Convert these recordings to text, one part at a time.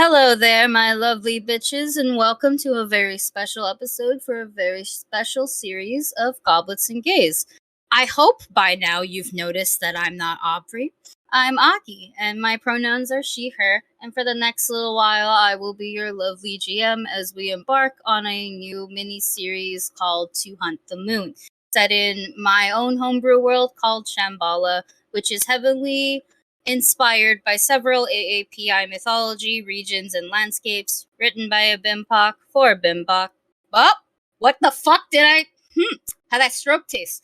Hello there, my lovely bitches, and welcome to a very special episode for a very special series of Goblets and Gays. I hope by now you've noticed that I'm not Aubrey. I'm Aki, and my pronouns are she, her, and for the next little while I will be your lovely GM as we embark on a new mini-series called To Hunt the Moon, set in my own homebrew world called Shambhala, which is heavily inspired by several AAPI mythology, regions, and landscapes, written by a Bimbok for Bimbok. Oh, what the fuck did I... How that stroke taste?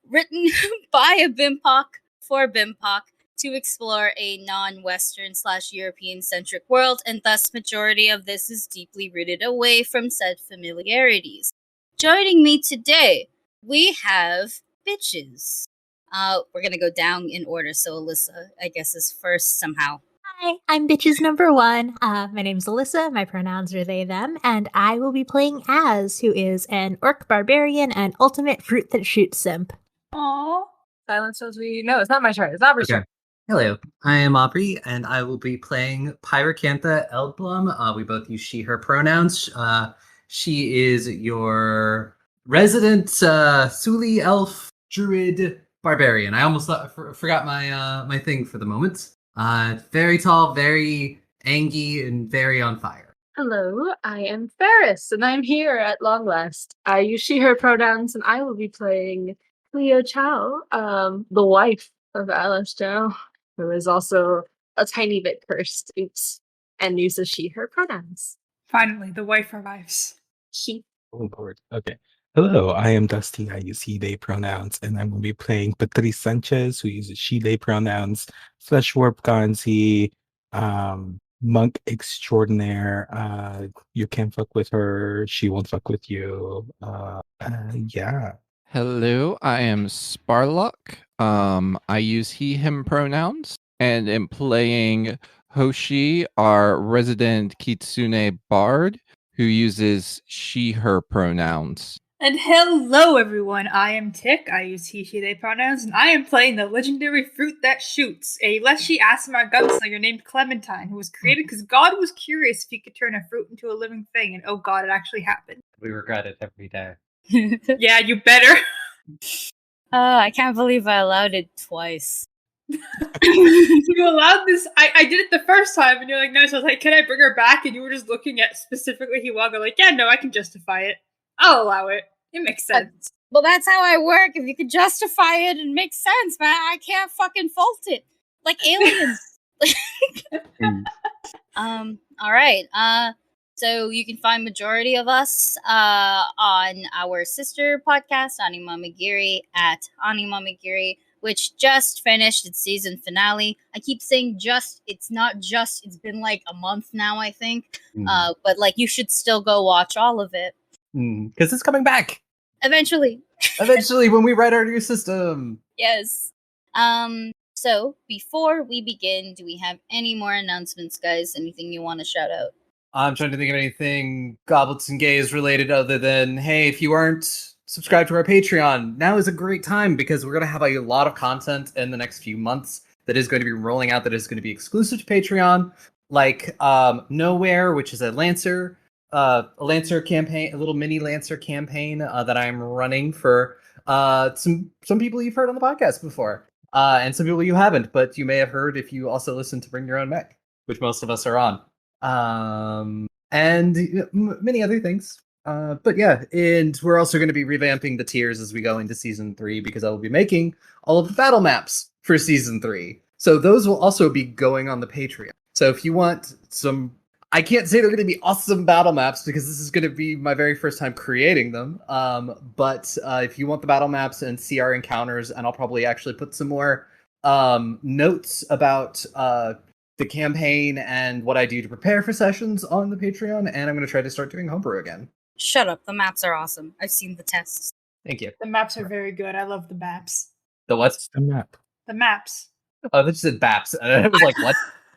Written by a Bimbok for Bimbok to explore a non-Western / European-centric world, and thus majority of this is deeply rooted away from said familiarities. Joining me today, we have bitches. We're gonna go down in order, so Alyssa, I guess, is first somehow. Hi, I'm bitches number one. My name's Alyssa, my pronouns are they, them, and I will be playing Az, who is an orc barbarian and ultimate fruit that shoots simp. Aww. Silence as we... No, it's not my turn. It's Aubrey's turn. Hello, I am Aubrey, and I will be playing Pyracantha Eldblum. We both use she, her pronouns. She is your resident Suli elf druid barbarian. I almost forgot my thing for the moment. Very tall, very angy, and very on fire. Hello, I am Ferris, and I'm here at long last. I use she, her pronouns, and I will be playing Clio Chow, the wife of Alice Chow, who is also a tiny bit cursed, and uses she, her pronouns. Finally, the wife arrives. She. Oh, Lord. Okay. Hello, I am Dusty. I use he, they pronouns, and I'm going to be playing Patrice Sanchez, who uses she, they pronouns, Flesh Warp Ganzi, monk extraordinaire. You can fuck with her, she won't fuck with you. Yeah. Hello, I am Sparlock. I use he, him pronouns, and am playing Hoshi, our resident Kitsune bard, who uses she, her pronouns. And hello, everyone. I am Tick. I use he, she, they pronouns, and I am playing the legendary fruit that shoots, a Leshy Asimar gunslinger named Clementine, who was created because God was curious if he could turn a fruit into a living thing, and oh god, it actually happened. We regret it every day. Yeah, you better. I can't believe I allowed it twice. You allowed this. I did it the first time, and you're like, no, so I was like, can I bring her back? And you were just looking at specifically Hiwaga, like, yeah, no, I can justify it. I'll allow it. It makes sense. Well, that's how I work. If you could justify it, it makes sense, man. I can't fucking fault it. Like aliens. All right. So you can find majority of us on our sister podcast, Anima Magiri, at Anima Magiri, which just finished its season finale. I keep saying just, it's not just, it's been like a month now, I think. But like, you should still go watch all of it. Because it's coming back! Eventually. Eventually, when we write our new system! Yes. So, before we begin, do we have any more announcements, guys? Anything you want to shout out? I'm trying to think of anything Goblets and Gays related other than, hey, if you aren't subscribed to our Patreon, now is a great time because we're going to have a lot of content in the next few months that is going to be rolling out that is going to be exclusive to Patreon, like Nowhere, which is a Lancer campaign, a little mini Lancer campaign that I'm running for some people you've heard on the podcast before, and some people you haven't, but you may have heard if you also listen to Bring Your Own Mech, which most of us are on. And many other things. But yeah, and we're also going to be revamping the tiers as we go into Season 3, because I will be making all of the battle maps for Season 3. So those will also be going on the Patreon. So if you want some... I can't say they're going to be awesome battle maps, because this is going to be my very first time creating them. But if you want the battle maps and see our encounters, and I'll probably actually put some more notes about... the campaign and what I do to prepare for sessions on the Patreon, and I'm going to try to start doing homebrew again. Shut up. The maps are awesome. I've seen the tests. Thank you. The maps are very good. I love the maps. The what? The map. The maps. Oh, they just said BAPS. I was like, what?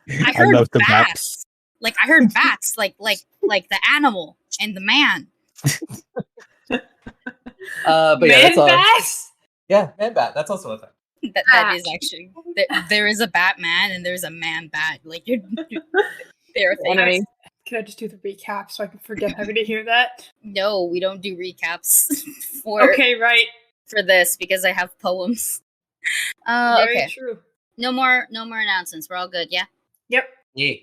I heard love the bats. maps. Like, I heard bats, like the animal and the man. But yeah, that's all. Bats? Yeah, man bat. That's also a thing. That is actually there is a Batman and there's a man bat. Like you're There are Enemy. things. Can I just do the recap so I can forget having to hear that? No, we don't do recaps for Okay, right. for this because I have poems. Very Okay. true. No more announcements. We're all good, yeah? Yep. Yeah.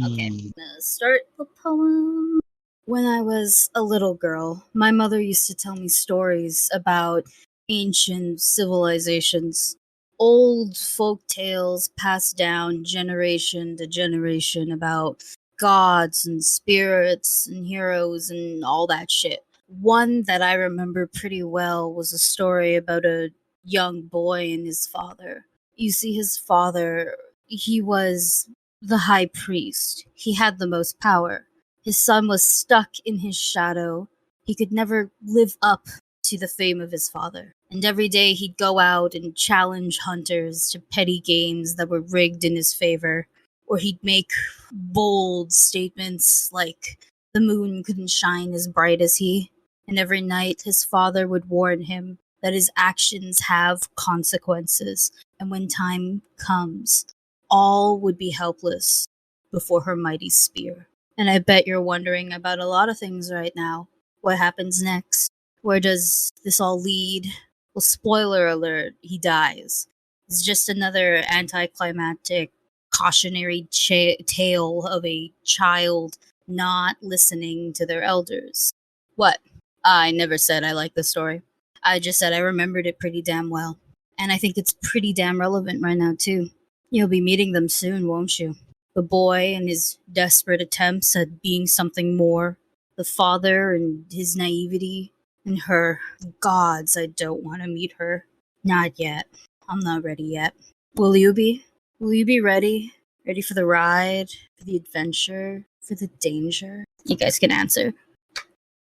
Okay. Start the poem. When I was a little girl, my mother used to tell me stories about ancient civilizations. Old folk tales passed down generation to generation about gods and spirits and heroes and all that shit. One that I remember pretty well was a story about a young boy and his father. You see, his father, he was the high priest. He had the most power. His son was stuck in his shadow. He could never live up to the fame of his father. And every day he'd go out and challenge hunters to petty games that were rigged in his favor. Or he'd make bold statements like the moon couldn't shine as bright as he. And every night his father would warn him that his actions have consequences. And when time comes, all would be helpless before her mighty spear. And I bet you're wondering about a lot of things right now. What happens next? Where does this all lead? Well, spoiler alert, he dies. It's just another anticlimactic, cautionary tale of a child not listening to their elders. What? I never said I liked the story. I just said I remembered it pretty damn well. And I think it's pretty damn relevant right now, too. You'll be meeting them soon, won't you? The boy and his desperate attempts at being something more. The father and his naivety. And her. Gods, I don't want to meet her. Not yet. I'm not ready yet. Will you be? Will you be ready? Ready for the ride? For the adventure? For the danger? You guys can answer.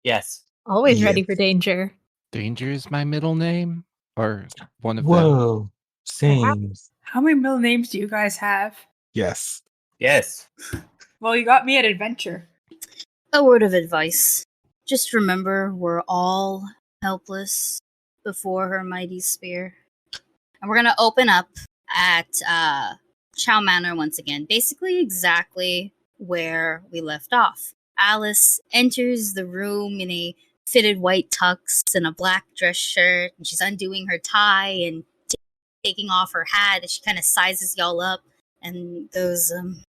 Yes. Always Yeah. ready for danger. Danger is my middle name, or one of them. Whoa. Same. How many middle names do you guys have? Yes. Yes. Well, you got me at adventure. A word of advice. Just remember we're all helpless before her mighty spear. And we're going to open up at Chow Manor once again. Basically, exactly where we left off. Alice enters the room in a fitted white tux and a black dress shirt, and she's undoing her tie and taking off her hat, and she kind of sizes y'all up and goes,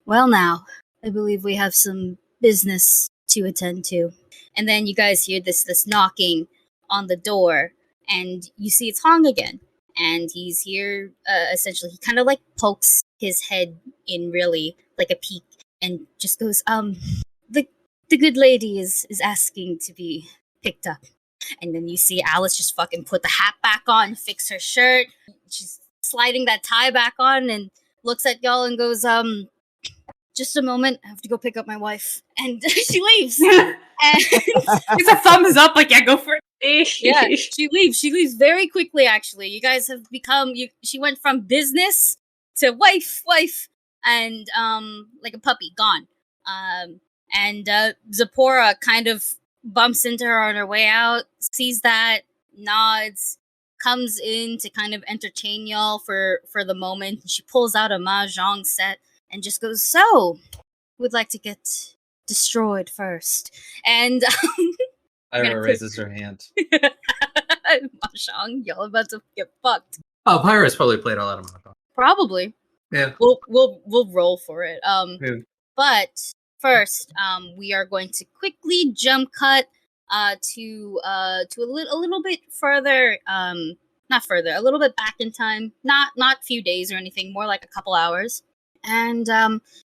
well, now, I believe we have some business to attend to. And then you guys hear this knocking on the door, and you see it's Hong again. And he's here, essentially, he kind of like pokes his head in really, like a peek, and just goes, the good lady is asking to be picked up. And then you see Alice just fucking put the hat back on, fix her shirt. She's sliding that tie back on and looks at y'all and goes, just a moment, I have to go pick up my wife. And she leaves. And It's a thumbs up, like, yeah, go for it. yeah, she leaves. She leaves very quickly, actually. You guys have become, she went from business to wife, and, like a puppy, gone. And Zipporah kind of bumps into her on her way out, sees that, nods, comes in to kind of entertain y'all for the moment. And she pulls out a mahjong set and just goes, so, would like to get destroyed first. And Ira raises her hand. mahjong, y'all about to get fucked. Oh, Pyra's probably played a lot of mahjong. Probably. Yeah. We'll roll for it. Yeah. But first, we are going to quickly jump cut to a little bit further, not further, a little bit back in time, not a few days or anything, more like a couple hours. And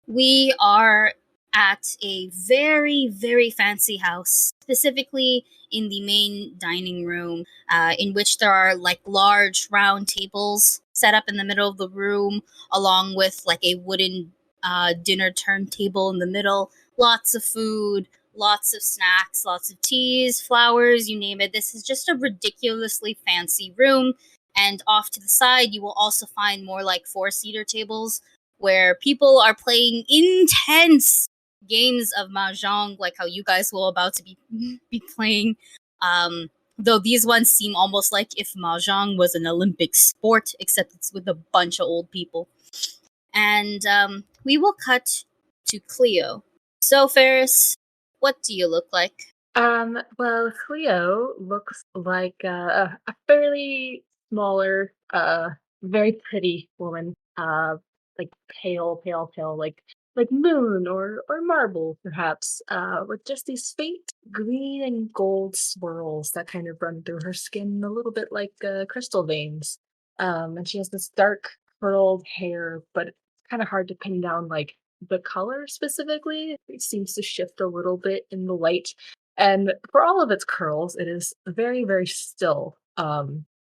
we are at a very, very fancy house, specifically in the main dining room, in which there are like large round tables set up in the middle of the room, along with like a wooden dinner turntable in the middle. Lots of food, lots of snacks, lots of teas, flowers, you name it. This is just a ridiculously fancy room. And off to the side, you will also find more like 4-seater tables where people are playing intense games of mahjong, like how you guys will about to be playing. Though these ones seem almost like if mahjong was an Olympic sport, except it's with a bunch of old people. And we will cut to Clio, So, Ferris, what do you look like? Well, Clio looks like a fairly smaller, very pretty woman. Like pale, like moon or marble, perhaps. With just these faint green and gold swirls that kind of run through her skin, a little bit like crystal veins. And she has this dark curled hair, but it's kind of hard to pin down like the color specifically. It seems to shift a little bit in the light, and for all of its curls, it is very, very still,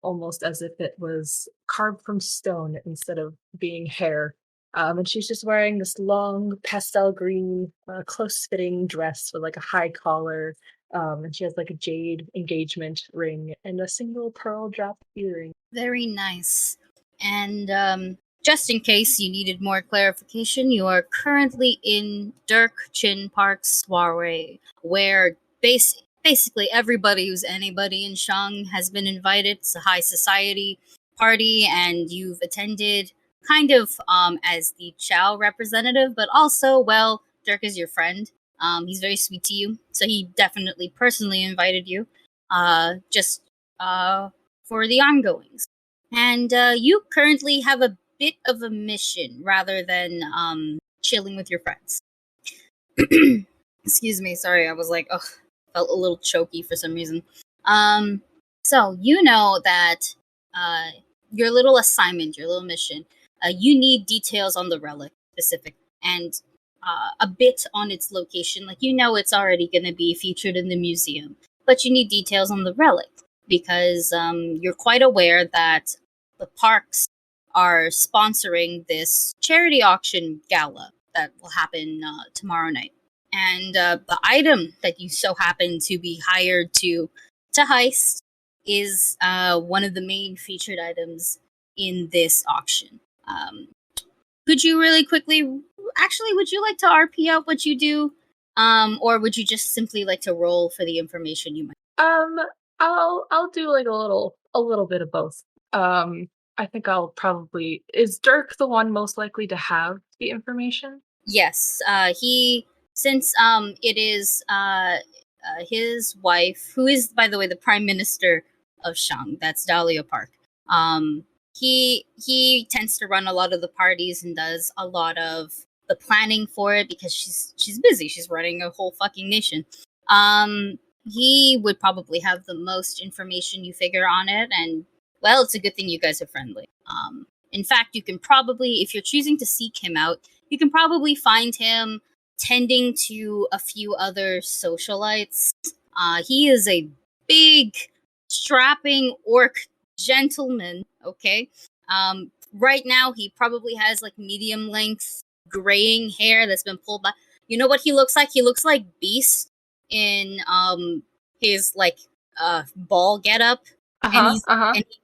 almost as if it was carved from stone instead of being hair. And she's just wearing this long pastel green, close-fitting dress with like a high collar. And she has like a jade engagement ring and a single pearl drop earring. Very nice. And just in case you needed more clarification, you are currently in Dirk Chin Park's soiree, where basically everybody who's anybody in Shang has been invited. It's a high society party, and you've attended kind of as the Chow representative, but also, well, Dirk is your friend. He's very sweet to you, so he definitely personally invited you. Just for the ongoings. And you currently have a bit of a mission rather than chilling with your friends. Excuse me, sorry, I was like, ugh, felt a little choky for some reason. So you know that your little assignment, your little mission, you need details on the relic specific and a bit on its location. Like, you know, it's already going to be featured in the museum, but you need details on the relic because you're quite aware that the parks are sponsoring this charity auction gala that will happen tomorrow night. And the item that you so happen to be hired to heist is one of the main featured items in this auction. Could you really quickly, actually, would you like to RP out what you do? Or would you just simply like to roll for the information you might? I'll do like a little bit of both. I think I'll probably, is Dirk the one most likely to have the information? Yes, since it is his wife, who is, by the way, the Prime Minister of Shang, that's Dahlia Park. He tends to run a lot of the parties and does a lot of the planning for it because she's busy. She's running a whole fucking nation. He would probably have the most information you figure on it, and well, it's a good thing you guys are friendly. In fact, you can probably, if you're choosing to seek him out, you can probably find him tending to a few other socialites. He is a big, strapping orc gentleman, okay? Right now, he probably has like medium length graying hair that's been pulled back. You know what he looks like? He looks like Beast in his like ball getup. And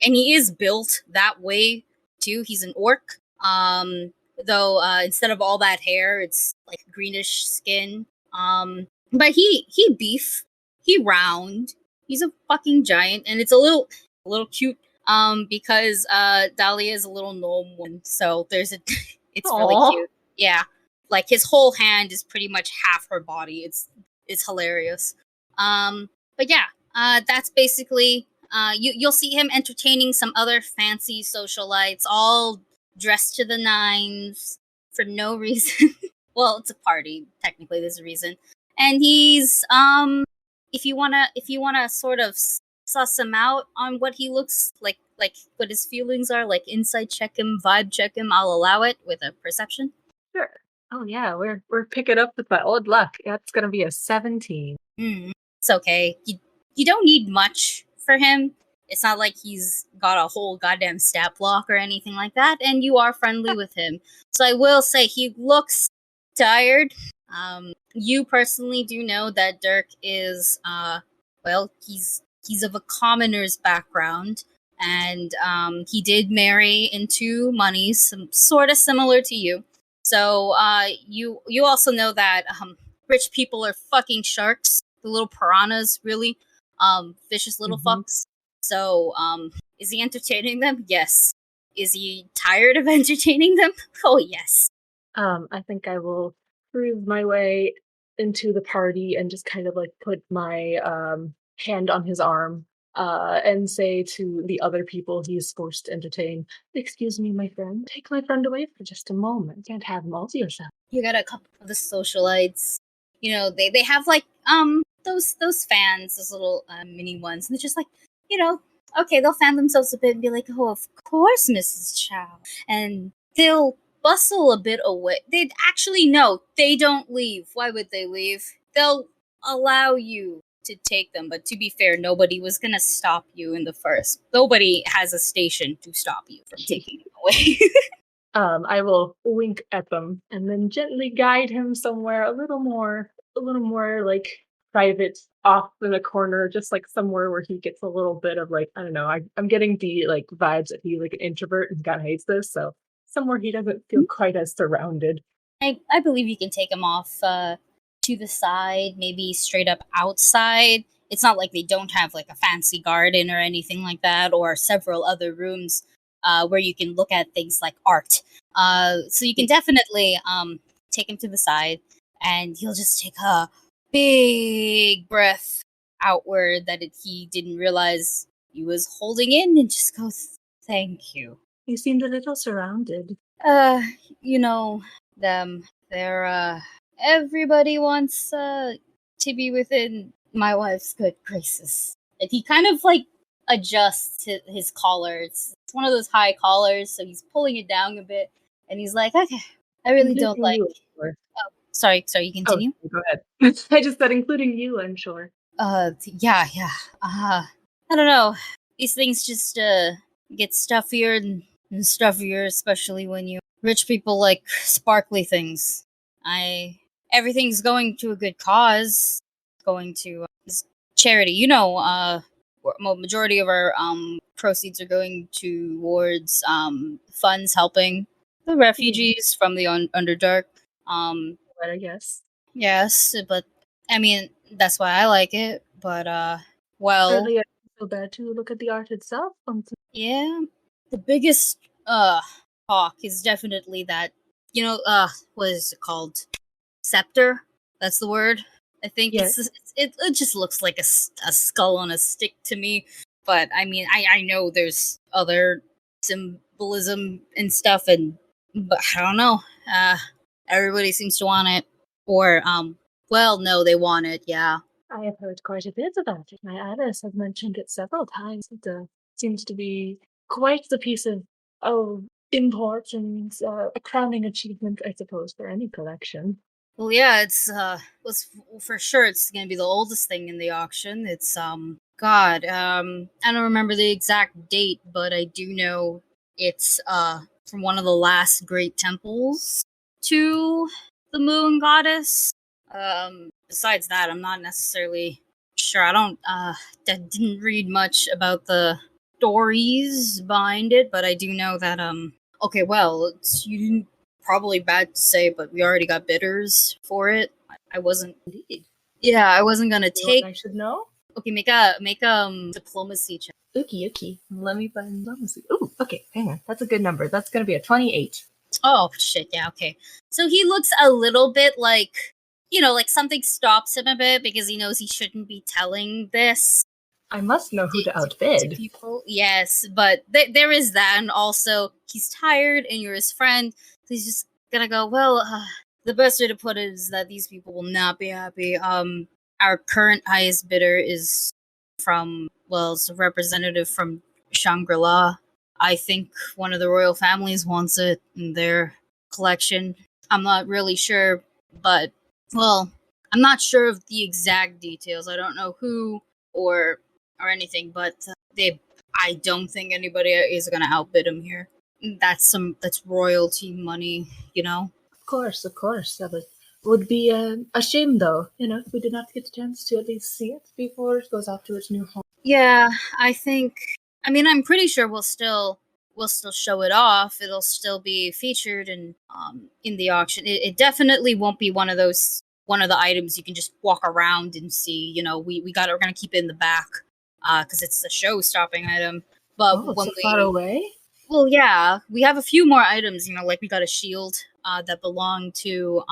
he is built that way too. He's an orc. Though instead of all that hair, it's like greenish skin. But he beef. He round. He's a fucking giant, and it's a little cute. Because Dahlia is a little gnome one, so there's a. It's Aww. really cute. Yeah, like his whole hand is pretty much half her body. It's hilarious. But yeah, that's basically. You'll see him entertaining some other fancy socialites, all dressed to the nines for no reason. Well, it's a party. Technically, there's a reason. And he's if you wanna sort of suss him out on what he looks like what his feelings are, like insight check him, vibe check him, I'll allow it with a perception. Sure. Oh yeah, we're picking up with my old luck. That's gonna be a 17. It's okay. You don't need much for him. It's not like he's got a whole goddamn stat block or anything like that, and you are friendly with him. So I will say he looks tired. You personally do know that Dirk is well, he's of a commoner's background, and he did marry into money, some sort of similar to you. So you also know that rich people are fucking sharks, the little piranhas, really vicious little fucks. So is he entertaining them? Yes. Is he tired of entertaining them? Oh yes. I think I will cruise my way into the party and just kind of like put my hand on his arm and say to the other people he's forced to entertain, "Excuse me, my friend. Take my friend away for just a moment. Can't have him all to yourself." You got a couple of the socialites. You know, they have like those fans, those little mini ones, and they're just like, you know, okay, they'll fan themselves a bit and be like, "Oh, of course, Mrs. Chow," and they'll bustle a bit away. They'd actually no, they don't leave. Why would they leave? They'll allow you to take them, but to be fair, nobody was gonna stop you in the first. Nobody has a station to stop you from taking them away. I will wink at them and then gently guide him somewhere a little more like private, off in a corner, just like somewhere where he gets a little bit of like, I don't know, I'm getting the like vibes that he's like an introvert and kind of hates this, so somewhere he doesn't feel quite as surrounded. I believe you can take them off to the side, maybe straight up outside. It's not like they don't have like a fancy garden or anything like that, or several other rooms where you can look at things like art. So you can definitely take him to the side, and he'll just take a big breath outward that he didn't realize he was holding in, and just go, "Thank you." He seemed a little surrounded. Uh, you know them. They're everybody wants to be within my wife's good graces. And he kind of like adjusts his collar. It's one of those high collars, so he's pulling it down a bit, and he's like, "Okay, I really don't Including like." you, I'm sure. Sorry, you continue. Oh, go ahead. I just said including you, I'm sure. Yeah. I don't know. These things just get stuffier and stuffier, especially when you rich people like sparkly things. Everything's going to a good cause, going to charity. You know, majority of our proceeds are going towards funds helping the refugees from the Underdark. But I guess. Yes, but I mean that's why I like it. But well, Hardly so bad to look at the art itself. yeah, the biggest hawk is definitely that, you know, what is it called? Scepter. That's the word. I think Yes. it just looks like a skull on a stick to me. But I mean, I know there's other symbolism and stuff, but I don't know. Everybody seems to want it, or well, no, they want it. Yeah. I have heard quite a bit about it. My Alice has mentioned it several times. It seems to be quite the piece of import and a crowning achievement, I suppose, for any collection. Well, yeah, for sure it's gonna be the oldest thing in the auction. It's God, I don't remember the exact date, but I do know it's from one of the last great temples to the moon goddess. Besides that, I'm not necessarily sure. I didn't read much about the stories behind it, but I do know that okay, well, you didn't probably bad to say, but we already got bidders for it. I wasn't. Indeed. Yeah, I wasn't gonna You know take. what I should know? Okay, make a diplomacy check. Ookie. Let me find diplomacy. Ooh, okay, hang on. That's a good number. That's going to be a 28. Oh shit! Yeah, okay. So he looks a little bit like, you know, like something stops him a bit because he knows he shouldn't be telling this I must know who to to outbid. people. Yes, but there is that, and also he's tired, and you're his friend, so he's just gonna go. Well, the best way to put it is that these people will not be happy. Our current highest bidder is it's a representative from Shangri-La. I think one of the royal families wants it in their collection. I'm not really sure, but well, I'm not sure of the exact details. I don't know who or anything, but I don't think anybody is gonna outbid him here. That's royalty money, you know. Of course. That would be a shame, though, if we did not get a chance to at least see it before it goes off to its new home. Yeah, I think. I mean, I'm pretty sure we'll still show it off. It'll still be featured in the auction. It definitely won't be one of the items you can just walk around and see. You know, we're gonna keep it in the back because it's a show stopping item. But when so far away? Well, yeah, we have a few more items. You know, like we got a shield that belonged to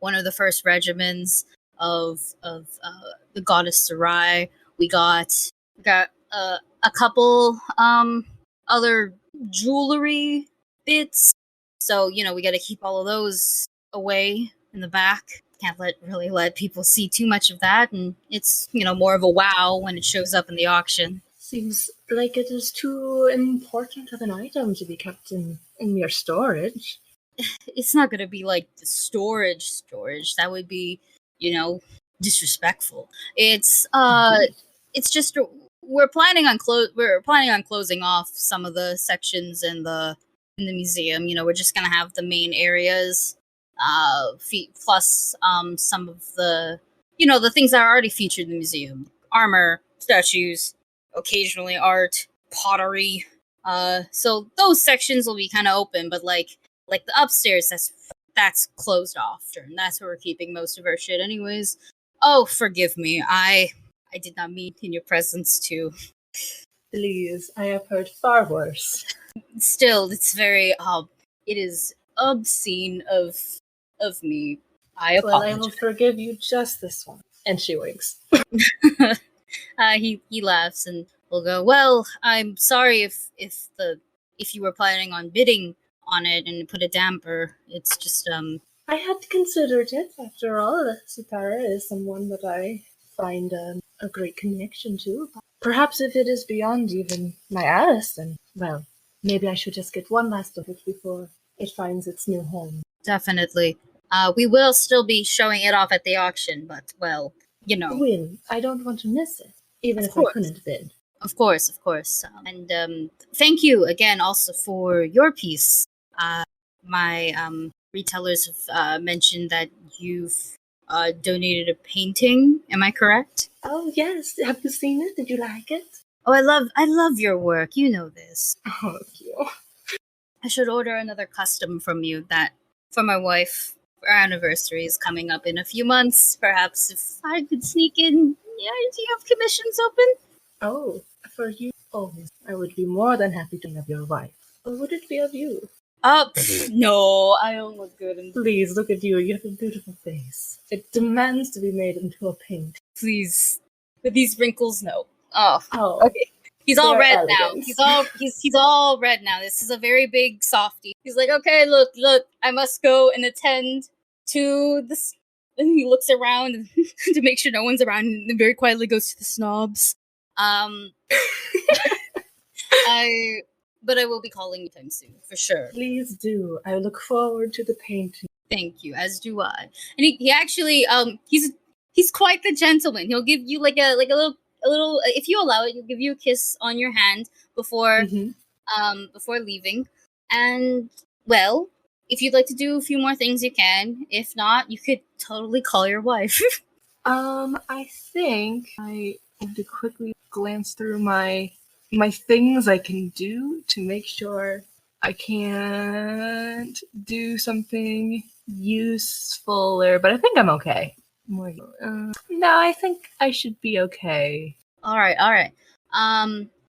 one of the first regiments. the goddess Sarai. We got a couple other jewelry bits. So, we got to keep all of those away in the back. Can't really let people see too much of that, and it's, more of a wow when it shows up in the auction. Seems like it is too important of an item to be kept in your storage. It's not going to be like the storage. That would be, disrespectful. It's just we're planning on closing off some of the sections in the museum. We're just gonna have the main areas, plus some of the the things that are already featured in the museum: armor, statues, occasionally art, pottery. So those sections will be kind of open, but like the upstairs, that's closed off, and that's where we're keeping most of our shit, anyways. Oh, forgive me. I did not mean in your presence to. Please, I have heard far worse. Still, it's very it is obscene of me. I apologize. Well, I will forgive you just this one. And she winks. He laughs and will go, well, I'm sorry if you were planning on bidding on it and put a damper. It's just I had considered it. After all, Sipara is someone that I find a great connection to. Perhaps if it is beyond even my Alice, then, well, maybe I should just get one last look at it before it finds its new home. Definitely. We will still be showing it off at the auction, but, well, Win. I don't want to miss it, even if I couldn't bid. Of course. And thank you again also for your piece. My retailers have mentioned that you've donated a painting. Am I correct? Oh yes, have you seen it? Did you like it? Oh, I love your work. You know this. Oh, thank you. I should order another custom from you. That for my wife. Our anniversary is coming up in a few months. Perhaps if I could sneak in. Yeah, do you have commissions open? Oh, for you always. I would be more than happy to have your wife. Or would it be of you? No, I don't look good. Please look at you. You have a beautiful face. It demands to be made into a paint. Please, with these wrinkles, no. Oh, okay. He's all red now. He's all red now. This is a very big softie. He's like, okay, look, I must go and attend to this. And he looks around to make sure no one's around, and very quietly goes to the snobs. But I will be calling you time soon, for sure. Please do. I look forward to the painting. Thank you, as do I. And he actually, he's quite the gentleman. He'll give you like a little, if you allow it, he'll give you a kiss on your hand before leaving. And, well, if you'd like to do a few more things, you can. If not, you could totally call your wife. I think I need to quickly glance through my things I can do to make sure I can't do something usefuler, but I think I'm okay. No, I think I should be okay. All right.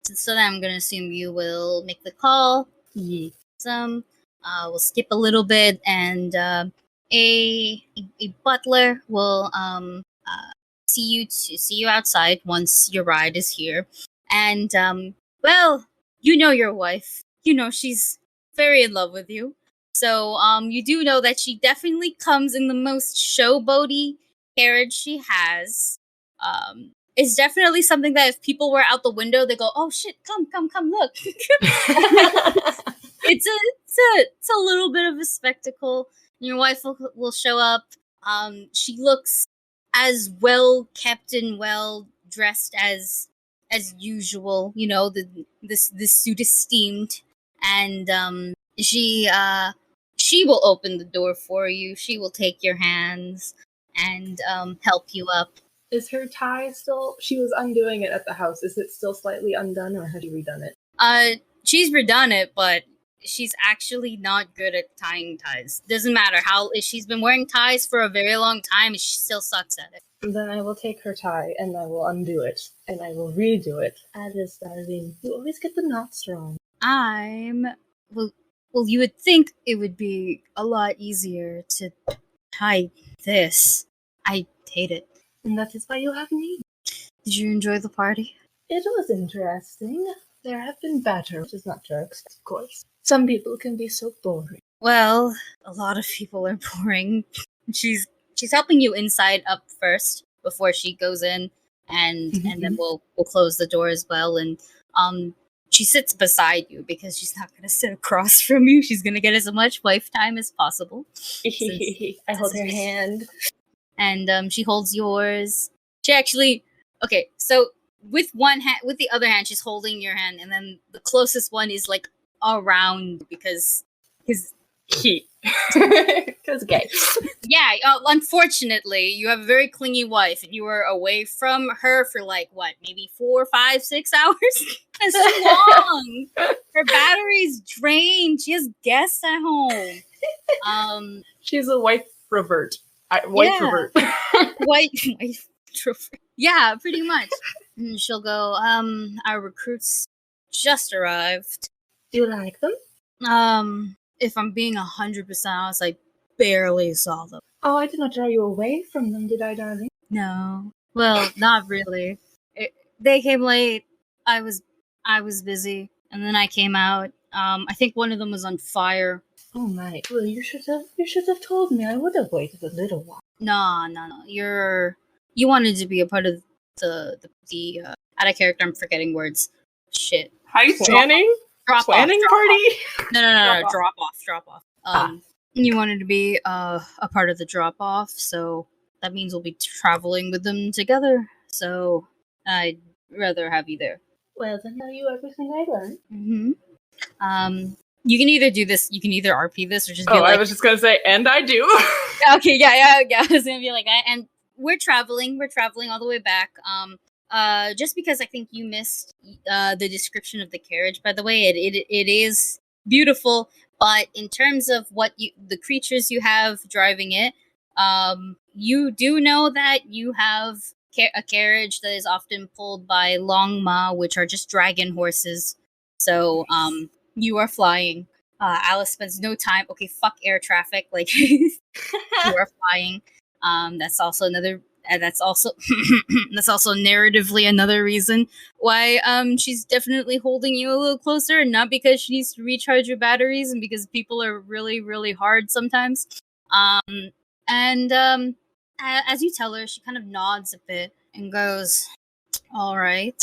So then I'm gonna assume you will make the call. Yeah. We'll skip a little bit, and a butler will see you outside once your ride is here. And well, you know your wife. You know she's very in love with you. So you do know that she definitely comes in the most showboaty carriage she has. It's definitely something that if people were out the window, they go, "Oh shit, come, look." It's a little bit of a spectacle. Your wife will show up. She looks as well kept and well dressed as usual. This suit is steamed, and she will open the door for you. She will take your hands and help you up. Is her tie still? She was undoing it at the house. Is it still slightly undone, or has she redone it? She's redone it, but she's actually not good at tying ties. Doesn't matter how. If she's been wearing ties for a very long time, she still sucks at it. Then I will take her tie and I will undo it and I will redo it. Alice, darling, you always get the knots wrong. Well, you would think it would be a lot easier to tie this. I hate it. And that is why you have me. Did you enjoy the party? It was interesting. There have been better, which is not jokes, of course. Some people can be so boring. Well, a lot of people are boring. She's helping you inside up first before she goes in, and then we'll close the door as well. And she sits beside you because she's not gonna sit across from you. She's gonna get as much wife time as possible. I hold her hand. And she holds yours. She actually so with one hand, with the other hand, she's holding your hand, and then the closest one is like around because He. Because gay. yeah. Unfortunately, you have a very clingy wife, and you were away from her for like what, maybe 4, 5, 6 hours. That's too long. Her battery's drained. She has guests at home. She's a wife revert. Wife revert. White yeah, pretty much. And she'll go, our recruits just arrived. Do you like them? If I'm being 100% honest, I barely saw them. Oh, I did not draw you away from them, did I, darling? No. Well, not really. They came late. I was busy, and then I came out. I think one of them was on fire. Oh my. Well, you should have told me. I would have waited a little while. No. You wanted to be a part of the out of character. I'm forgetting words. Shit. Heist? Planning? Drop Planning off, party? No. Drop off. You wanted to be a part of the drop off, so that means we'll be traveling with them together. So I'd rather have you there. Well, then tell you everything I learned. Mm-hmm. You can either do this. You can either RP this or just be I like, was just gonna say, and I do. okay, yeah. I was gonna be like that. And we're traveling all the way back. Just because I think you missed the description of the carriage. By the way, it is beautiful, but in terms of the creatures you have driving it, you do know that you have a carriage that is often pulled by longma, which are just dragon horses. So you are flying. Alice spends no time. Okay, fuck air traffic. Like you are flying. That's also another. That's also narratively another reason why she's definitely holding you a little closer, not because she needs to recharge your batteries and because people are really, really hard sometimes. As you tell her, she kind of nods a bit and goes, all right.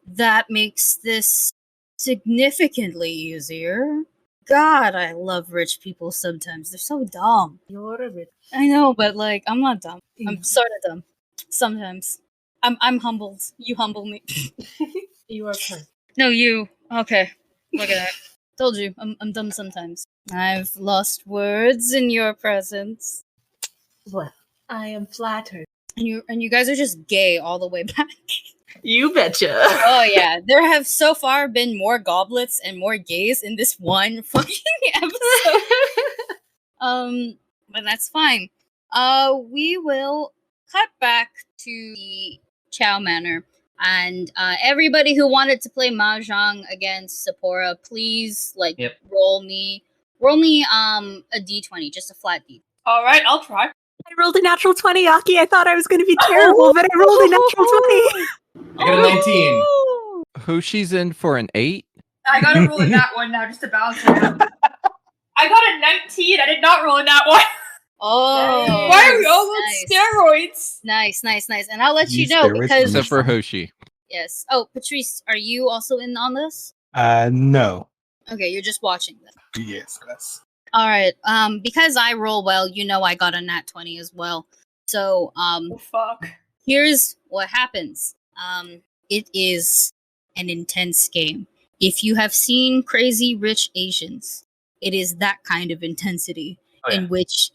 That makes this significantly easier. God, I love rich people sometimes. They're so dumb. You're a rich. I know, but like, I'm not dumb. I'm sort of dumb. Sometimes. I'm humbled. You humble me. You are perfect. No, you. Okay. Look at that. Told you, I'm dumb sometimes. I've lost words in your presence. Well, I am flattered. And you guys are just gay all the way back. You betcha. Oh yeah, there have so far been more goblets and more gays in this one fucking episode. But that's fine. We will cut back to the Chow Manor, and everybody who wanted to play mahjong against Sephora, please roll me a d20, just a flat d. All right, I'll try. I rolled a natural 20, Aki. I thought I was going to be terrible, but I rolled a natural 20. I got a 19. Hoshi's in for an 8. I gotta roll in that one now just to balance it out. I got a 19. I did not roll in that one. Oh, why are we all on steroids? Nice. And I'll let you Use know steroids because Except for Hoshi. yes. Oh, Patrice, are you also in on this? No. Okay, you're just watching them. Yes, that's. All right. Because I roll well, I got a nat 20 as well. So, Oh, fuck. here's what happens. It is an intense game. If you have seen Crazy Rich Asians, it is that kind of intensity in which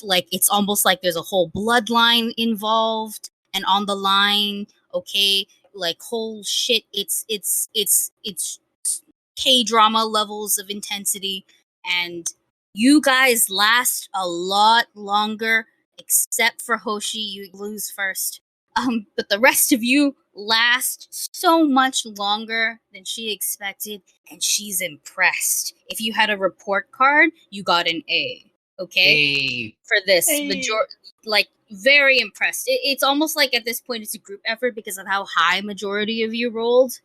like it's almost like there's a whole bloodline involved and on the line. Okay, like whole shit. It's K-drama levels of intensity, and you guys last a lot longer. Except for Hoshi, you lose first. But the rest of you last so much longer than she expected, and she's impressed. If you had a report card, you got an A. Okay, for this like very impressed. It's almost like at this point it's a group effort because of how high majority of you rolled.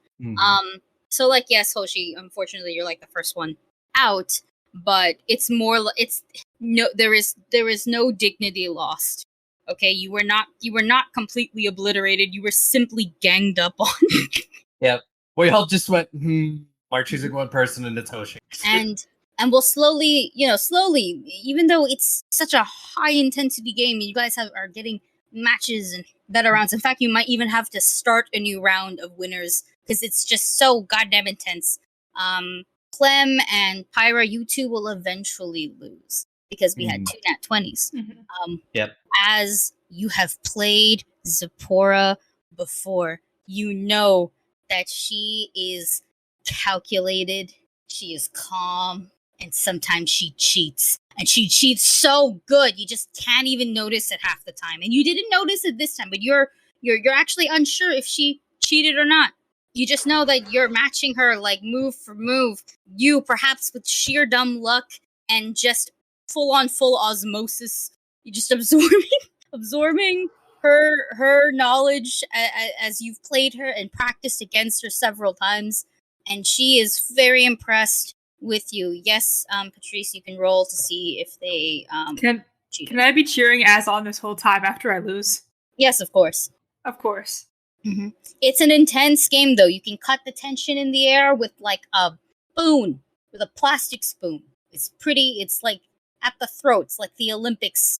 So like yes, Hoshi, unfortunately you're like the first one out, but it's more it's no there is no dignity lost. Okay, you were not completely obliterated. You were simply ganged up on. Yep. We all just went, we're choosing one person and it's Hoshi. and we'll slowly, even though it's such a high intensity game, you guys are getting matches and better rounds. In fact, you might even have to start a new round of winners because it's just so goddamn intense. Clem and Pyra, you two will eventually lose because we had 2 nat 20s. Yep. As you have played Zipporah before, you know that she is calculated, she is calm, and sometimes she cheats. And she cheats so good, you just can't even notice it half the time. And you didn't notice it this time, but you're actually unsure if she cheated or not. You just know that you're matching her like move for move. You, perhaps with sheer dumb luck and just full osmosis, you just absorbing her knowledge as you've played her and practiced against her several times, and she is very impressed with you. Yes, Patrice, you can roll to see if they cheated. Can I be cheering Az on this whole time after I lose? Yes, of course. Of course. Mm-hmm. It's an intense game, though. You can cut the tension in the air with like a spoon, with a plastic spoon. It's pretty. It's like at the throat. It's like the Olympics.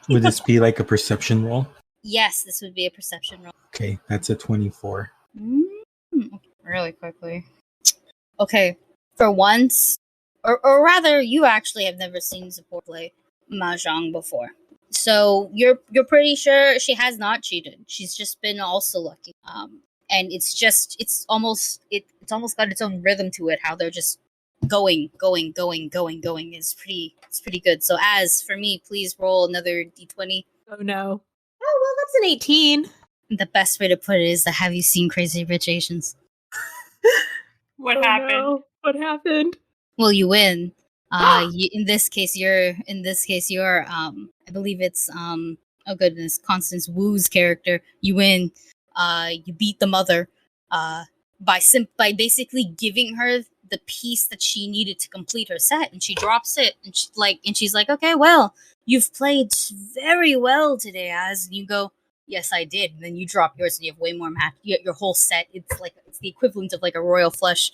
Would this be like a perception roll? Yes, this would be a perception roll. Okay, that's a 24. Really quickly. Okay, for once, or rather, you actually have never seen Zipporah play Mahjong before. So you're pretty sure she has not cheated. She's just been also lucky. And it's almost got its own rhythm to it. How they're just going is pretty good. So as for me, please roll another d20. Oh no. Oh well, that's an 18. The best way to put it is that have you seen Crazy Rich Asians? What Oh, happened? no. What happened? Well, you win. In this case, you're. I believe it's. Oh goodness, Constance Wu's character. You win. You beat the mother. By basically giving her the piece that she needed to complete her set, and she drops it, and she's like, okay, well, you've played very well today, Az. And you go, yes, I did. And then you drop yours, and you have way more match. Your whole set. It's the equivalent of like a royal flush.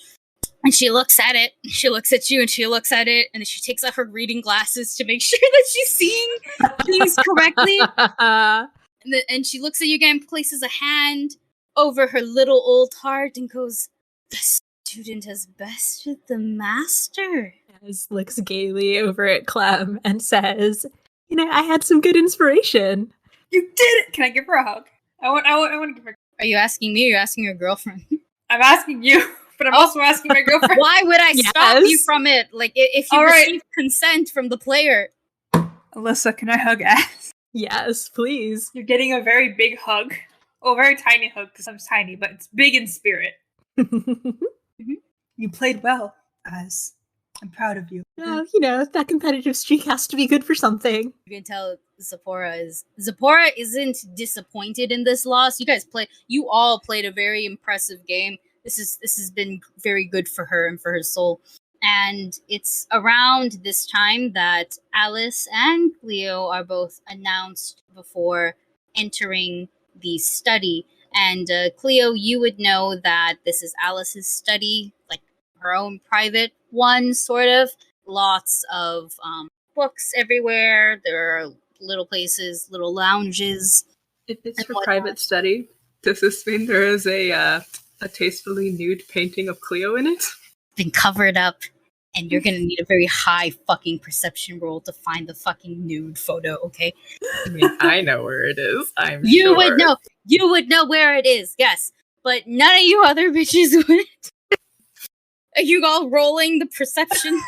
And she looks at it, she looks at you, and she looks at it, and then she takes out her reading glasses to make sure that she's seeing things correctly. And she looks at you again, places a hand over her little old heart, and goes, the student has bested the master. Az looks gaily over at Clem and says, I had some good inspiration. You did it! Can I give her a hug? I want to give her. Are you asking me or are you asking your girlfriend? I'm asking you. But I'm also asking my girlfriend. Why would I stop you from it? Like, if you receive consent from the player. Alyssa, can I hug Az? Yes, please. You're getting a very big hug. Oh, a very tiny hug, because I'm tiny, but it's big in spirit. You played well, Az. I'm proud of you. Well, that competitive streak has to be good for something. You can tell Zipporah isn't disappointed in this loss. You all played a very impressive game. This has been very good for her and for her soul. And it's around this time that Alice and Clio are both announced before entering the study. And Clio, you would know that this is Alice's study, like her own private one, sort of. Lots of books everywhere. There are little places, little lounges. If it's her private study, does this mean there is a tastefully nude painting of Clio in it? Been covered up, and you're gonna need a very high fucking perception roll to find the fucking nude photo, okay? I mean, I know where it is. You would know where it is, yes. But none of you other bitches would. Are you all rolling the perception?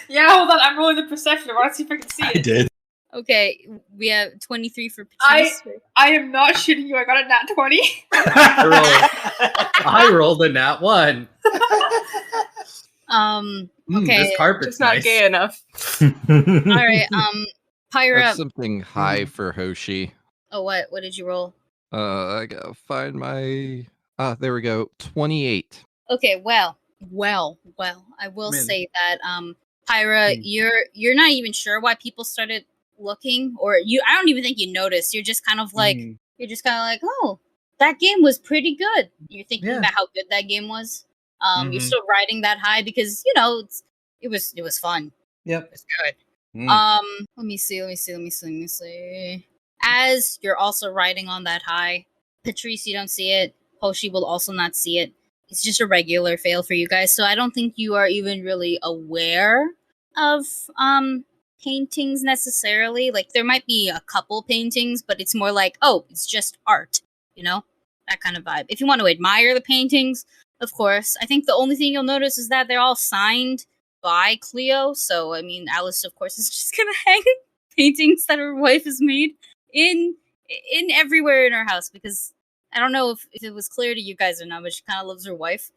Yeah, hold on, I'm rolling the perception. I want to see if I can see it. I did. Okay, we have 23 for Patrice. I am not shitting you. I got a nat 20. I rolled a nat 1. Okay. This carpet's Just not nice. gay enough. All right. Pyra. That's something high for Hoshi. Oh, what? What did you roll? I gotta find my. There we go. 28. Okay. Well. I will Man. say that Pyra, you're not even sure why people started looking, or you. I don't even think you noticed. You're just kind of like oh, that game was pretty good. You're thinking Yeah. about how good that game was. You're Mhm. still riding that high because it was fun. Yep. It's good. Mm. Let me see. As you're also riding on that high, Patrice, you don't see it. Hoshi will also not see it. It's just a regular fail for you guys, so I don't think you are even really aware of paintings necessarily. Like there might be a couple paintings, but it's more like, oh, it's just art, that kind of vibe. If you want to admire the paintings, of course. I think the only thing you'll notice is that they're all signed by Clio. So I mean, Alice, of course, is just gonna hang paintings that her wife has made in everywhere in her house because I don't know if it was clear to you guys or not, but she kind of loves her wife.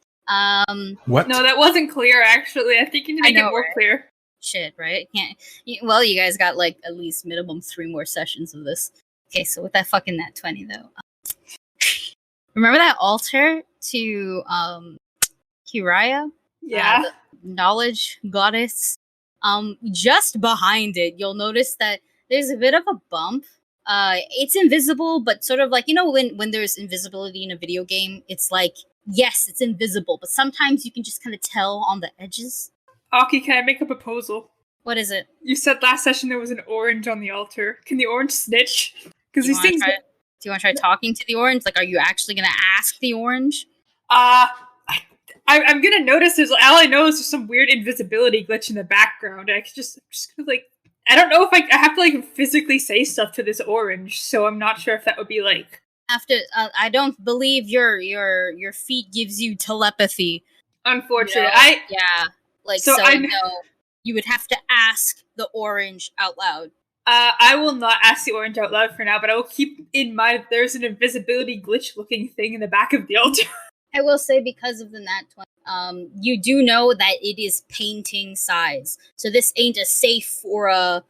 What? No, that wasn't clear. Actually, I think you need to make it more clear. Shit, right? Well, you guys got like at least minimum 3 more sessions of this. Okay, so with that fucking nat 20 though, remember that altar to Kiraya? Yeah. The knowledge goddess. Just behind it, you'll notice that there's a bit of a bump. It's invisible, but sort of like when there's invisibility in a video game, it's like yes, it's invisible, but sometimes you can just kind of tell on the edges. Aki, can I make a proposal? What is it? You said last session there was an orange on the altar. Can the orange snitch? Because these things. Do you want to try talking to the orange? Like, are you actually going to ask the orange? I'm gonna notice all I know is there's some weird invisibility glitch in the background. I could just gonna, like, I don't know if I have to like physically say stuff to this orange, so I'm not sure if that would be like. After I don't believe your feet gives you telepathy. Unfortunate. So I know you would have to ask the orange out loud. I will not ask the orange out loud for now, but I will keep in mind that there's an invisibility glitch looking thing in the back of the altar. I will say because of the nat 20, you do know that it is painting size. So this ain't a safe or a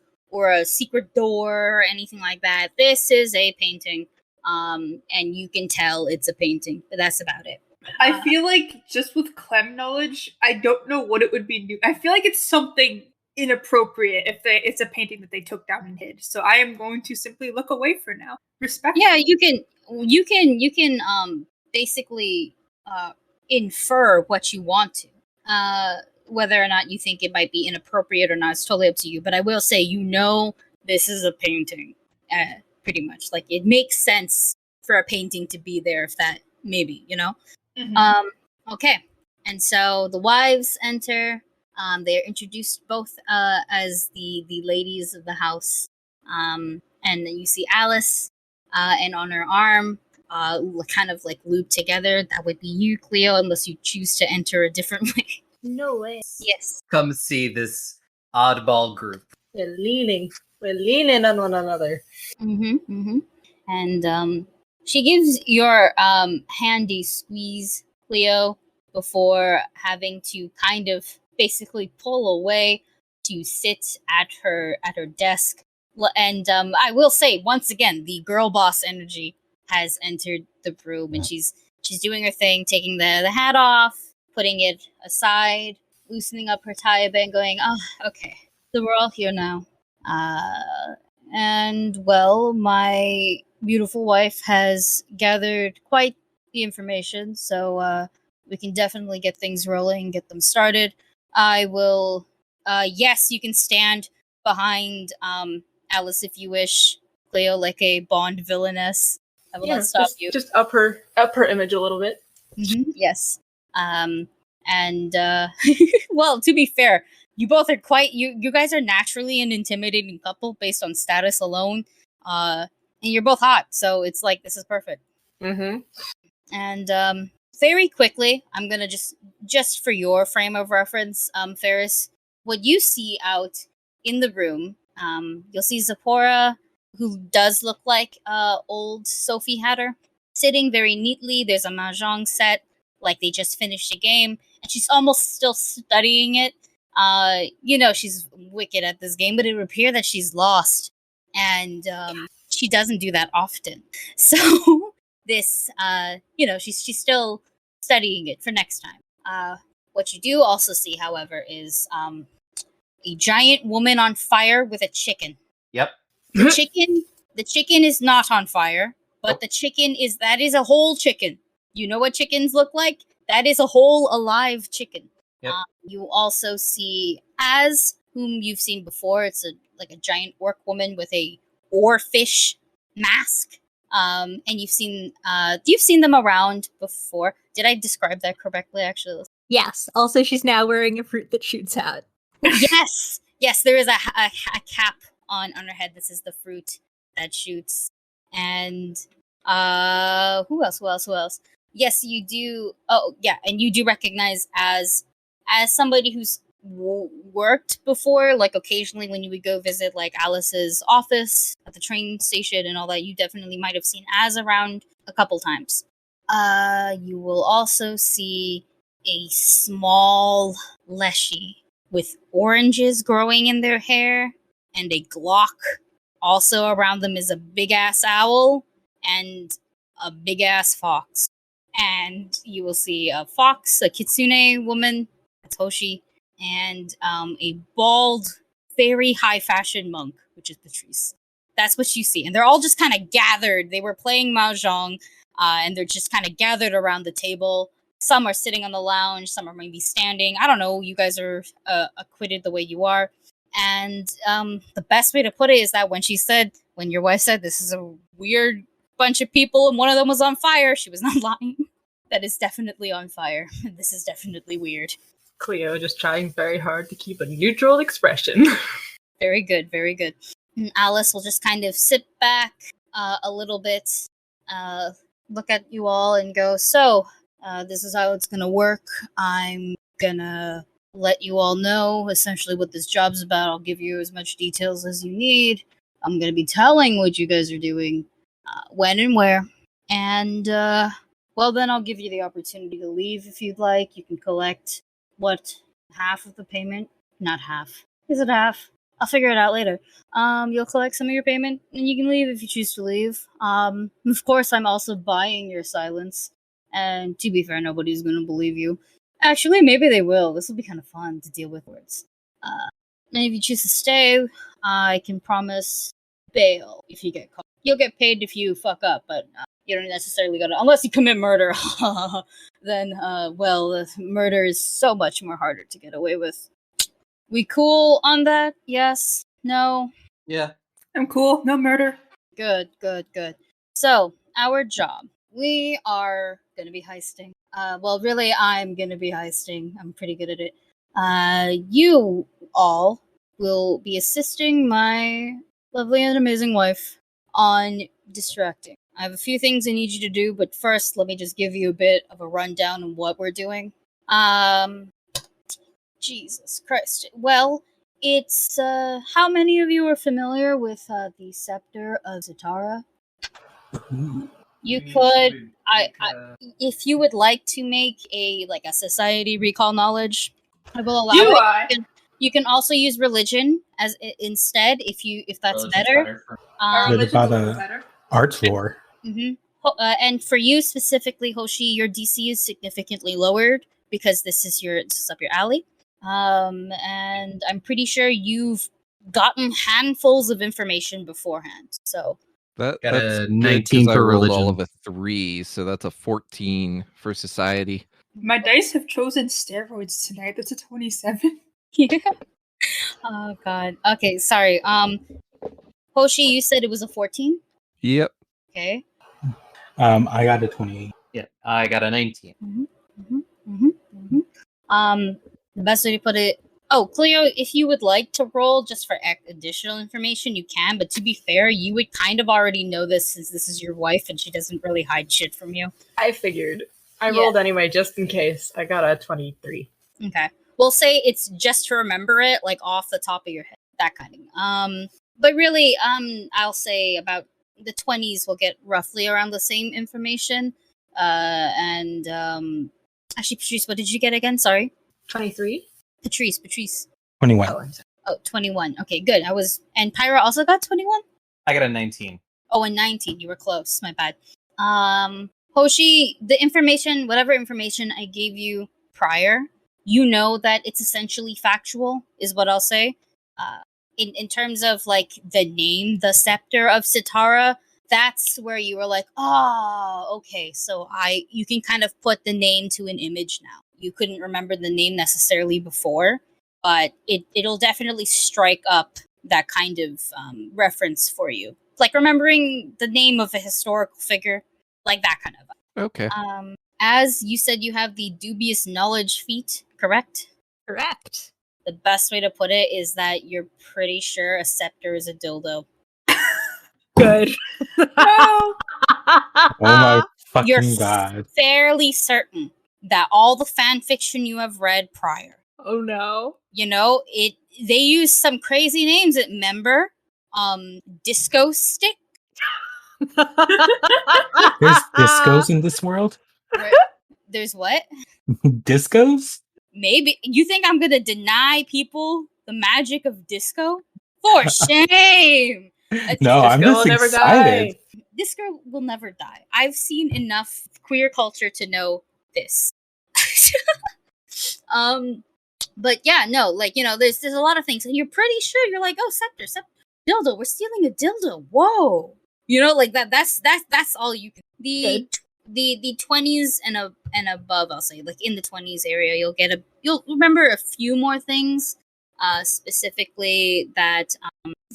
secret door or anything like that. This is a painting. And you can tell it's a painting, but that's about it. I feel like just with Clem knowledge, I don't know what it would be new. I feel like it's something inappropriate if it's a painting that they took down and hid. So I am going to simply look away for now. Respect. Yeah, you can basically infer what you want to. Whether or not you think it might be inappropriate or not, it's totally up to you. But I will say, this is a painting. Pretty much. Like, it makes sense for a painting to be there if that, maybe, Mm-hmm. Okay. And so the wives enter. They're introduced both as the ladies of the house. And then you see Alice, and on her arm, kind of like looped together. That would be you, Clio, unless you choose to enter a different way. No way. Yes. Come see this oddball group. We're leaning on one another. And she gives your handy squeeze, Clio, before having to kind of basically pull away to sit at her desk. And I will say once again, the girl boss energy has entered the room, and she's doing her thing, taking the hat off, putting it aside, loosening up her tie a bit, going, "Oh, okay, so we're all here now." And well, my beautiful wife has gathered quite the information, so we can definitely get things rolling, get them started. I will. Yes, you can stand behind Alice if you wish, Cleo, like a Bond villainess. I will not stop you. Just up her image a little bit. Yes. And well, to be fair, you both are quite you guys are naturally an intimidating couple based on status alone. And you're both hot, so it's like this is perfect. And very quickly, I'm gonna just for your frame of reference, Ferris, what you see out in the room, you'll see Zipporah, who does look like old Sophie Hatter, sitting very neatly. There's a mahjong set, like they just finished a game, and she's almost still studying it. She's wicked at this game, but it would appear that she's lost, and she doesn't do that often. So this, she's still studying it for next time. What you do also see, however, is a giant woman on fire with a chicken. Yep. The chicken is not on fire, but Nope. the chicken that is a whole chicken. You know what chickens look like? That is a whole alive chicken. Yep. You also see Az, whom you've seen before. It's like a giant orc woman with a oarfish mask. And you've seen them around before. Did I describe that correctly? Actually, Yes. Also, she's now wearing a fruit that shoots out. yes. There is a cap on her head. This is the fruit that shoots. And who else? Yes, you do. Oh, yeah, and you do recognize as somebody who's worked before, like occasionally when you would go visit like Alice's office at the train station and all that. You definitely might have seen Az around a couple times. You will also see a small leshy with oranges growing in their hair and a Glock. Also around them is a big ass owl and a big ass fox. And you will see a fox, a kitsune woman, that's Hoshi, and a bald, very high fashion monk, which is Patrice. That's what you see. And they're all just kind of gathered. They were playing Mahjong, and they're just kind of gathered around the table. Some are sitting on the lounge, some are maybe standing. I don't know. You guys are acquitted the way you are. And the best way to put it is that when your wife said this is a weird bunch of people and one of them was on fire, she was not lying. That is definitely on fire. This is definitely weird. Clio just trying very hard to keep a neutral expression. Very good, very good. And Alice will just kind of sit back a little bit, look at you all and go, so, this is how it's gonna work. I'm gonna let you all know essentially what this job's about. I'll give you as much details as you need. I'm gonna be telling what you guys are doing, when and where. And, well, then I'll give you the opportunity to leave if you'd like. You can collect, half of the payment? Not half. Is it half? I'll figure it out later. You'll collect some of your payment, and you can leave if you choose to leave. Of course, I'm also buying your silence. And to be fair, nobody's gonna believe you. Actually, maybe they will. This will be kind of fun to deal with words. And if you choose to stay, I can promise bail if you get caught. You'll get paid if you fuck up, but you don't necessarily gotta, unless you commit murder. Then, murder is so much more harder to get away with. We cool on that? Yes? No? Yeah. I'm cool. No murder. Good. So, our job. We are gonna be heisting. Really, I'm gonna be heisting. I'm pretty good at it. You all will be assisting my lovely and amazing wife on distracting. I have a few things I need you to do, but first, let me just give you a bit of a rundown on what we're doing. Jesus Christ. Well, it's, how many of you are familiar with, the Scepter of Zatara? You could, if you would like to make a society recall knowledge, I will allow it. You can also use religion as instead if that's better. What about arts lore? Mm-hmm. And for you specifically, Hoshi, your DC is significantly lowered because this is up your alley. And I'm pretty sure you've gotten handfuls of information beforehand. So That's Got a good 19 'cause I for rolled religion. all of a 3, so that's a 14 for society. My dice have chosen steroids tonight. That's a 27. yeah. Oh god. Okay, sorry. Hoshi, you said it was a 14? Yep. Okay. I got a 28. Yeah, I got a 19. The best way to put it. Oh, Clio, if you would like to roll just for additional information, you can. But to be fair, you would kind of already know this since this is your wife and she doesn't really hide shit from you. I figured. I rolled anyway, just in case. I got a 23. Okay. We'll say it's just to remember it, like off the top of your head. That kind of. But really, I'll say about the 20s will get roughly around the same information. Actually, Patrice, what did you get again? Sorry. 23. Patrice. 21. Oh, I'm sorry. Oh, 21. Okay, good. And Pyra also got 21? I got a 19. Oh, and 19. You were close. My bad. Hoshi, whatever information I gave you prior, you know that it's essentially factual, is what I'll say. In terms of like the name, the Scepter of Sitara, that's where you were like, oh, okay, so you can kind of put the name to an image now. You couldn't remember the name necessarily before, but it'll definitely strike up that kind of reference for you. Like remembering the name of a historical figure, like that kind of. Okay. As you said, you have the dubious knowledge feat, correct? Correct. The best way to put it is that you're pretty sure a scepter is a dildo. Good. No. Oh my You're fucking god. fairly certain that all the fan fiction you have read prior, Oh no. you know, they use some crazy names. Remember, disco stick. There's discos in this world? There's what? Discos? Maybe you think I'm gonna deny people the magic of disco? For shame! No, I'm Disco just will never excited. die. Disco will never die. I've seen enough queer culture to know this. But yeah, no, like, you know, there's a lot of things, and you're pretty sure you're like, oh, Scepter, dildo, we're stealing a dildo. Whoa, you know, like that's all you can. The 20s and above, I'll say, like in the 20s area, you'll remember a few more things, specifically that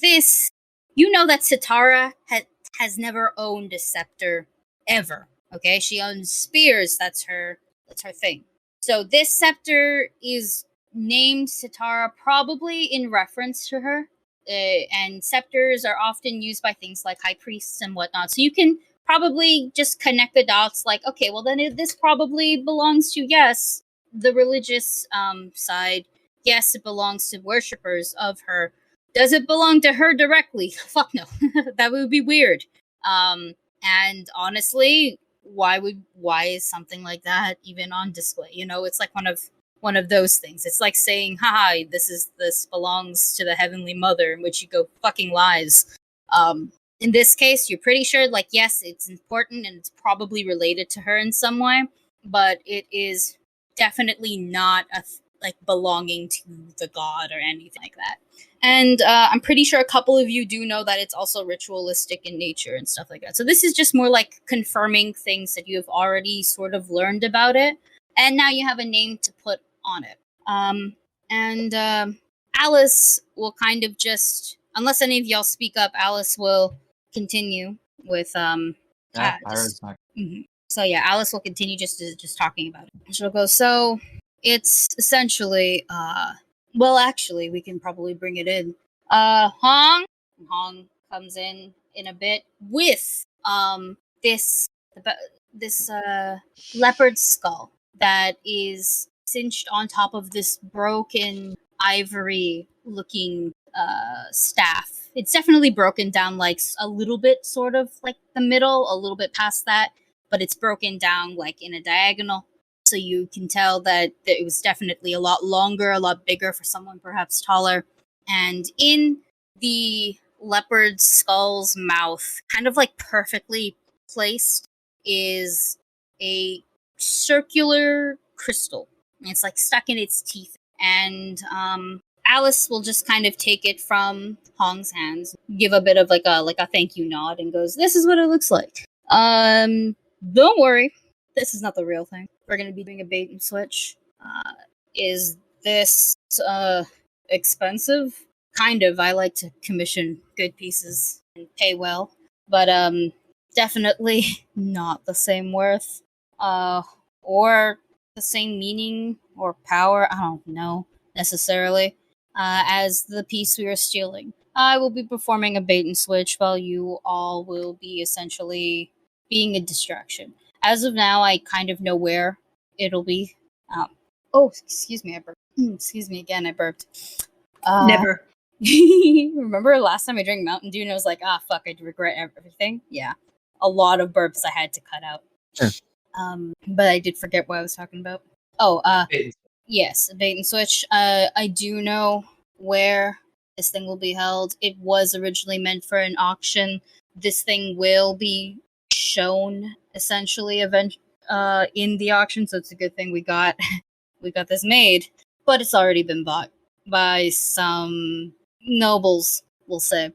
this, you know, that Sitara has never owned a scepter ever. Okay, she owns spears. That's her thing. So this scepter is named Sitara probably in reference to her. And scepters are often used by things like high priests and whatnot. So you can probably just connect the dots like, okay, well, then this probably belongs to, yes, the religious side. Yes, it belongs to worshippers of her. Does it belong to her directly? Fuck no. That would be weird. And honestly, why is something like that even on display? You know, it's like one of those things. It's like saying, haha, this belongs to the Heavenly Mother, in which you go, fucking lies. In this case, you're pretty sure, like, yes, it's important and it's probably related to her in some way, but it is definitely not like belonging to the god or anything like that. And I'm pretty sure a couple of you do know that it's also ritualistic in nature and stuff like that. So this is just more like confirming things that you have already sort of learned about it, and now you have a name to put on it. Alice will kind of just, unless any of y'all speak up, Alice will continue with So yeah, Alice will continue just talking about it. She'll go, so it's essentially well, actually, we can probably bring it in. Hong comes in a bit with this leopard skull that is cinched on top of this broken ivory looking staff. It's definitely broken down like a little bit, sort of like the middle, a little bit past that, but it's broken down like in a diagonal. So you can tell that it was definitely a lot longer, a lot bigger for someone perhaps taller. And in the leopard skull's mouth, kind of like perfectly placed, is a circular crystal. It's like stuck in its teeth. And Alice will just kind of take it from Hong's hands, give a bit of like a thank you nod, and goes, "This is what it looks like. Don't worry, this is not the real thing. We're gonna be doing a bait and switch. Is this expensive? Kind of. I like to commission good pieces and pay well, but definitely not the same worth, or the same meaning or power. I don't know necessarily. As the piece we were stealing, I will be performing a bait and switch while you all will be essentially being a distraction. As of now, I kind of know where it'll be. Oh, excuse me, I burped. Excuse me again, I burped. Never. Remember last time I drank Mountain Dew and I was like, fuck, I regret everything? Yeah. A lot of burps I had to cut out. Sure. But I did forget what I was talking about. Oh, yes, bait and switch. I do know where this thing will be held. It was originally meant for an auction. This thing will be shown essentially in the auction, so it's a good thing we got we got this made. But it's already been bought by some nobles, we'll say,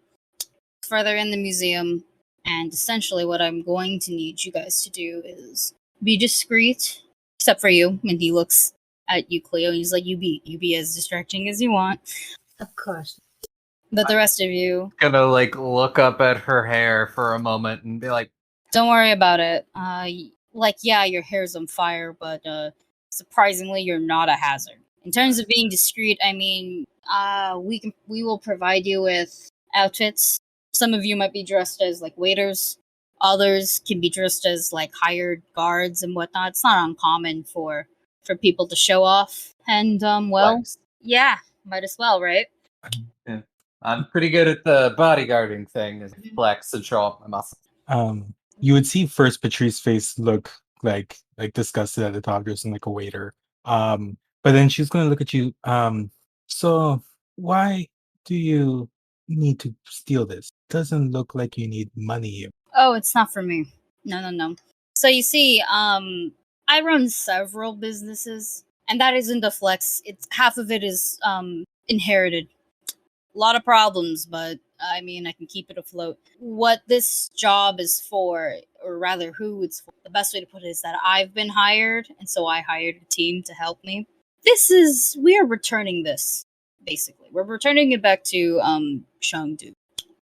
further in the museum. And essentially, what I'm going to need you guys to do is be discreet, except for you. And he looks at you, Clio, and he's like, "You be as distracting as you want." Of course. But the rest of you, Gonna like look up at her hair for a moment and be like, don't worry about it. Yeah, your hair's on fire, but surprisingly, you're not a hazard. In terms of being discreet, I mean, we will provide you with outfits. Some of you might be dressed as like waiters. Others can be dressed as like hired guards and whatnot. It's not uncommon for people to show off. And flex. yeah, might as well, right? Yeah. I'm pretty good at the bodyguarding thing, is flex and show off my muscles. You would see first Patrice's face look like disgusted at the top, dressing like a waiter. But then she's gonna look at you. So why do you need to steal this? Doesn't look like you need money. Oh, it's not for me. No. So you see, I run several businesses, and that isn't a flex. It's half of it is inherited. A lot of problems, but I mean, I can keep it afloat. What this job is for, or rather, who it's for, the best way to put it is that I've been hired, and so I hired a team to help me. We are returning this, basically. We're returning it back to Shangdu.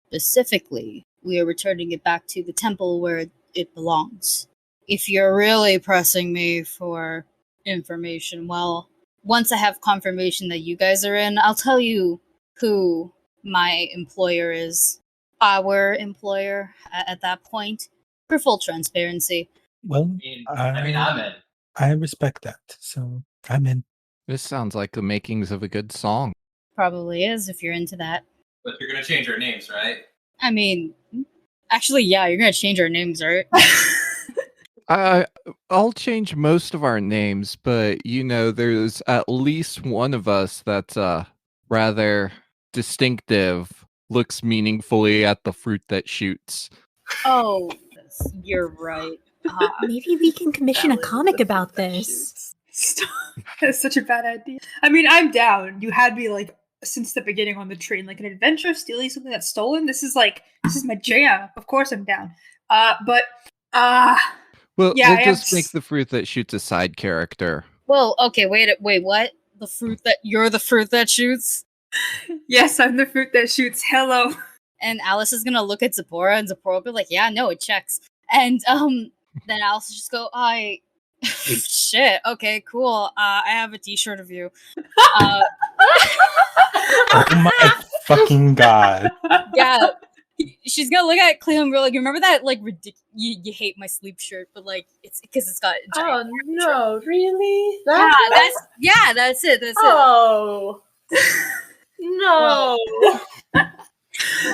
Specifically, we are returning it back to the temple where it belongs. If you're really pressing me for information, well, once I have confirmation that you guys are in, I'll tell you who my employer is. Our employer at that point, for full transparency. Well, I'm in. I respect that, so I'm in. This sounds like the makings of a good song. Probably is if you're into that. But you're gonna change our names, right? I mean, actually, yeah, you're gonna change our names, right? I'll change most of our names, but there's at least one of us that's rather distinctive, looks meaningfully at the fruit that shoots. Oh, you're right. Maybe we can commission a That was comic the about fruit that this. Stop. That's such a bad idea. I mean, I'm down. You had me like since the beginning on the train, like an adventure stealing something that's stolen. This is my jam. Of course, I'm down. Well, yeah, we'll just make the fruit that shoots a side character. Well, okay, wait, what? You're the fruit that shoots? Yes, I'm the fruit that shoots. Hello. And Alice is gonna look at Zipporah, and Zipporah will be like, "Yeah, no, it checks." And then Alice will just go, shit, okay, cool. I have a T-shirt of you." Oh my fucking god! Yeah, she's gonna look at Clio and be like, "You remember that like you hate my sleep shirt, but like it's because it's got." A giant Oh no, really? That's it. Oh no.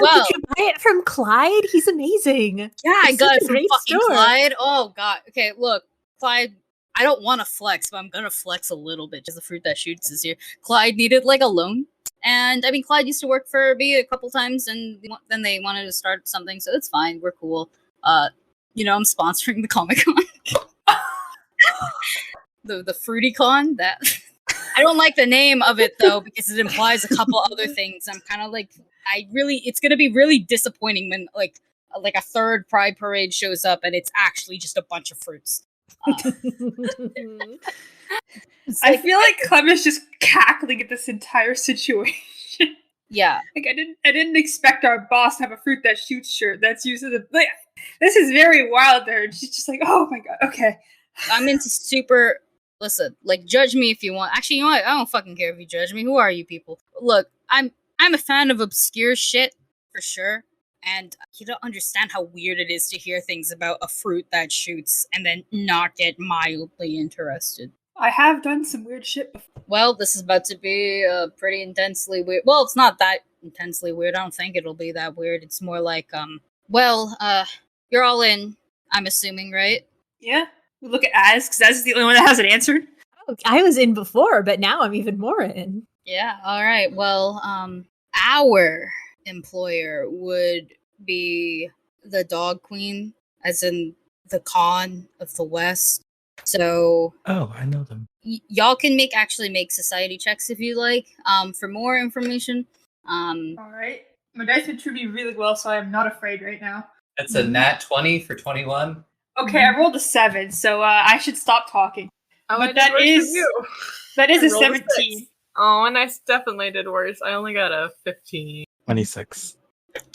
Well, Did you buy it from Clyde? He's amazing. yeah, I It's got such it a from great fucking store. Clyde. Oh god. Okay, look, Clyde. I don't want to flex, but I'm gonna flex a little bit. Just the fruit that shoots is here. Clyde needed like a loan, and I mean, Clyde used to work for me a couple times, and then they wanted to start something, so it's fine. We're cool. I'm sponsoring the Comic Con, the Fruity Con. That I don't like the name of it though because it implies a couple other things. I'm kind of like, it's gonna be really disappointing when like a third Pride Parade shows up and it's actually just a bunch of fruits. I feel like Clem is just cackling at this entire situation. Yeah. Like I didn't expect our boss to have a fruit that shoots shirt that's used as a like. This is very wild to her. And she's just like, oh my god, okay. I'm into super. Listen, like, judge me if you want. Actually, you know what? I don't fucking care if you judge me. Who are you people? Look, I'm a fan of obscure shit for sure, and you don't understand how weird it is to hear things about a fruit that shoots and then not get mildly interested. I have done some weird shit before. Well, this is about to be pretty intensely weird. Well, it's not that intensely weird. I don't think it'll be that weird. It's more like, you're all in, I'm assuming, right? Yeah. We look at Az, because Az is the only one that hasn't answered. I was in before, but now I'm even more in. Yeah, all right. Well, our employer would be the Dog Queen, as in the Khan of the West. So Oh, I know them. y'all can make society checks if you like. For more information. Alright. My dice would treat me really well, so I am not afraid right now. That's a nat 20 for 21. Okay, I rolled a 7, so I should stop talking. Oh, But I did worse than you. That is I a rolled a 17. 6. Oh, and I definitely did worse. I only got a 15. 26.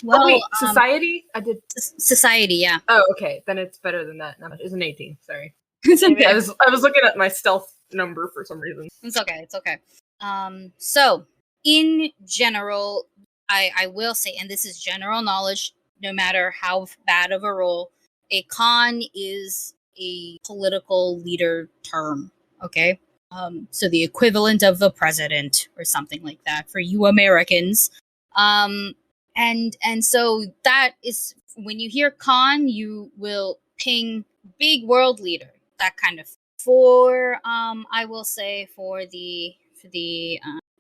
Well, oh, wait, society? I did. Society, yeah. Oh, okay. Then it's better than that. No, it's an 18. Sorry. It's okay. I was looking at my stealth number for some reason. It's okay. It's okay. So in general, I will say, and this is general knowledge, no matter how bad of a roll, a Khan is a political leader term. Okay. So the equivalent of a president or something like that for you Americans. And so that is when you hear Khan, you will ping big world leader, that kind of. For I will say for the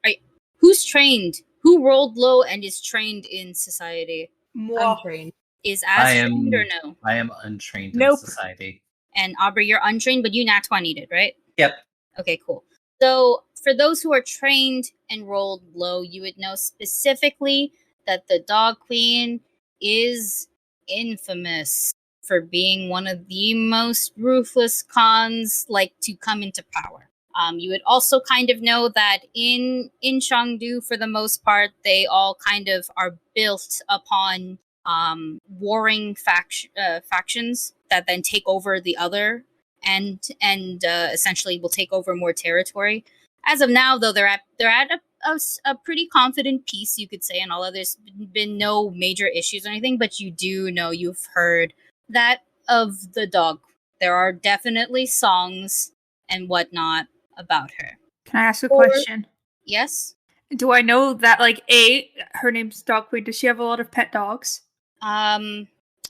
right, who's trained, who rolled low and is trained in society. Mwah. Untrained. Is as I am trained or no? I am untrained Nope. in society. And Aubrey, you're untrained, but you nat 20'd it, right? Yep. Okay, cool. So for those who are trained and rolled low, you would know specifically that the Dog Queen is infamous for being one of the most ruthless Khans like to come into power. You would also kind of know that in Chengdu, for the most part, they all kind of are built upon warring factions that then take over the other and essentially will take over more territory. As of now, though, they're at a pretty confident peace, you could say, and all there's been no major issues or anything. But you do know, you've heard that of the dog. There are definitely songs and whatnot about her. Can I ask a Or- question? Yes. Do I know that, like, her name's Dog Queen, does she have a lot of pet dogs? And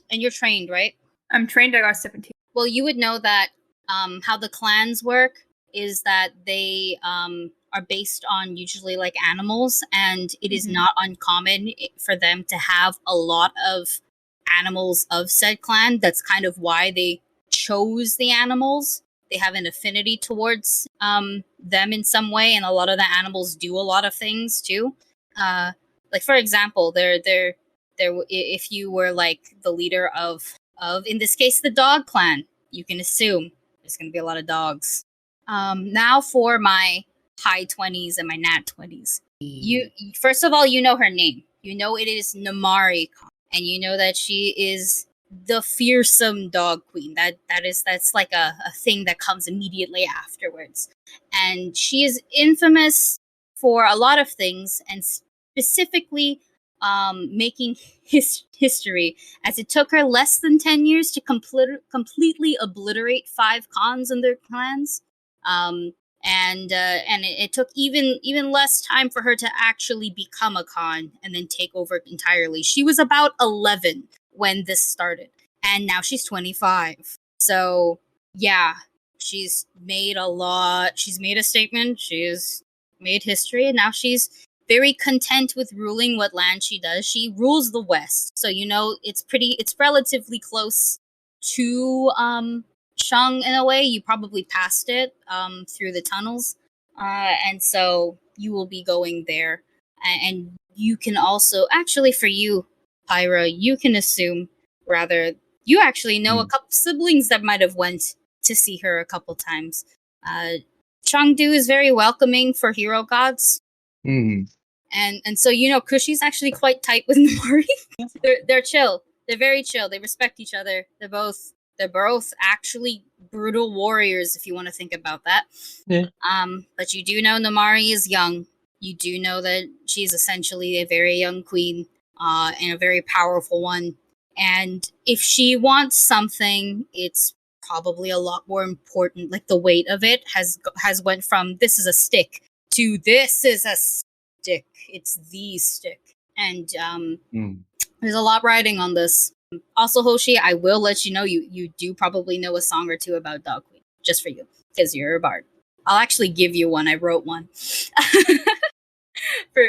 you're trained, right? I'm trained, I got 17. Well, you would know that how the clans work is that they are based on usually like animals, and it is not uncommon for them to have a lot of animals of said clan. That's kind of why they chose the animals. They have an affinity towards them in some way, and a lot of the animals do a lot of things too. Like for example, if you were like the leader of in this case the dog clan, you can assume there's going to be a lot of dogs. Now for my high 20s and my nat 20s. You first of all, you know her name. You know it is Namari, and you know that she is the fearsome dog queen. That's like a thing that comes immediately afterwards. And she is infamous for a lot of things, and specifically making history, as it took her less than 10 years to completely obliterate 5 Khans and their clans. And it took even less time for her to actually become a Khan and then take over entirely. She was about 11 when this started, and now she's 25. So yeah, she's made a lot. She's made a statement. She's made history, and now she's very content with ruling what land she does. She rules the West, so you know it's relatively close to Shang in a way. You probably passed it through the tunnels, and so you will be going there. And you can also, actually, for you, Pyra, you can assume rather you actually know a couple siblings that might have went to see her a couple times. Chengdu is very welcoming for hero gods. And so you know Kushi's actually quite tight with Namari. They're chill. They're very chill. They respect each other. They're both actually brutal warriors, if you want to think about that. Yeah. But you do know Namari is young. You do know that she's essentially a very young queen, and a very powerful one. And if she wants something, it's probably a lot more important. Like the weight of it has went from this is a stick to this is a stick. It's the stick, and there's a lot riding on this. Also, Hoshi, I will let you know you do probably know a song or two about Dog Queen, just for you, because you're a bard. I'll actually give you one. I wrote one. for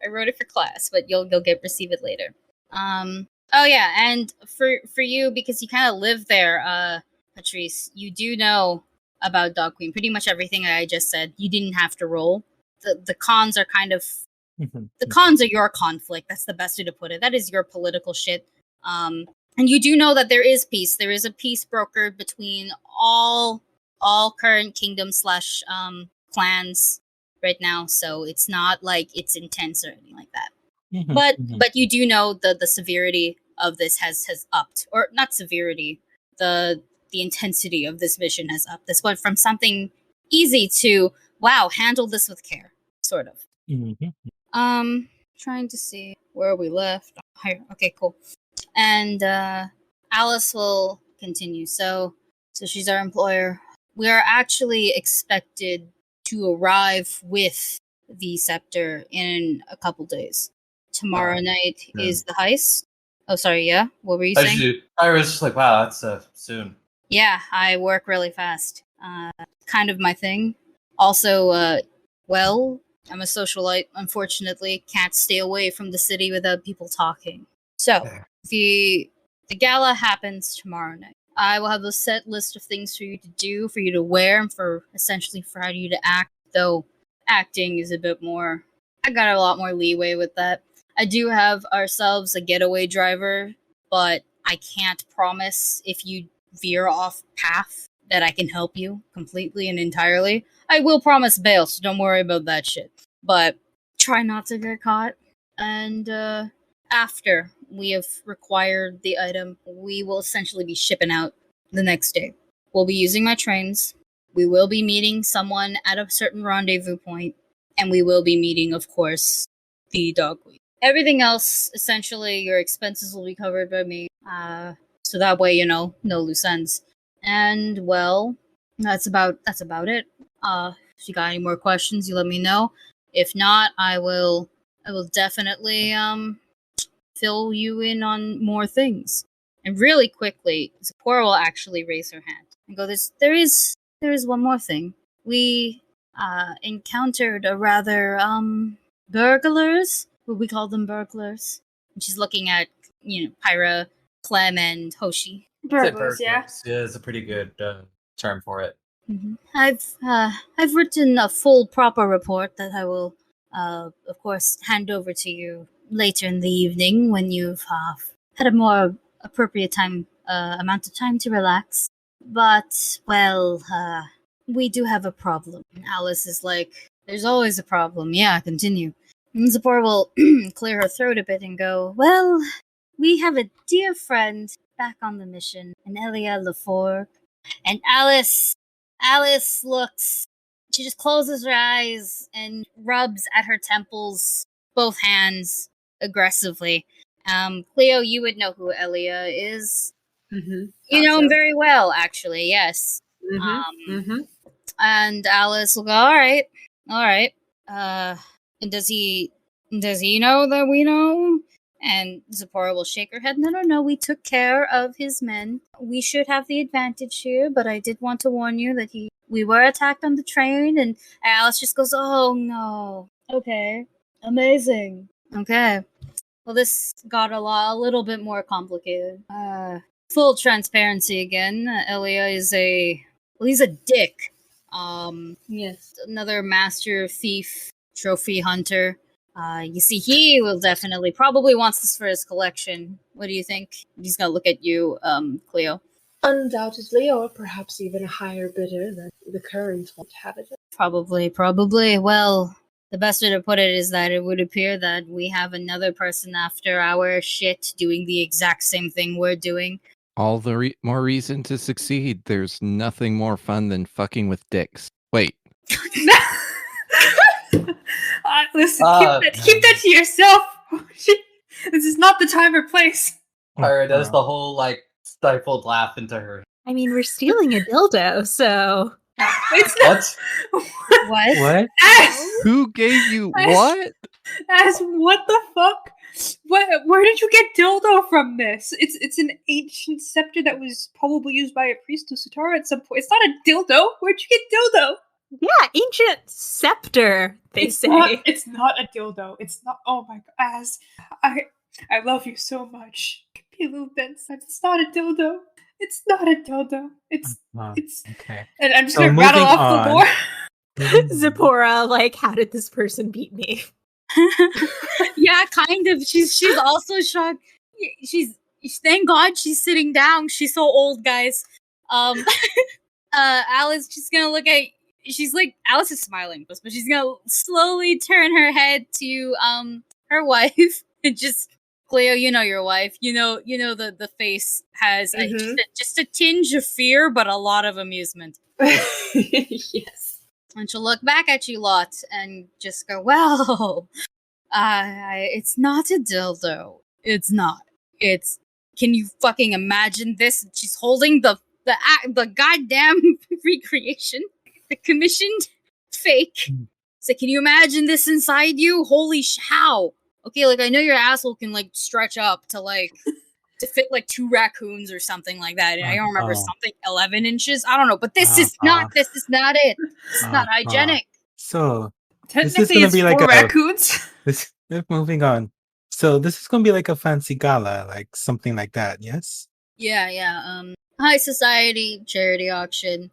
I wrote it for class, but you'll receive it later. Oh yeah, and for you, because you kind of live there, Patrice, you do know about Dog Queen. Pretty much everything that I just said. You didn't have to roll. The cons are kind of the cons are your conflict. That's the best way to put it. That is your political shit. And you do know that there is peace. There is a peace brokered between all current kingdoms slash clans right now. So it's not like it's intense or anything like that. But you do know the severity of this has upped, or not severity, the intensity of this mission has upped. This went from something easy to wow, handle this with care, sort of. Trying to see where we left. Here. Okay, cool. And Alice will continue. So she's our employer. We are actually expected to arrive with the Scepter in a couple days. Tomorrow night is the heist. Oh, sorry, yeah? What were you saying? I was just like, wow, that's soon. Yeah, I work really fast. Kind of my thing. Also, well, I'm a socialite. Unfortunately, can't stay away from the city without people talking. So, the gala happens tomorrow night. I will have a set list of things for you to do, for you to wear, and for you to act, though acting is a bit more... I got a lot more leeway with that. I do have ourselves a getaway driver, but I can't promise if you veer off path that I can help you completely and entirely. I will promise bail, so don't worry about that shit. But try not to get caught. And after we have required the item, we will essentially be shipping out the next day. We'll be using my trains. We will be meeting someone at a certain rendezvous point. And we will be meeting, of course, the Dog Queen. Everything else, essentially, your expenses will be covered by me. So that way, no loose ends. And, well, that's about it. If you got any more questions, you let me know. If not, I will definitely fill you in on more things. And really quickly, Zipporah will actually raise her hand and go, there is one more thing. We encountered a rather burglars. We call them burglars. And she's looking at Pyra, Clem, and Hoshi. Burglars, yeah. Yeah, it's a pretty good term for it. Mm-hmm. I've written a full proper report that I will of course hand over to you later in the evening when you've had a more appropriate amount of time to relax. But well, we do have a problem. Alice is like, there's always a problem. Yeah, continue. And Zipporah will clear her throat a bit and go, well, we have a dear friend back on the mission, an Elia Lefort. And Alice looks, she just closes her eyes and rubs at her temples, both hands, aggressively. Clio, you would know who Elia is. Mm-hmm. You know him very well, actually, yes. And Alice will go, all right. And does he know that we know? And Zipporah will shake her head. No, we took care of his men. We should have the advantage here, but I did want to warn you that we were attacked on the train. And Alice just goes, oh no. Okay. Amazing. Okay. Well, this got a little bit more complicated. Full transparency again. Elia is he's a dick. Yes. Another master thief, trophy hunter. You see, he will probably wants this for his collection. What do you think? He's gonna look at you, Clio. Undoubtedly, or perhaps even a higher bidder than the current won't have it. Probably. Well, the best way to put it is that it would appear that we have another person after our shit doing the exact same thing we're doing. All the more reason to succeed. There's nothing more fun than fucking with dicks. Wait. Listen, keep that to yourself. This is not the time or place. Pyra does the whole stifled laugh into her. I mean, we're stealing a dildo, so. It's What? What? What? Ass! Who gave you what? Ass, what the fuck? Where did you get dildo from this? It's an ancient scepter that was probably used by a priest of Sutara at some point. It's not a dildo. Where'd you get dildo? Yeah, ancient scepter, they It's say. it's not a dildo. It's not. Oh my god, Az, I love you so much. Be a little bit inside. It's not a dildo. It's not a dildo. It's okay. And I'm just So gonna rattle moving off the on. lore. Zipporah, like, how did this person beat me? Yeah, kind of. She's also shocked. She's thank God she's sitting down. She's so old, guys. Alice, she's gonna look at. She's like Alice is smiling, but she's gonna slowly turn her head to her wife and just Clio. You know your wife. You know the face has just a tinge of fear, but a lot of amusement. Yes. And she'll look back at you lot and just go, well, it's not a dildo. It's not. It's. Can you fucking imagine this? She's holding the goddamn recreation, the commissioned fake. So can you imagine this inside you? Holy how? Okay, like I know your asshole can like stretch up to like to fit like 2 raccoons or something like that. I don't remember something 11 inches. I don't know, but this is not it. This is not hygienic. So Technically, this is gonna be like 4 a raccoons. moving on. So this is gonna be like a fancy gala, like something like that. Yes. Yeah. High society charity auction.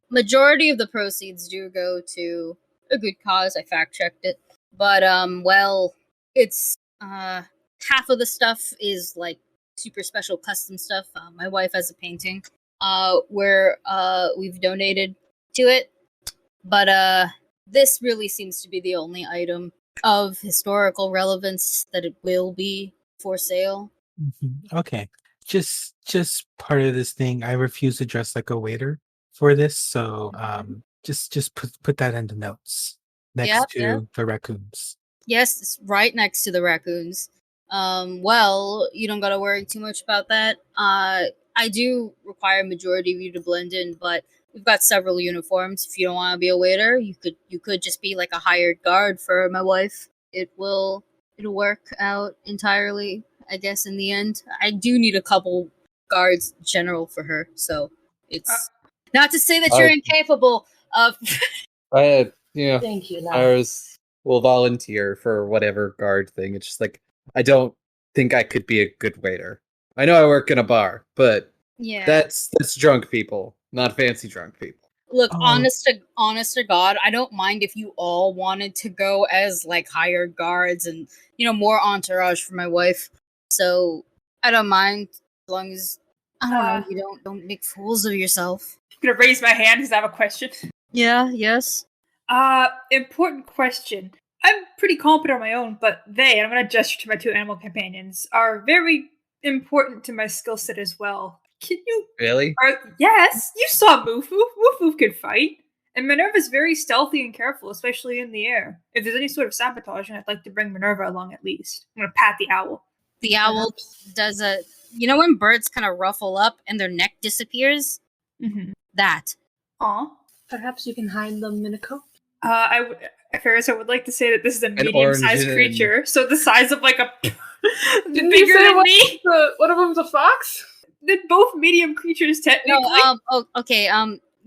Majority of the proceeds do go to a good cause. I fact checked it, but well, it's half of the stuff is like super special custom stuff. My wife has a painting, where we've donated to it, but this really seems to be the only item of historical relevance that it will be for sale. Okay. Just part of this thing. I refuse to dress like a waiter for this, so just put that in the notes next to the raccoons. Yes, it's right next to the raccoons. Well, you don't gotta worry too much about that. I do require a majority of you to blend in, but we've got several uniforms. If you don't want to be a waiter, you could just be like a hired guard for my wife. It'll work out entirely, I guess. In the end, I do need a couple guards general for her, so it's not to say that you're incapable of. Thank you, love. Iris will volunteer for whatever guard thing. It's just like I don't think I could be a good waiter. I know I work in a bar, but Yeah, that's drunk people, not fancy drunk people. Look, honest to God, I don't mind if you all wanted to go as like hired guards and more entourage for my wife. So I don't mind as long as I don't know you don't make fools of yourself. I'm gonna raise my hand because I have a question. Yeah. Yes. Important question. I'm pretty competent on my own, but and I'm gonna gesture to my 2 animal companions, are very important to my skill set as well. Can you Really? Yes, you saw Moof Moof. Moof Moof can fight. And Minerva's very stealthy and careful, especially in the air. If there's any sort of sabotage, I'd like to bring Minerva along at least. I'm gonna pat the owl. The owl does a. When birds kind of ruffle up and their neck disappears? Mm-hmm. That. Aw. Perhaps you can hide them in a coat. Ferris, I would like to say that this is a An medium-sized orange creature, so the size of like a Didn't bigger you say than me. one of them's a fox? They're both medium creatures, technically. No, okay.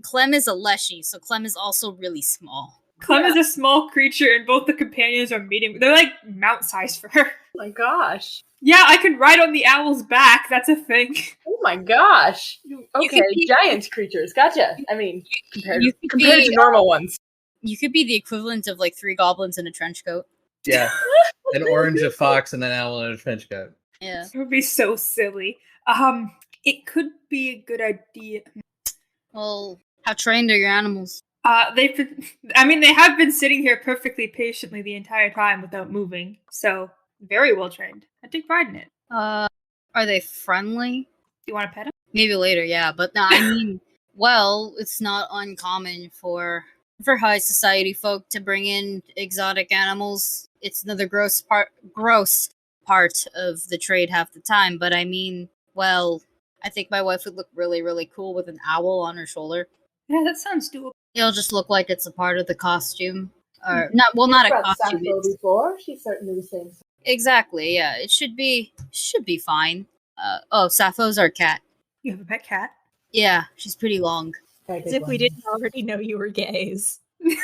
Clem is a leshy, so Clem is also really small. Clem is a small creature, and both the companions are medium. They're like mount-sized for her. Oh my gosh. Yeah, I can ride on the owl's back. That's a thing. Oh my gosh. Okay, giant creatures. Gotcha. I mean, compared to normal ones. You could be the equivalent of like 3 goblins in a trench coat. Yeah. An orange, a fox, and an owl in a trench coat. Yeah. It would be so silly. It could be a good idea. Well, how trained are your animals? They have been sitting here perfectly patiently the entire time without moving. So, very well trained. I take pride in it. Are they friendly? You want to pet them? Maybe later, yeah. But no, I mean, well, it's not uncommon for high society folk to bring in exotic animals. It's another gross part of the trade half the time. But I mean, well, I think my wife would look really, really cool with an owl on her shoulder. Yeah, that sounds doable. It'll just look like it's a part of the costume. Or not a costume. Before. She's certainly the same. Exactly. Yeah, it should be fine. Sappho's our cat. You have a pet cat? Yeah, she's pretty long. As if we didn't already know you were gays. We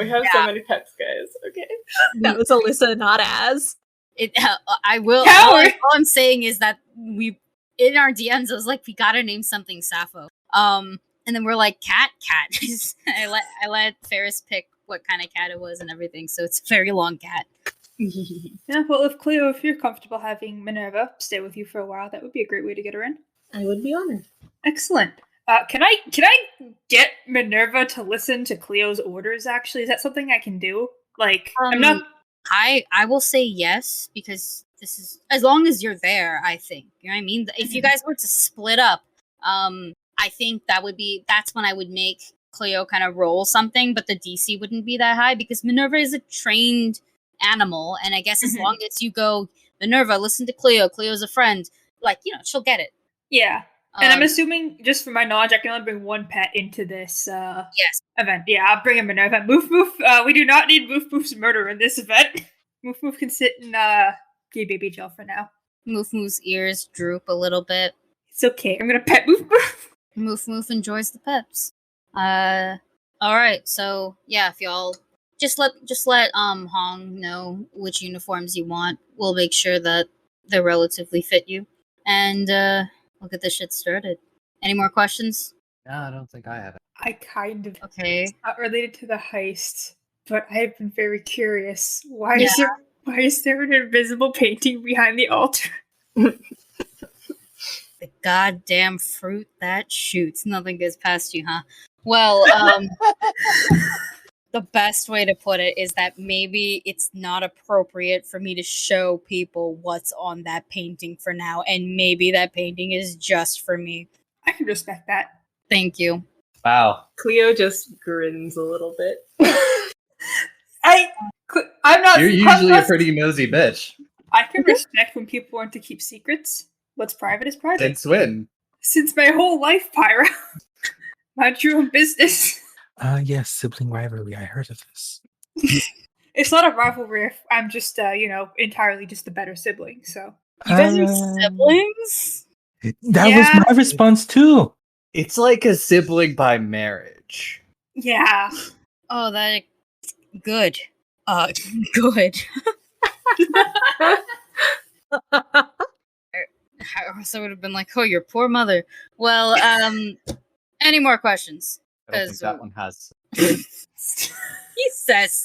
have so many pets, guys. Okay. That was Alyssa, not as. I will. Coward! All I'm saying is that we, in our DMs, I was like, we gotta name something Sappho. And then we're like, cat. I let Ferris pick what kind of cat it was and everything. So it's a very long cat. Yeah, well, if Clio, if you're comfortable having Minerva stay with you for a while, that would be a great way to get her in. I would be honored. Excellent. Can I get Minerva to listen to Cleo's orders? Actually, is that something I can do? Like, I'm not. I will say yes, because this is, as long as you're there, I think. You know what I mean? If you guys were to split up, I think that's when I would make Clio kind of roll something, but the DC wouldn't be that high because Minerva is a trained animal, and I guess as long as you go, Minerva, listen to Clio, Cleo's a friend, like, she'll get it. Yeah. And I'm assuming, just from my knowledge, I can only bring one pet into this event. Yeah, I'll bring in Minerva. Moof Moof, we do not need Moof Moof's murder in this event. Moof Moof can sit in gay baby jail for now. Moof Moof's ears droop a little bit. It's okay. I'm gonna pet Moof Moof. Moof Moof enjoys the pets. Alright, so yeah, if y'all just let Hong know which uniforms you want. We'll make sure that they're relatively fit you. And we'll get this shit started. Any more questions? No, I don't think I have it. I kind of. Okay. It's not related to the heist, but I've been very curious. Why is there an invisible painting behind the altar? The goddamn fruit that shoots. Nothing gets past you, huh? Well, the best way to put it is that maybe it's not appropriate for me to show people what's on that painting for now, and maybe that painting is just for me. I can respect that. Thank you. Wow. Cleo just grins a little bit. I'm not. You're usually a pretty nosy bitch. I can respect when people want to keep secrets. What's private is private. Since when? Since my whole life, Pyra. Mind your own business. Yes, sibling rivalry. I heard of this. It's not a rivalry. I'm just, entirely just a better sibling. So you guys are siblings? That was my response too. It's like a sibling by marriage. Yeah. Oh, that good. Good. I also would have been like, oh, your poor mother. Well, any more questions? I don't think that one has. He says.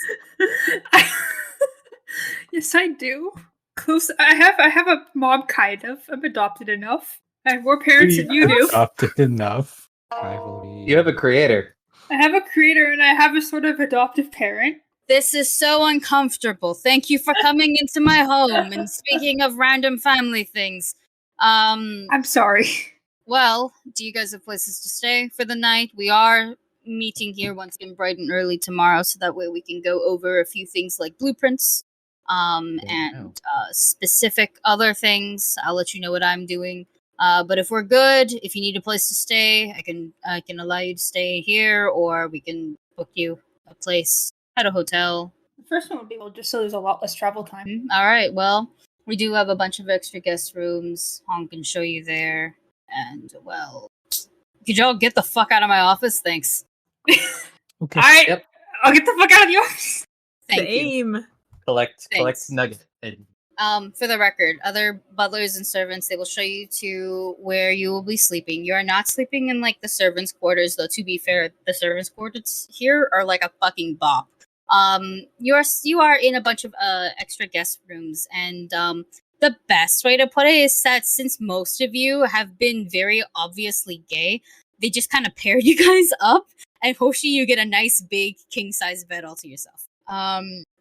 Yes, I do. Close. I have a mom, kind of. I'm adopted enough. I have more parents than you do. Adopted enough. Rivalry. You have a creator. I have a creator and I have a sort of adoptive parent. This is so uncomfortable. Thank you for coming into my home. And speaking of random family things, I'm sorry. Well, do you guys have places to stay for the night? We are meeting here once again bright and early tomorrow, so that way we can go over a few things like blueprints, and specific other things. I'll let you know what I'm doing. But if we're good, if you need a place to stay, I can allow you to stay here, or we can book you a place at a hotel. The first one would be just so there's a lot less travel time. All right. Well, we do have a bunch of extra guest rooms. Hong can show you there. And, well, could y'all get the fuck out of my office? Thanks. Okay. All right. Yep. I'll get the fuck out of the office. Thank you. Same. Collect Thanks. nugget. For the record, other butlers and servants, they will show you to where you will be sleeping. You are not sleeping in, like, the servants' quarters, though, to be fair, the servants' quarters here are like a fucking bop. You are in a bunch of extra guest rooms, and the best way to put it is that since most of you have been very obviously gay, they just kind of pair you guys up, and Hoshi, you get a nice big king-size bed all to yourself.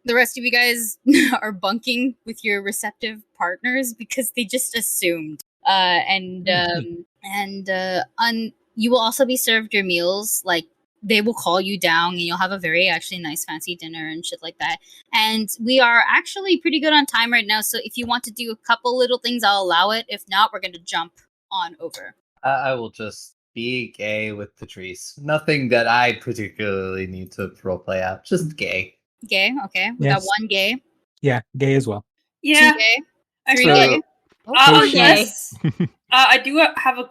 The rest of you guys are bunking with your receptive partners because they just assumed. You will also be served your meals. Like, they will call you down and you'll have a very actually nice fancy dinner and shit like that. And we are actually pretty good on time right now, so if you want to do a couple little things, I'll allow it. If not, we're going to jump on over. I will just be gay with Patrice. Nothing that I particularly need to roleplay out. Just gay. Gay. Okay, we got Yes. one gay. Yeah, gay as well. Yeah. Two gay. I Three feel gay. like Hoshi- yes. I do have a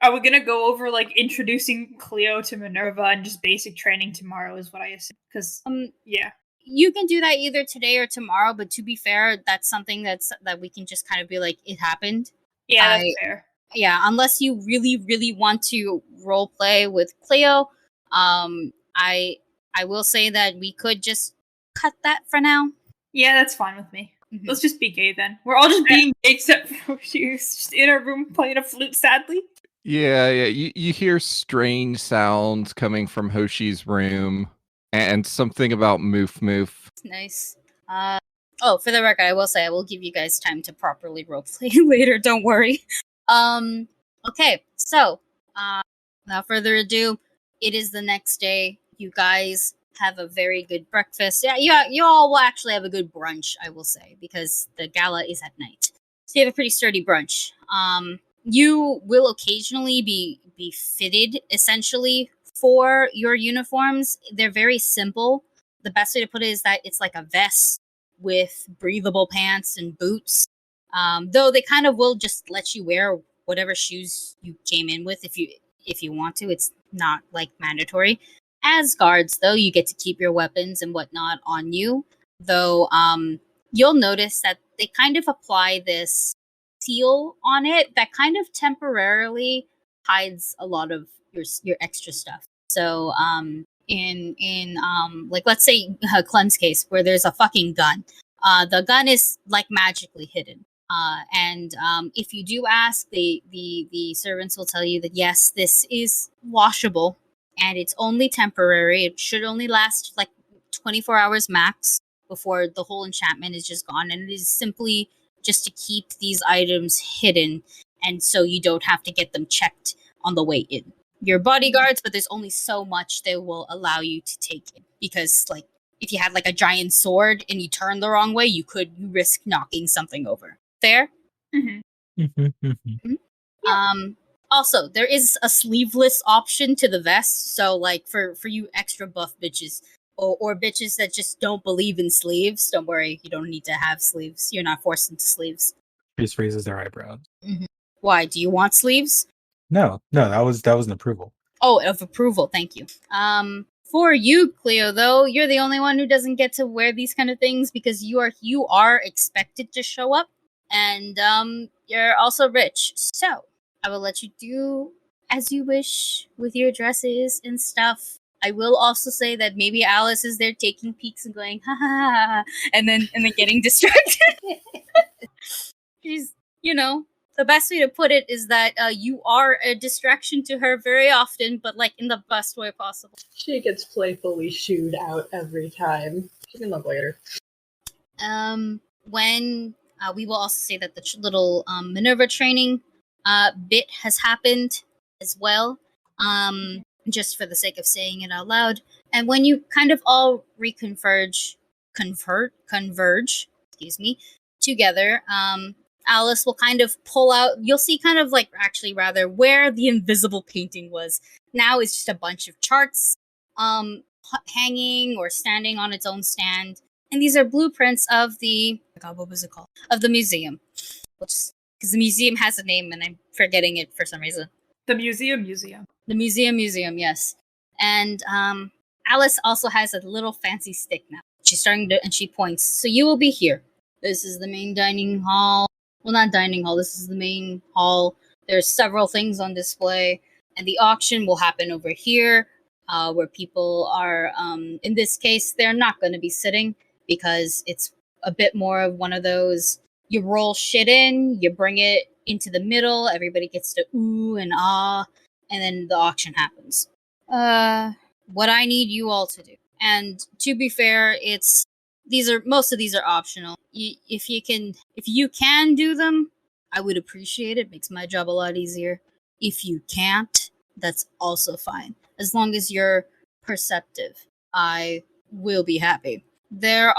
are we gonna go over like introducing Clio to Minerva and just basic training tomorrow? Is what I assume. Because yeah. You can do that either today or tomorrow, but to be fair, that's something that we can just kind of be like, it happened. Yeah, that's fair. Yeah, unless you really, really want to role play with Clio, I will say that we could just cut that for now. Yeah, that's fine with me. Mhm. Let's just be gay then. We're all just being gay except for she's just in her room playing a flute, sadly. Yeah. You hear strange sounds coming from Hoshi's room, and something about moof moof. Nice. For the record, I will say I will give you guys time to properly roleplay later. Don't worry. Okay. So, without further ado, it is the next day. You guys have a very good breakfast. Yeah. You all will actually have a good brunch, I will say, because the gala is at night. So you have a pretty sturdy brunch. You will occasionally be fitted essentially for your uniforms. They're very simple. The best way to put it is that it's like a vest with breathable pants and boots. Though they kind of will just let you wear whatever shoes you came in with if you want to. It's not like mandatory. As guards, though, you get to keep your weapons and whatnot on you. Though you'll notice that they kind of apply this seal on it that kind of temporarily hides a lot of your extra stuff. So in like let's say Clem's case where there's a fucking gun, the gun is like magically hidden. And if you do ask, the servants will tell you that yes, this is washable and it's only temporary. It should only last like 24 hours max before the whole enchantment is just gone, and it is simply just to keep these items hidden, and so you don't have to get them checked on the way in. You're bodyguards, but there's only so much they will allow you to take in, because like if you had like a giant sword and you turn the wrong way, you risk knocking something over. Fair? Mm-hmm. Also, there is a sleeveless option to the vest, so like for you extra buff bitches or bitches that just don't believe in sleeves, don't worry, you don't need to have sleeves. You're not forced into sleeves. She just raises their eyebrows. Mm-hmm. Why? Do you want sleeves? No, that was an approval. Oh, of approval, thank you. For you, Clio, though, you're the only one who doesn't get to wear these kind of things because you are expected to show up, and you're also rich. So I will let you do as you wish with your dresses and stuff. I will also say that maybe Alice is there taking peeks and going ha ha ha, ha and then getting distracted. She's, the best way to put it is that you are a distraction to her very often, but like in the best way possible. She gets playfully shooed out every time. She can love later. When we will also say that the little Minerva training bit has happened as well. Just for the sake of saying it out loud. And when you kind of all converge, together, Alice will kind of pull out, you'll see kind of like, actually rather, where the invisible painting was. Now it's just a bunch of charts hanging or standing on its own stand. And these are blueprints of what was it called? Of the museum. Because the museum has a name and I'm forgetting it for some reason. The museum. The museum, yes. And Alice also has a little fancy stick now. She's starting to, and she points. So you will be here. This is the main dining hall. Well, not dining hall. This is the main hall. There's several things on display. And the auction will happen over here, where people are, in this case, they're not going to be sitting because it's a bit more of one of those, you roll shit in, you bring it into the middle, everybody gets to ooh and ah, and then the auction happens. What I need you all to do, and to be fair, most of these are optional. If you can do them, I would appreciate it. Makes my job a lot easier. If you can't, that's also fine. As long as you're perceptive, I will be happy. There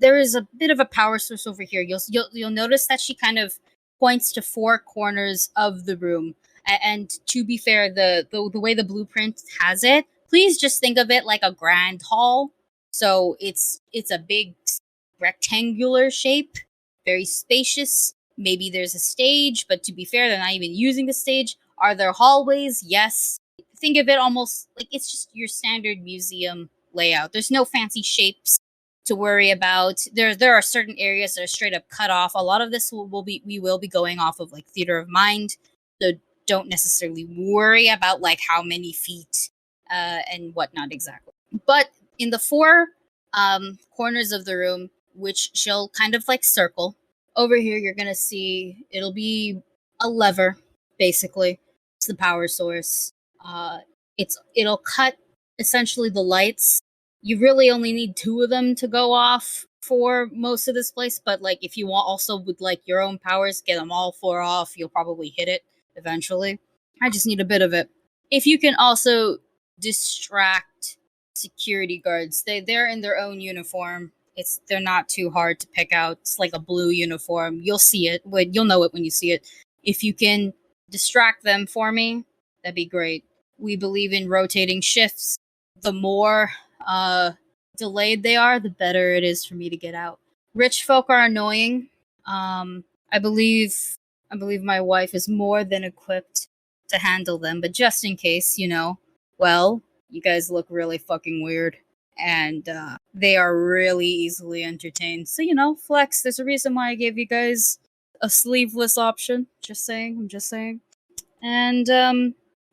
is a bit of a power source over here. You'll notice that she kind of points to four corners of the room. And to be fair, the way the blueprint has it, please just think of it like a grand hall. So it's a big rectangular shape, very spacious. Maybe there's a stage, but to be fair, they're not even using the stage. Are there hallways? Yes. Think of it almost like it's just your standard museum layout. There's no fancy shapes to worry about. There are certain areas that are straight up cut off. A lot of this we will be going off of like theater of mind. So don't necessarily worry about like how many feet and whatnot exactly. But in the four corners of the room, which she'll kind of like circle, over here you're gonna see it'll be a lever, basically. It's the power source. It'll cut essentially the lights. You really only need two of them to go off for most of this place, but like if you want also with like your own powers, get them all four off, you'll probably hit it eventually. I just need a bit of it. If you can also distract security guards, they're in their own uniform. They're not too hard to pick out. It's like a blue uniform. You'll see it. You'll know it when you see it. If you can distract them for me, that'd be great. We believe in rotating shifts. The more delayed they are, the better it is for me to get out. Rich folk are annoying. I believe my wife is more than equipped to handle them, but just in case, well, you guys look really fucking weird, and they are really easily entertained. So, flex. There's a reason why I gave you guys a sleeveless option. Just saying. I'm just saying. And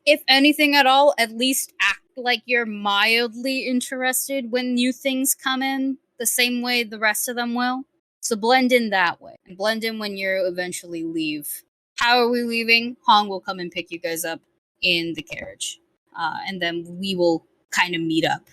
if anything at all, at least act like you're mildly interested when new things come in, the same way the rest of them will. So blend in that way, and blend in when you eventually leave. How are we leaving? Hong will come and pick you guys up in the carriage. And then we will kind of meet up.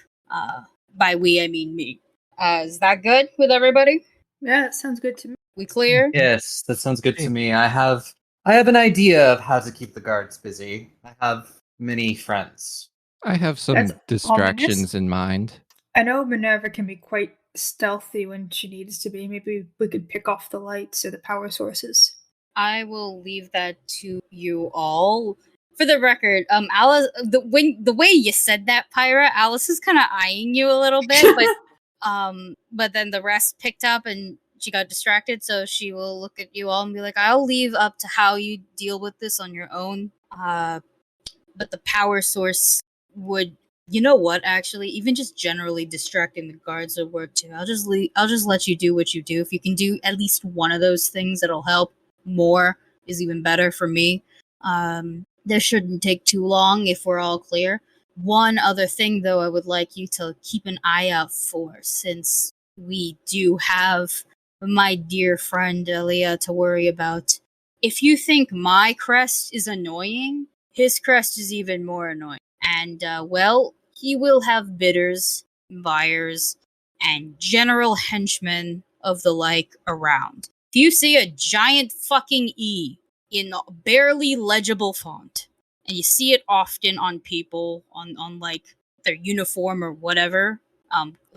By we, I mean me. Is that good with everybody? Yeah, that sounds good to me. We clear? Yes, that sounds good to me. I have an idea of how to keep the guards busy. I have many friends. I have some That's distractions ominous. in mind. I know Minerva can be quite stealthy when she needs to be. Maybe we could pick off the lights or the power sources. I will leave that to you all. For the record, Alice, the way you said that, Pyra, Alice is kind of eyeing you a little bit, but then the rest picked up and she got distracted, so she will look at you all and be like, "I'll leave up to how you deal with this on your own." But the power source would, you know what? Actually, even just generally distracting the guards would work too. I'll just let you do what you do. If you can do at least one of those things, that'll help. More is even better for me. This shouldn't take too long if we're all clear. One other thing, though, I would like you to keep an eye out for, since we do have my dear friend Elia to worry about. If you think my crest is annoying, his crest is even more annoying. And, well, he will have bidders, buyers, and general henchmen of the like around. If you see a giant fucking E in barely legible font, and you see it often on people, on like their uniform or whatever,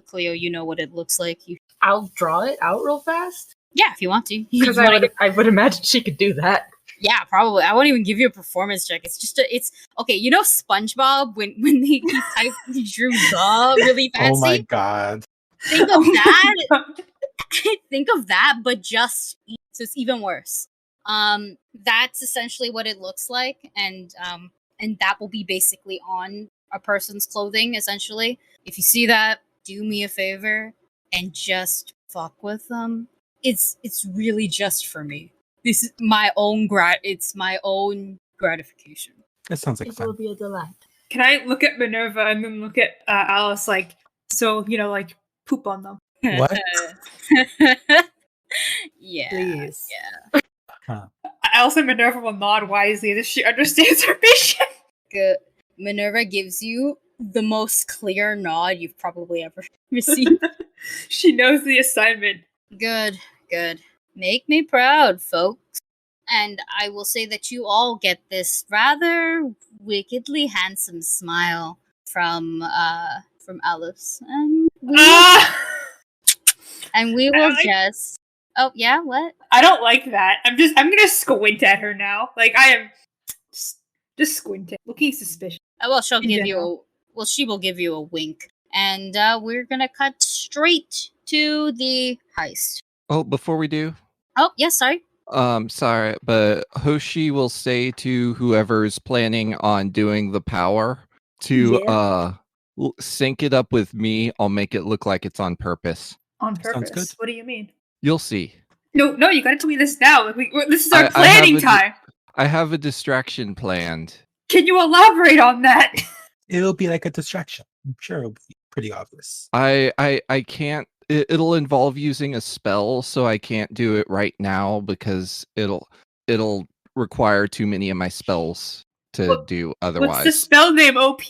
Clio, you know what it looks like. I'll draw it out real fast. Yeah, if you want to. Because I would imagine she could do that. Yeah, probably. I won't even give you a performance check. It's just it's okay. You know SpongeBob when he drew the really fancy. Oh my god! Think of that. Think of that, but just so it's even worse. That's essentially what it looks like, and that will be basically on a person's clothing. Essentially, if you see that, do me a favor and just fuck with them. It's really just for me. This is my own it's my own gratification. That sounds like It fun. will be a delight. Can I look at Minerva and then look at Alice like, so, like, poop on them? What? Yeah. Please. Yeah. Huh. Alice and Minerva will nod wisely as she understands her mission. Good. Minerva gives you the most clear nod you've probably ever received. She knows the assignment. Good. Make me proud, folks. And I will say that you all get this rather wickedly handsome smile from Alice, and we will just. Oh yeah, what? I don't like that. I'm gonna squint at her now. Like I am just squinting, looking suspicious. Well, she'll In give general. she will give you a wink, and we're gonna cut straight to the heist. Oh, before we do, Oh, yes, sorry. sorry, but Hoshi will say to whoever's planning on doing the power to sync it up with me. I'll make it look like it's on purpose. On Sounds purpose. good. What do you mean? You'll see. No, you gotta tell me this now. This is our I have planning a di- time. I have a distraction planned. Can you elaborate on that? It'll be like a distraction. I'm sure it'll be pretty obvious. I can't. It'll involve using a spell, so I can't do it right now because it'll require too many of my spells to do otherwise. What's the spell name, OP?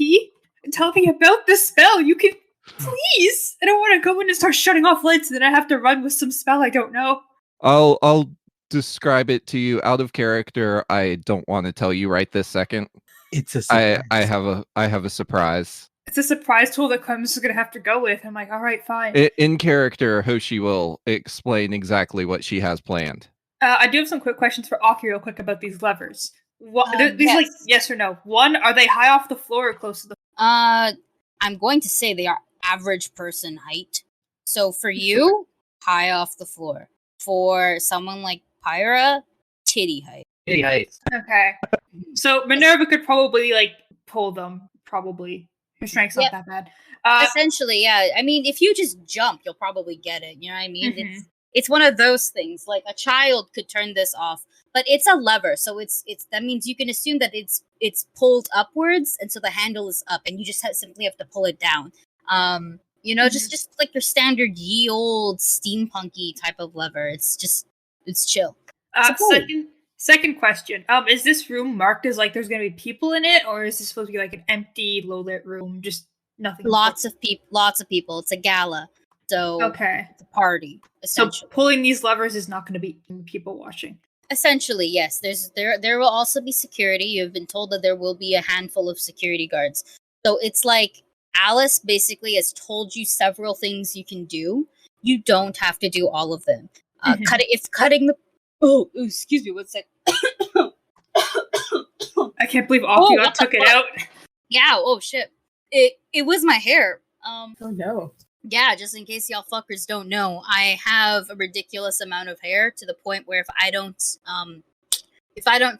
Tell me about the spell. You can, please. I don't want to go in and start shutting off lights, and then I have to run with some spell I don't know. I'll describe it to you out of character. I don't want to tell you right this second. It's a surprise. I have a surprise. It's a surprise tool that Clem's gonna have to go with. I'm like, all right, fine. In character, Hoshi will explain exactly what she has planned. I do have some quick questions for Aki real quick about these levers. These yes. like yes or no. One, are they high off the floor or close to the I'm going to say they are average person height. So for you, high off the floor. For someone like Pyra, titty height. Hey, height. Okay. So Minerva could probably like pull them, probably. Her strength's not that bad. Essentially, yeah. I mean, if you just jump, you'll probably get it. You know what I mean? It's one of those things. Like a child could turn this off, but it's a lever, so it's that means you can assume that it's pulled upwards, and so the handle is up, and you just simply have to pull it down. You know, just like your standard ye old steampunky type of lever. It's chill. Second question. Is this room marked as like there's gonna be people in it, or is this supposed to be like an empty, low lit room? Just nothing. Lots of people. It's a gala. So okay. It's a party. So pulling these levers is not gonna be people watching. Essentially, yes. There will also be security. You've been told that there will be a handful of security guards. So it's like Alice basically has told you several things you can do. You don't have to do all of them. Cutting the. Oh, excuse me. What's that? I can't believe Aki took it out. Yeah. Oh shit. It was my hair. Oh no. Yeah, just in case y'all fuckers don't know, I have a ridiculous amount of hair to the point where if I don't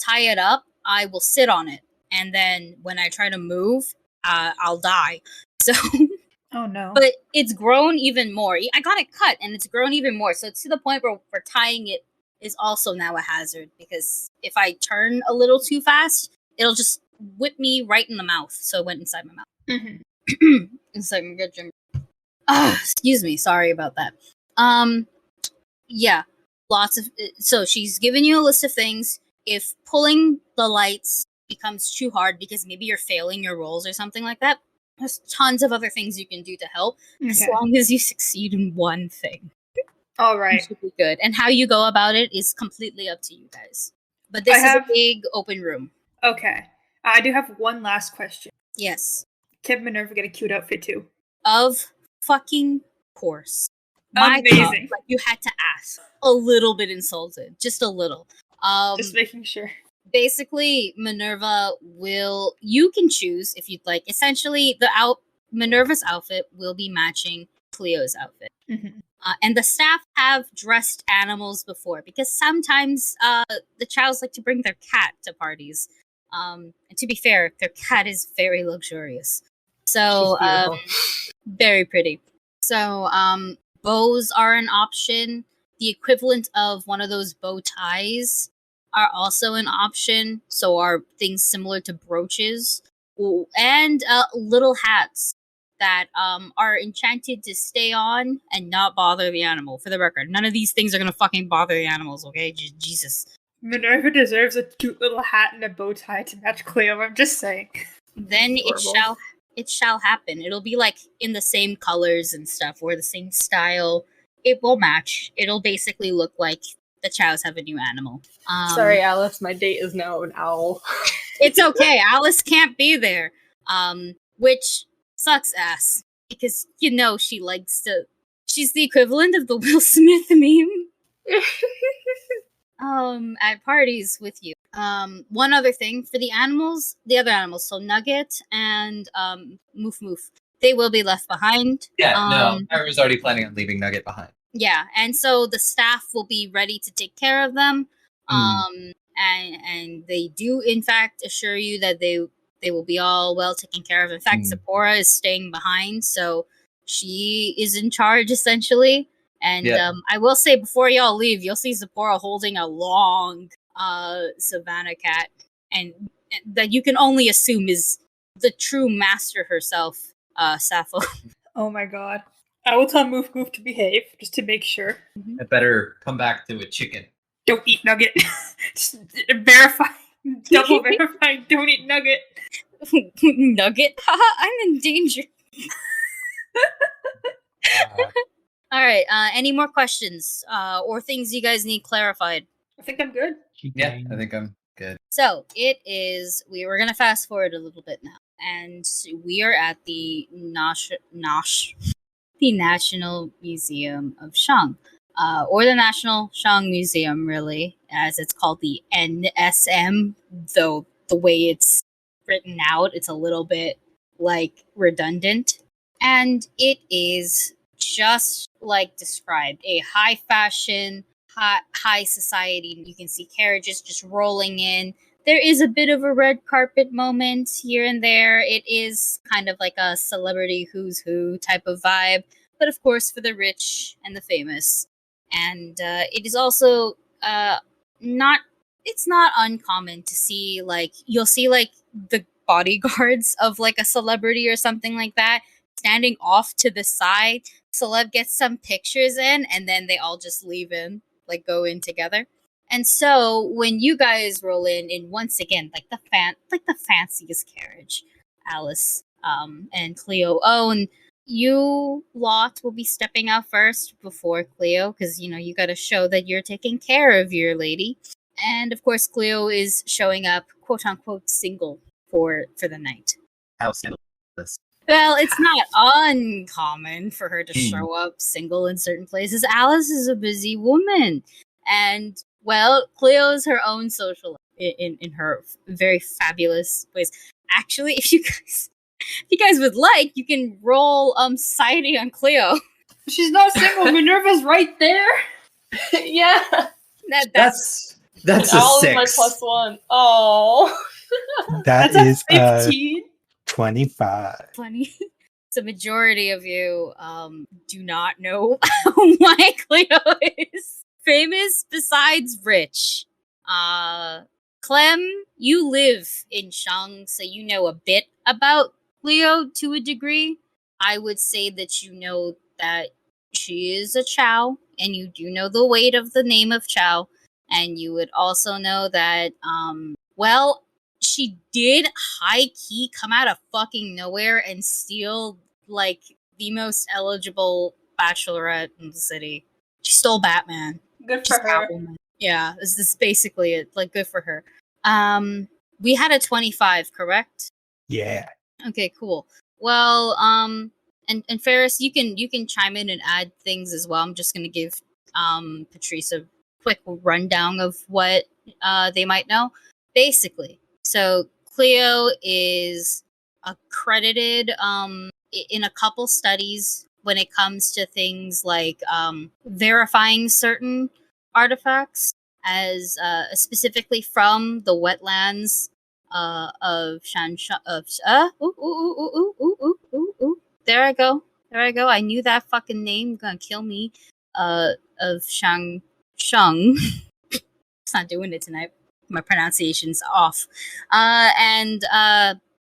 tie it up, I will sit on it, and then when I try to move, I'll die. So, oh no! But it's grown even more. I got it cut, and it's grown even more. So it's to the point where tying it is also now a hazard because if I turn a little too fast, it'll just whip me right in the mouth. So it went inside my mouth. Inside my gut. Excuse me, sorry about that. Yeah, so she's given you a list of things. If pulling the lights becomes too hard because maybe you're failing your rolls or something like that, there's tons of other things you can do to help, as long as you succeed in one thing. All right. It should be good. And how you go about it is completely up to you guys. But this is a big open room. Okay. I do have one last question. Yes. Can Minerva get a cute outfit too? Of fucking course. Amazing. Like you had to ask. A little bit insulted. Just a little. Just making sure. Basically, Minerva you can choose if you'd like. Essentially, Minerva's outfit will be matching Clio's outfit. And the staff have dressed animals before because sometimes the Chows like to bring their cat to parties. And to be fair, their cat is very luxurious. So, very pretty. So, bows are an option. The equivalent of one of those bow ties are also an option. So are things similar to brooches. And little hats that are enchanted to stay on and not bother the animal. For the record, none of these things are going to fucking bother the animals, okay? Jesus. Minerva deserves a cute little hat and a bow tie to match Clio, I'm just saying. Then it shall happen. It'll be like in the same colors and stuff, or the same style. It will match. It'll basically look like the Chows have a new animal. Sorry, Alice, my date is now an owl. It's okay. Alice can't be there. Which sucks ass. Because, she likes to... She's the equivalent of the Will Smith meme. At parties with you. One other thing for the other animals, so Nugget and Moof Moof, they will be left behind. Yeah, no, I was already planning on leaving Nugget behind. Yeah, and so the staff will be ready to take care of them. And they do in fact assure you that they will be all well taken care of. In fact, Sephora is staying behind, so she is in charge essentially. And I will say before y'all leave, you'll see Sephora holding a long savannah cat, and that you can only assume is the true master herself, Sappho. Oh my god. I will tell Moof Moof to behave, just to make sure. I better come back to a chicken. Don't eat Nugget. Just verify. Double verify. Don't eat Nugget. Nugget? Haha, I'm in danger. All right. Any more questions or things you guys need clarified? I think I'm good. Yeah, I think I'm good. So it is. We're gonna fast forward a little bit now, and we are at the the National Museum of Shang, or the National Shang Museum, really, as it's called, the NSM. Though the way it's written out, it's a little bit like redundant, and it is just like described, a high fashion, high society. You can see carriages just rolling in. There is a bit of a red carpet moment here and there. It is kind of like a celebrity who's who type of vibe, but of course for the rich and the famous. And it is also not. It's not uncommon to see, like, you'll see like the bodyguards of like a celebrity or something like that standing off to the side. Celeb gets some pictures in, and then they all just leave in, like go in together. And so when you guys roll in once again, like the fanciest carriage, Alice and Clio own, you lot will be stepping out first before Clio, because you got to show that you're taking care of your lady. And of course, Clio is showing up, quote unquote, single for the night. How scandalous. Well, it's not uncommon for her to show up single in certain places. Alice is a busy woman. And, well, Clio is her own social in her very fabulous ways. Actually, if you guys would like, you can roll society on Clio. She's not single. Minerva's right there. Yeah. That's all a of my 6. +1. Oh. That That's is a 15. 25. Funny. The majority of you do not know why Clio is famous besides rich. Clem, you live in Shang, so you know a bit about Clio to a degree. I would say that you know that she is a Chow, and you do know the weight of the name of Chow, and you would also know that, well, she did high-key come out of fucking nowhere and steal, like, the most eligible bachelorette in the city. She stole Batman. Good She's for her. Catwoman. Yeah, this is basically it. Like, good for her. We had a 25, correct? Yeah. Okay, cool. Well, and Ferris, you can chime in and add things as well. I'm just gonna give Patrice a quick rundown of what they might know. Basically, so Clio is accredited in a couple studies when it comes to things like verifying certain artifacts, as specifically from the wetlands of Shan. There I go. I knew that fucking name gonna kill me. Of Shang. It's not doing it tonight. My pronunciation's off. And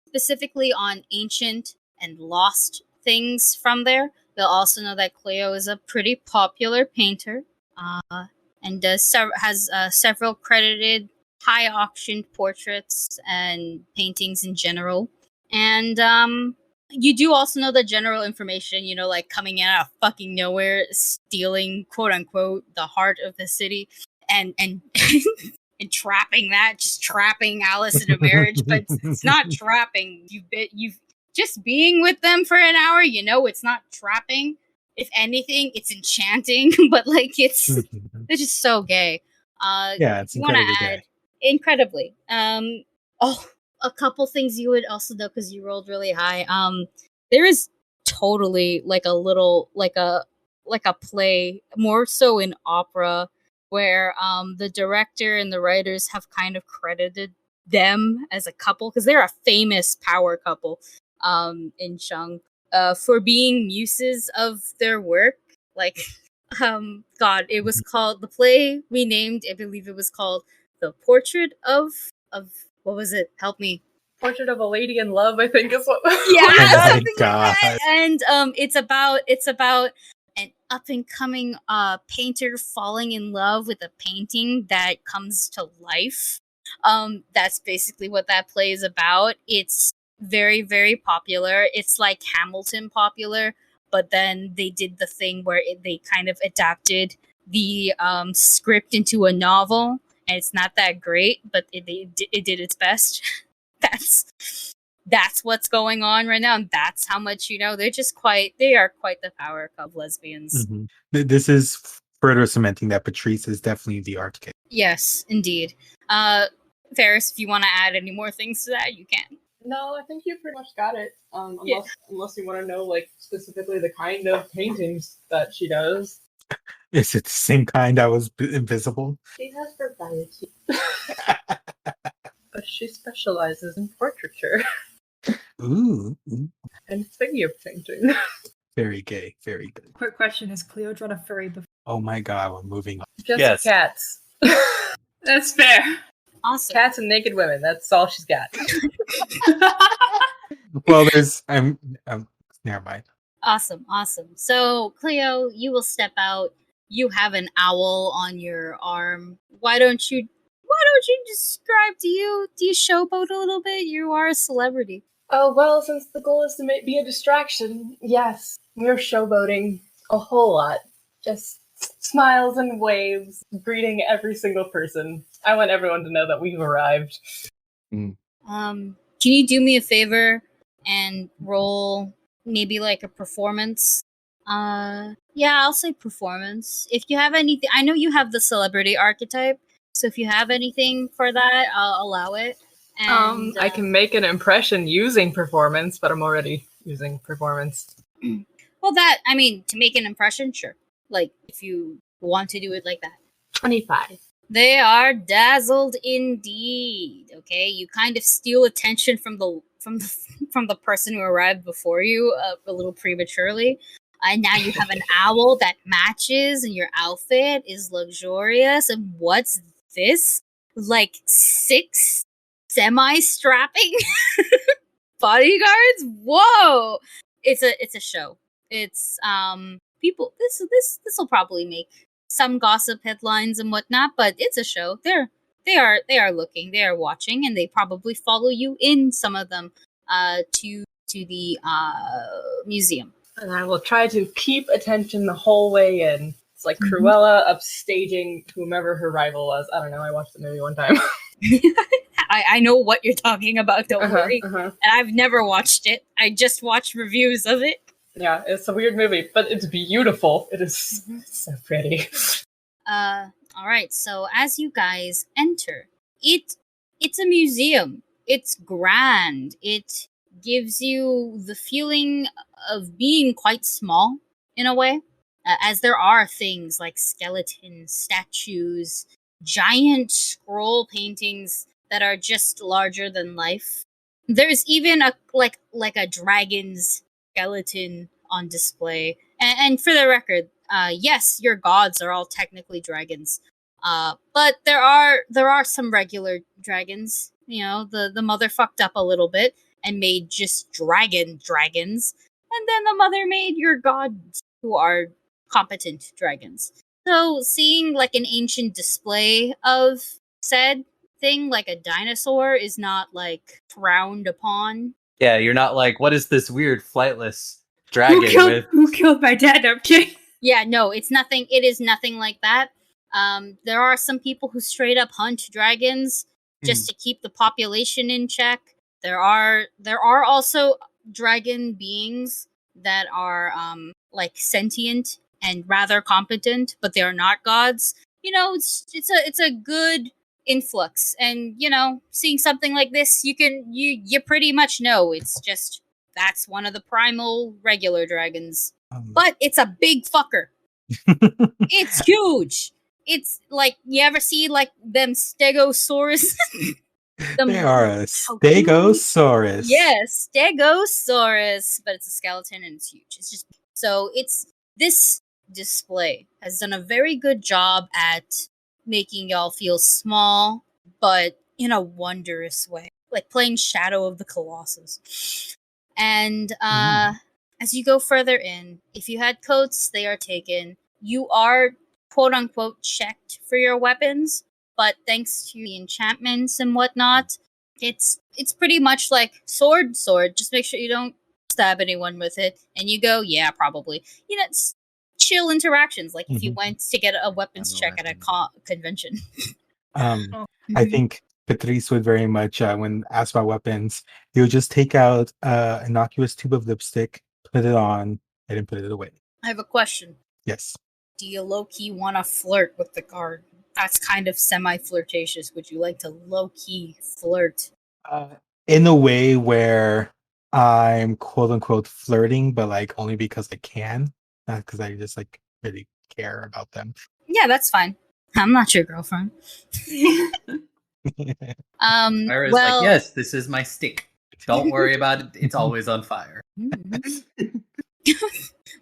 specifically on ancient and lost things from there. You'll also know that Clio is a pretty popular painter, and has several credited high auctioned portraits and paintings in general. And you do also know the general information, like coming in out of fucking nowhere, stealing, quote unquote, the heart of the city, and and trapping Alice in a marriage. But it's not trapping. You've just being with them for an hour. It's not trapping. If anything, it's enchanting. But like it's just so gay. Yeah, it's incredibly gay. Incredibly. A couple things you would also know, because you rolled really high. There is totally like a little like a play, more so in opera, where the director and the writers have kind of credited them as a couple because they're a famous power couple in Chung for being muses of their work. Like God, it was called the play we named, I believe it was called The Portrait of what was it? Help me. Portrait of a Lady in Love, I think is what. Yeah, Oh my something like God. that. And it's about an up and coming painter falling in love with a painting that comes to life. That's basically what that play is about. It's very, very popular. It's like Hamilton popular, but then they did the thing where they kind of adapted the script into a novel, and it's not that great, but it did its best. That's what's going on right now, and that's how much they are quite the power of lesbians. Mhm. This is further cementing that Patrice is definitely the archetype. Yes, indeed. Ferris, if you want to add any more things to that, you can. No, I think you pretty much got it. Yeah. Unless you want to know, like, specifically the kind of paintings that she does. Is it the same kind that was invisible? She has variety. But she specializes in portraiture Ooh, and figure painting. very gay, very good. Quick question: has Clio drawn a furry before? Oh my God, we're moving on. Just Yes. cats. That's fair. Awesome. Cats and naked women. That's all she's got. Well, I'm never mind. Awesome. So, Cleo, you will step out. You have an owl on your arm. Why don't you describe, do you showboat a little bit? You are a celebrity. Oh, well, since the goal is to be a distraction, yes, we're showboating a whole lot. Just smiles and waves, greeting every single person. I want everyone to know that we've arrived. Can you do me a favor and roll maybe like a performance? Yeah, I'll say performance. If you have anything, I know you have the celebrity archetype, so if you have anything for that, I'll allow it. And, I can make an impression using performance, but I'm already using performance. Well, to make an impression, sure. Like, if you want to do it like that. 25. They are dazzled indeed. Okay, you kind of steal attention from the person who arrived before you a little prematurely, and now you have an owl that matches, and your outfit is luxurious. And what's this? Like 6 semi-strapping bodyguards? Whoa! It's a show. It's people. This will probably make some gossip headlines and whatnot, but it's a show. They are looking, they are watching, and they probably follow you in some of them to the museum. And I will try to keep attention the whole way in. It's like Cruella upstaging whomever her rival was. I don't know, I watched the movie one time. I know what you're talking about, don't worry. And I've never watched it. I just watched reviews of it. Yeah, it's a weird movie, but it's beautiful. It is so pretty. Alright, so as you guys enter, it's a museum. It's grand. It gives you the feeling of being quite small, in a way, as there are things like skeletons, statues, giant scroll paintings that are just larger than life. There's even a dragon's skeleton on display. And for the record, yes, your gods are all technically dragons. But there are some regular dragons. You know, the mother fucked up a little bit and made just dragons. And then the mother made your gods who are competent dragons. So seeing like an ancient display of said thing, like a dinosaur, is not like frowned upon. Yeah, you're not like, what is this weird flightless dragon Who killed my dad? No, I'm kidding. Yeah, no, it's nothing. It is nothing like that. There are some people who straight up hunt dragons just to keep the population in check. There are also dragon beings that are like sentient and rather competent, but they are not gods. You know, it's a good influx, and you know, seeing something like this, you pretty much know it's just That's one of the primal regular dragons. Um, But it's a big fucker. It's huge. It's like, you ever see like them stegosaurus? they are a how cute. stegosaurus. Yes, stegosaurus, but it's a skeleton and it's huge. It's just so it's this display has done a very good job at making y'all feel small, but in a wondrous way, like playing Shadow of the Colossus. And as you go further in, if you had coats, they are taken. You are quote unquote checked for your weapons, but thanks to the enchantments and whatnot, it's pretty much like sword. Just make sure you don't stab anyone with it, and you go, yeah, probably. You know, it's chill interactions, like if you went to get a weapons check at a convention. I think Patrice would very much, when asked about weapons, he would just take out an innocuous tube of lipstick, put it on, and then put it away. I have a question. Yes. Do you low-key want to flirt with the guard? That's kind of semi-flirtatious. Would you like to low-key flirt? In a way where I'm quote unquote flirting, but like only because I can, not because I just like really care about them. Yeah, that's fine. I'm not your girlfriend. Myra's well, like, yes, this is my stick. Don't worry about it. It's always on fire.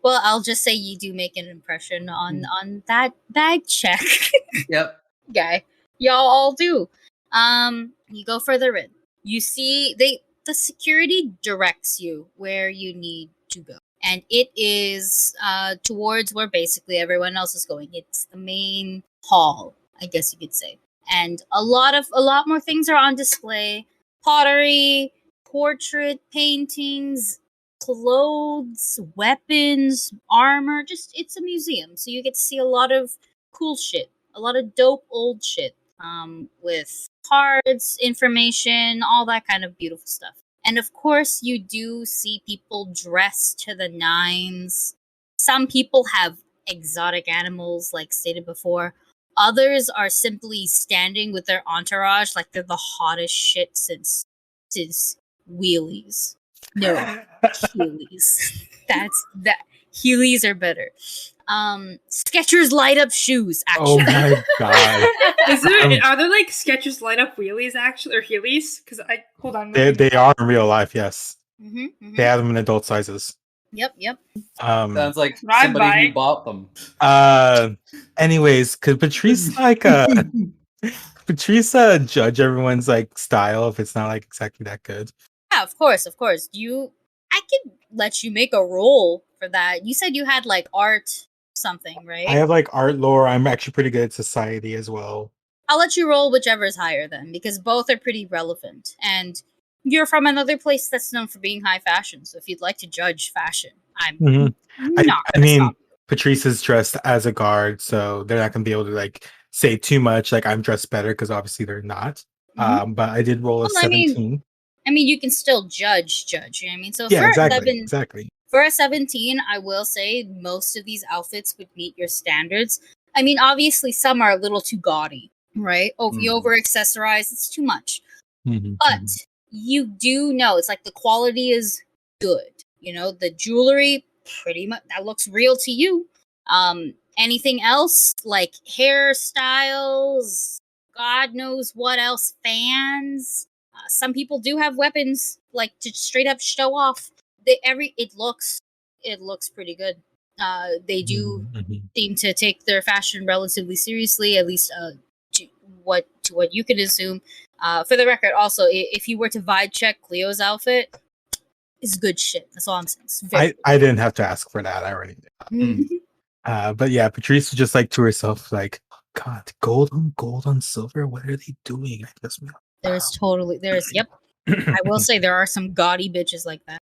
well, I'll just say you do make an impression on that bag check. Yep. Guy. Y'all all do. You go further in. You see the security directs you where you need to go. And it is towards where basically everyone else is going. It's the main hall, I guess you could say. And a lot more things are on display. Pottery, portrait paintings, clothes, weapons, armor. Just, it's a museum. So you get to see a lot of cool shit. A lot of dope old shit. With cards, information, all that kind of beautiful stuff. And of course, you do see people dressed to the nines. Some people have exotic animals, like stated before. Others are simply standing with their entourage like they're the hottest shit since wheelies. No, Heelys. That Heelys are better. Skechers light up shoes, Oh actually. my god. Are there like Skechers light up wheelies actually, or Heelys? Because hold on. They are in real life, yes. Mm-hmm. They have them in adult sizes. Yep. Sounds like Ride somebody bike. who bought them. Anyways, could Patrice judge everyone's like style if it's not like exactly that good? Yeah, of course. I could let you make a roll for that. You said you had like art something, right? I have like art lore. I'm actually pretty good at society as well. I'll let you roll whichever is higher then, because both are pretty relevant. And you're from another place that's known for being high fashion. So if you'd like to judge fashion, I'm not I gonna mean, stop. Patrice is dressed as a guard, so they're not gonna be able to like say too much. Like I'm dressed better because obviously they're not. But I did roll a 17. I mean, you can still judge. You know what I mean? So Yeah, for exactly. For a 17, I will say most of these outfits would meet your standards. I mean, obviously, some are a little too gaudy, right? You over accessorize, it's too much. But you do know it's like the quality is good. You know, the jewelry, pretty much, that looks real to you. Anything else, like hairstyles, God knows what else, fans. Some people do have weapons, like to straight up show off. It looks pretty good. They do seem to take their fashion relatively seriously, at least to what you can assume. For the record, also, if you were to vibe check Clio's outfit, it's good shit. That's all I'm saying. I didn't have to ask for that. I already did. But yeah, Patrice was just like to herself, like, God, gold on silver. What are they doing? Yep. I will say there are some gaudy bitches like that.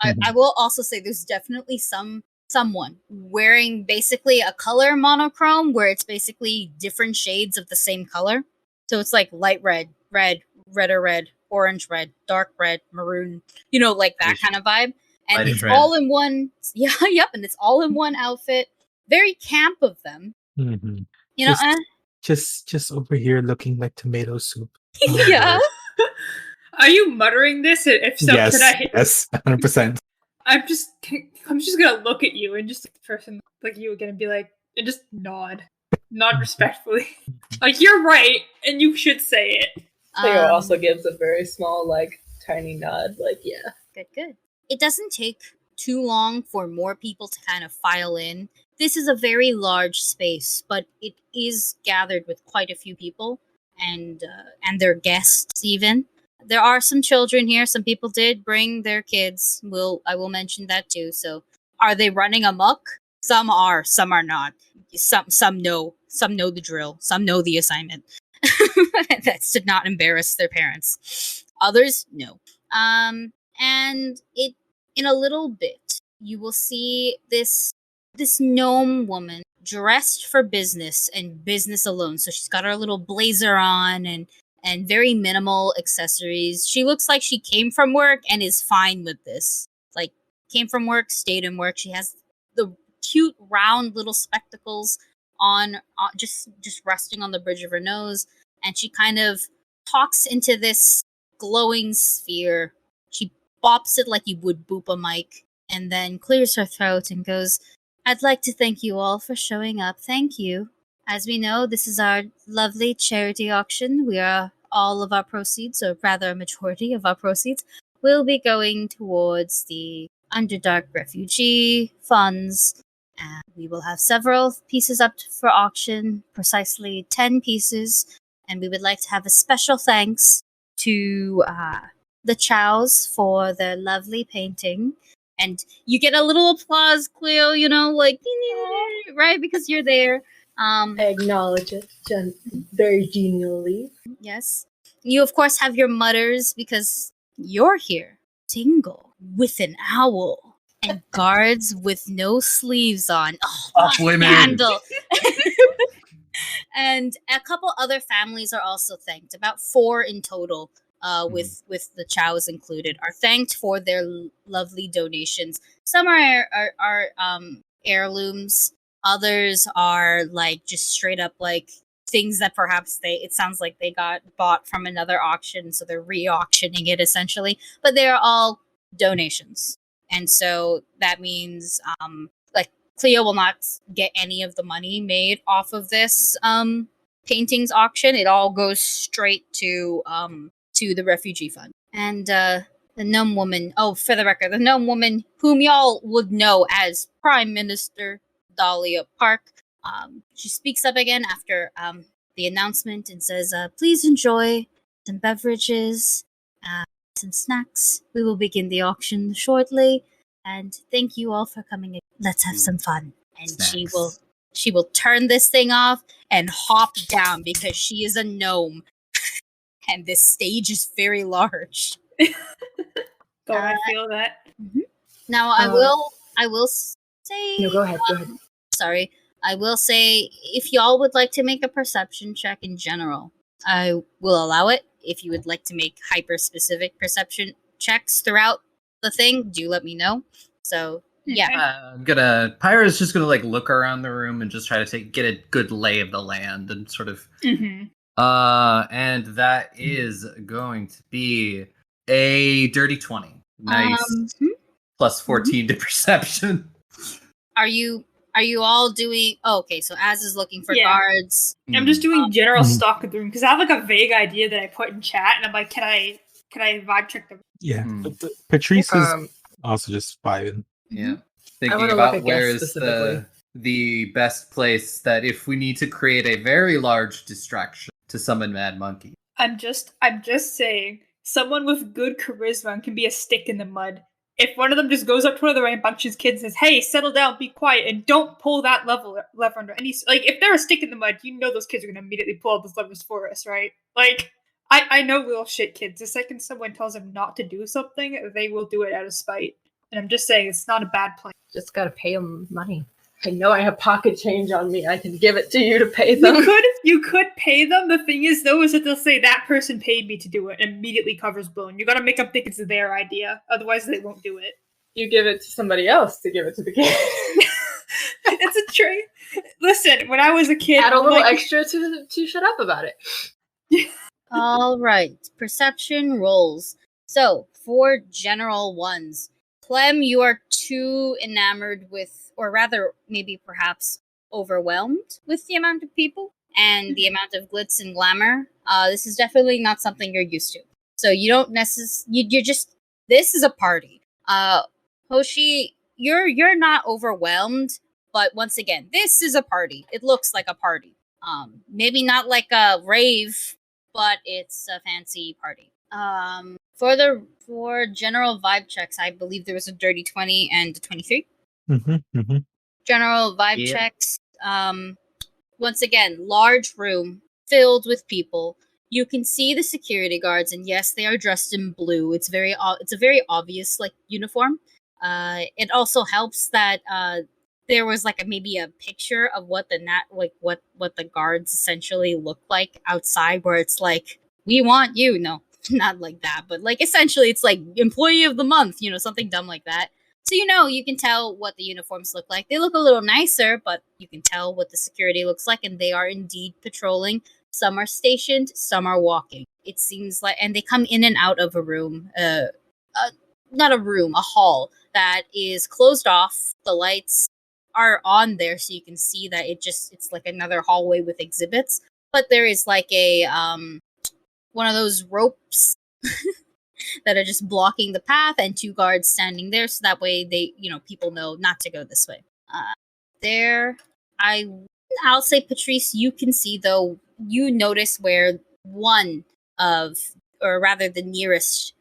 I will also say there's definitely someone wearing basically a color monochrome where it's basically different shades of the same color. So it's like light red, redder red, orange red, dark red, maroon, like that kind of vibe. And Light it's red. all in one. Yeah, yep. And it's all in one outfit. Very camp of them. Just over here looking like tomato soup. Yeah. Are you muttering this? If so, yes, could I? yes, 100%. I'm just gonna look at you and just the person like you again and be like, and just nod respectfully. Like you're right, and you should say it. Clio also gives a very small, tiny nod. Yeah. Good. It doesn't take too long for more people to kind of file in. This is a very large space, but it is gathered with quite a few people and their guests even. There are some children here. Some people did bring their kids. I will mention that too. So, are they running amok? Some are, some are not. Some know the drill. Some know the assignment. That's to not embarrass their parents. Others, no. And in a little bit, you will see this gnome woman dressed for business and business alone. So she's got her little blazer on and very minimal accessories. She looks like she came from work and is fine with this. Like came from work, stayed in work. She has the cute round little spectacles on just resting on the bridge of her nose, and she kind of talks into this glowing sphere. She bops it like you would boop a mic, and then clears her throat and goes, "I'd like to thank you all for showing up. Thank you. As we know, this is our lovely charity auction. All of our proceeds, or rather a majority of our proceeds, will be going towards the Underdark refugee funds. And we will have several pieces up for auction, precisely 10 pieces, and we would like to have a special thanks to the Chows for their lovely painting." And you get a little applause, Clio, right, because you're there. I acknowledge it very genially. Yes. You, of course, have your mutters because you're here, single, with an owl, and guards with no sleeves on. Oh, Off women. scandal. And a couple other families are also thanked. About 4 in total, with the Chows included, are thanked for their lovely donations. Some are heirlooms. Others are just straight up things that perhaps it sounds like they got bought from another auction, so they're re-auctioning it essentially. But they are all donations, and so that means Clio will not get any of the money made off of this paintings auction. It all goes straight to the refugee fund. And the gnome woman, for the record, the gnome woman whom y'all would know as Prime Minister Dahlia Park, she speaks up again after the announcement and says, "Please enjoy some beverages, some snacks. We will begin the auction shortly. And thank you all for coming. Let's have some fun." And Snacks. she will turn this thing off and hop down because she is a gnome. And this stage is very large. Don't I feel that? Now I will say No, go ahead. sorry. I will say if y'all would like to make a perception check in general, I will allow it. If you would like to make hyper specific perception checks throughout the thing, do let me know. So yeah. Pyra's just gonna look around the room and just try to get a good lay of the land and sort of and that is going to be a dirty 20. Nice. Plus 14 to perception. Are you all doing okay, so Az is looking for guards. I'm just doing general stock of the room because I have a vague idea that I put in chat, and I'm like, can I vibe check them? Yeah. But Patrice is also just vibing. Yeah. Thinking about where is the best place that if we need to create a very large distraction to summon Mad Monkey. I'm just saying, someone with good charisma can be a stick in the mud. If one of them just goes up to one of the rambunctious kids and says, "Hey, settle down, be quiet, and don't pull that lever under any..." If they're a stick in the mud, those kids are going to immediately pull out those levers for us, right? I know little shit kids. The second someone tells them not to do something, they will do it out of spite. And I'm just saying, it's not a bad plan. Just gotta pay them money. I know I have pocket change on me. I can give it to you to pay them. You could pay them. The thing is, though, is that they'll say that person paid me to do it, and immediately covers blown. You gotta make them think it's their idea, otherwise they won't do it. You give it to somebody else to give it to the kid. It's a trick. Listen, when I was a kid, add a little extra to shut up about it. All right, perception rolls. So, for general ones, Clem, you are too enamored with, or rather, maybe perhaps overwhelmed with the amount of people and the amount of glitz and glamour. This is definitely not something you're used to. So you don't necessarily. You're just. This is a party. Hoshi, you're not overwhelmed, but once again, this is a party. It looks like a party. Maybe not like a rave, but it's a fancy party. For general vibe checks, I believe there was a dirty 20 and a 23. General vibe Yep. checks. Once again, large room filled with people. You can see the security guards, and yes, they are dressed in blue. It's a very obvious like uniform. It also helps that there was like maybe a picture of what what the guards essentially look like outside, where it's like, we want you. No, not like that, but like essentially it's like employee of the month, something dumb like that. So you can tell what the uniforms look like. They look a little nicer, but you can tell what the security looks like, and they are indeed patrolling. Some are stationed, some are walking. It seems like, and they come in and out of a room, not a room, a hall that is closed off. The lights are on there, so you can see that it's like another hallway with exhibits. But there is like a one of those ropes that are just blocking the path, and two guards standing there, so that way people know not to go this way. There, I'll say, Patrice, you can see, though, you notice where one of, or rather the nearest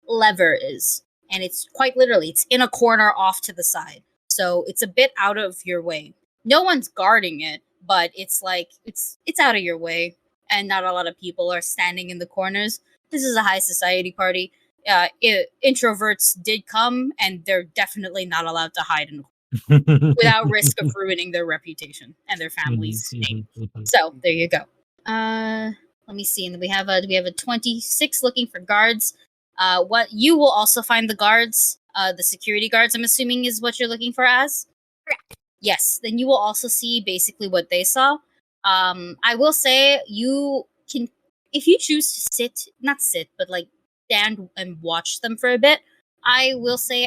lever is, and it's quite literally, it's in a corner off to the side, so it's a bit out of your way. No one's guarding it, but it's like, it's out of your way, and not a lot of people are standing in the corners. This is a high society party. Introverts did come, and they're definitely not allowed to hide without risk of ruining their reputation and their family's name. So there you go. Let me see. And we have a 26 looking for guards. What you will also find the guards, the security guards, I'm assuming is what you're looking for as. Correct. Yes. Then you will also see basically what they saw. I will say you can, if you choose to not sit, but like stand and watch them for a bit. I will say,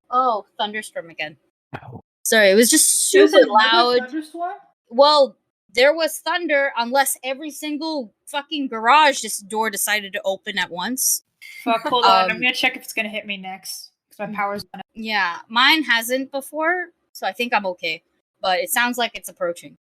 oh, thunderstorm again. Ow. Sorry, it was just There's super another loud. thunderstorm? Well, there was thunder unless every single fucking garage this door decided to open at once. Fuck, hold on. I'm gonna check if it's gonna hit me next. Because my power's on. Yeah, mine hasn't before, so I think I'm okay. But it sounds like it's approaching.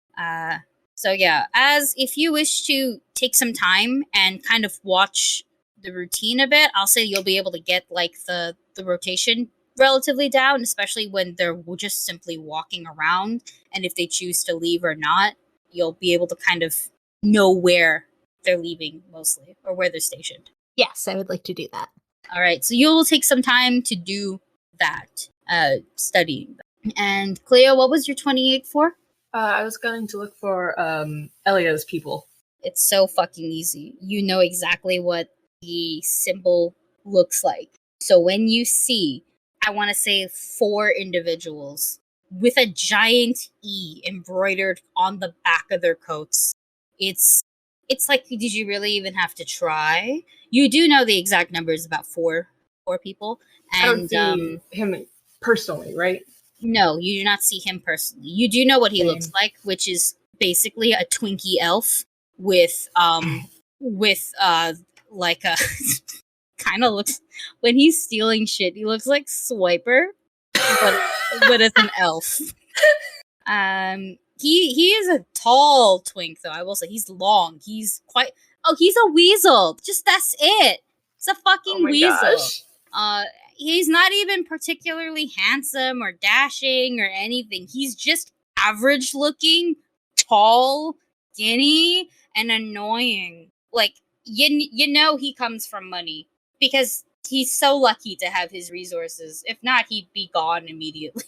So yeah, as if you wish to take some time and kind of watch the routine a bit, I'll say you'll be able to get like the rotation relatively down, especially when they're just simply walking around, and if they choose to leave or not, you'll be able to kind of know where they're leaving mostly, or where they're stationed. Yes, I would like to do that. All right, so you'll take some time to do that, studying. And Clio, what was your 28 for? I was going to look for Elio's people. It's so fucking easy. You know exactly what the symbol looks like. So when you see, I want to say 4 individuals with a giant E embroidered on the back of their coats, it's like, did you really even have to try? You do know the exact number is about 4 people. And I don't see him personally, right? no, you do not see him personally. You do know what he Same. looks like, which is basically a Twinkie elf with like a kind of looks, when he's stealing shit, he looks like Swiper, but as an elf. He is a tall twink, though. I will say he's long. He's quite. Oh, he's a weasel. Just that's it. It's a fucking Oh my weasel. gosh. He's not even particularly handsome or dashing or anything. He's just average looking, tall, skinny, and annoying. Like, you know he comes from money because he's so lucky to have his resources. If not, he'd be gone immediately.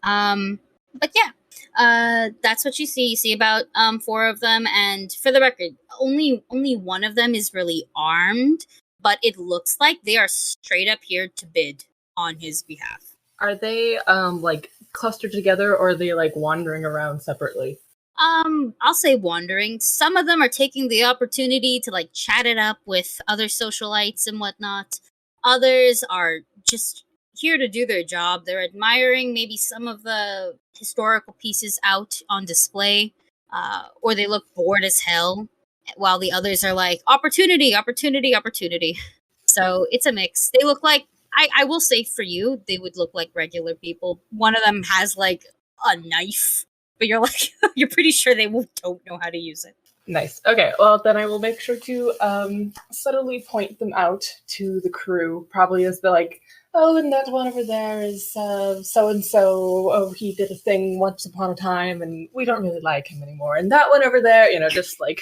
But yeah, that's what you see. You see about 4 of them, and for the record, only one of them is really armed, but it looks like they are straight up here to bid on his behalf. Are they like clustered together, or are they like wandering around separately? I'll say wandering. Some of them are taking the opportunity to like chat it up with other socialites and whatnot. Others are just here to do their job. They're admiring maybe some of the historical pieces out on display, or they look bored as hell, while the others are like, opportunity, opportunity, opportunity. So it's a mix. They look like, I will say for you, they would look like regular people. One of them has like a knife, but you're like, you're pretty sure they don't know how to use it. Nice. Okay, well, then I will make sure to subtly point them out to the crew, probably as the like, oh, and that one over there is so-and-so. Oh, he did a thing once upon a time, and we don't really like him anymore. And that one over there, just like,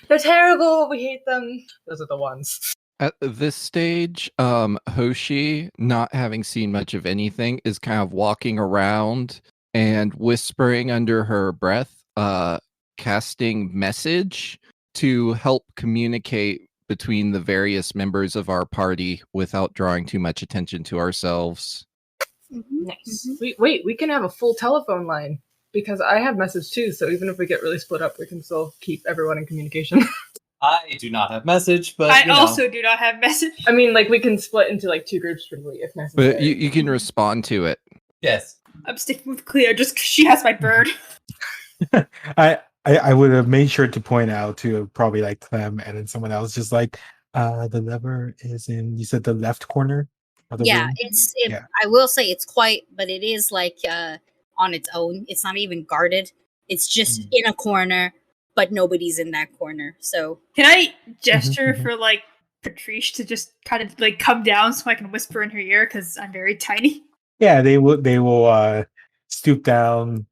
they're terrible, we hate them. Those are the ones. At this stage, Hoshi, not having seen much of anything, is kind of walking around and whispering under her breath, casting message to help communicate between the various members of our party without drawing too much attention to ourselves. Nice. Wait, we can have a full telephone line, because I have message too, so even if we get really split up, we can still keep everyone in communication. I do not have message, but I also do not have message. I mean, like, we can split into like 2 groups strictly if necessary. But you can respond to it. Yes. I'm sticking with Clio just because she has my bird. I would have made sure to point out to probably like Clem and then someone else, just like the lever is in, you said, the left corner of the room? Yeah. I will say it's quite, but it is like on its own. It's not even guarded. It's just in a corner, but nobody's in that corner. So can I gesture for like Patrice to just kind of like come down so I can whisper in her ear because I'm very tiny? Yeah, they will stoop down,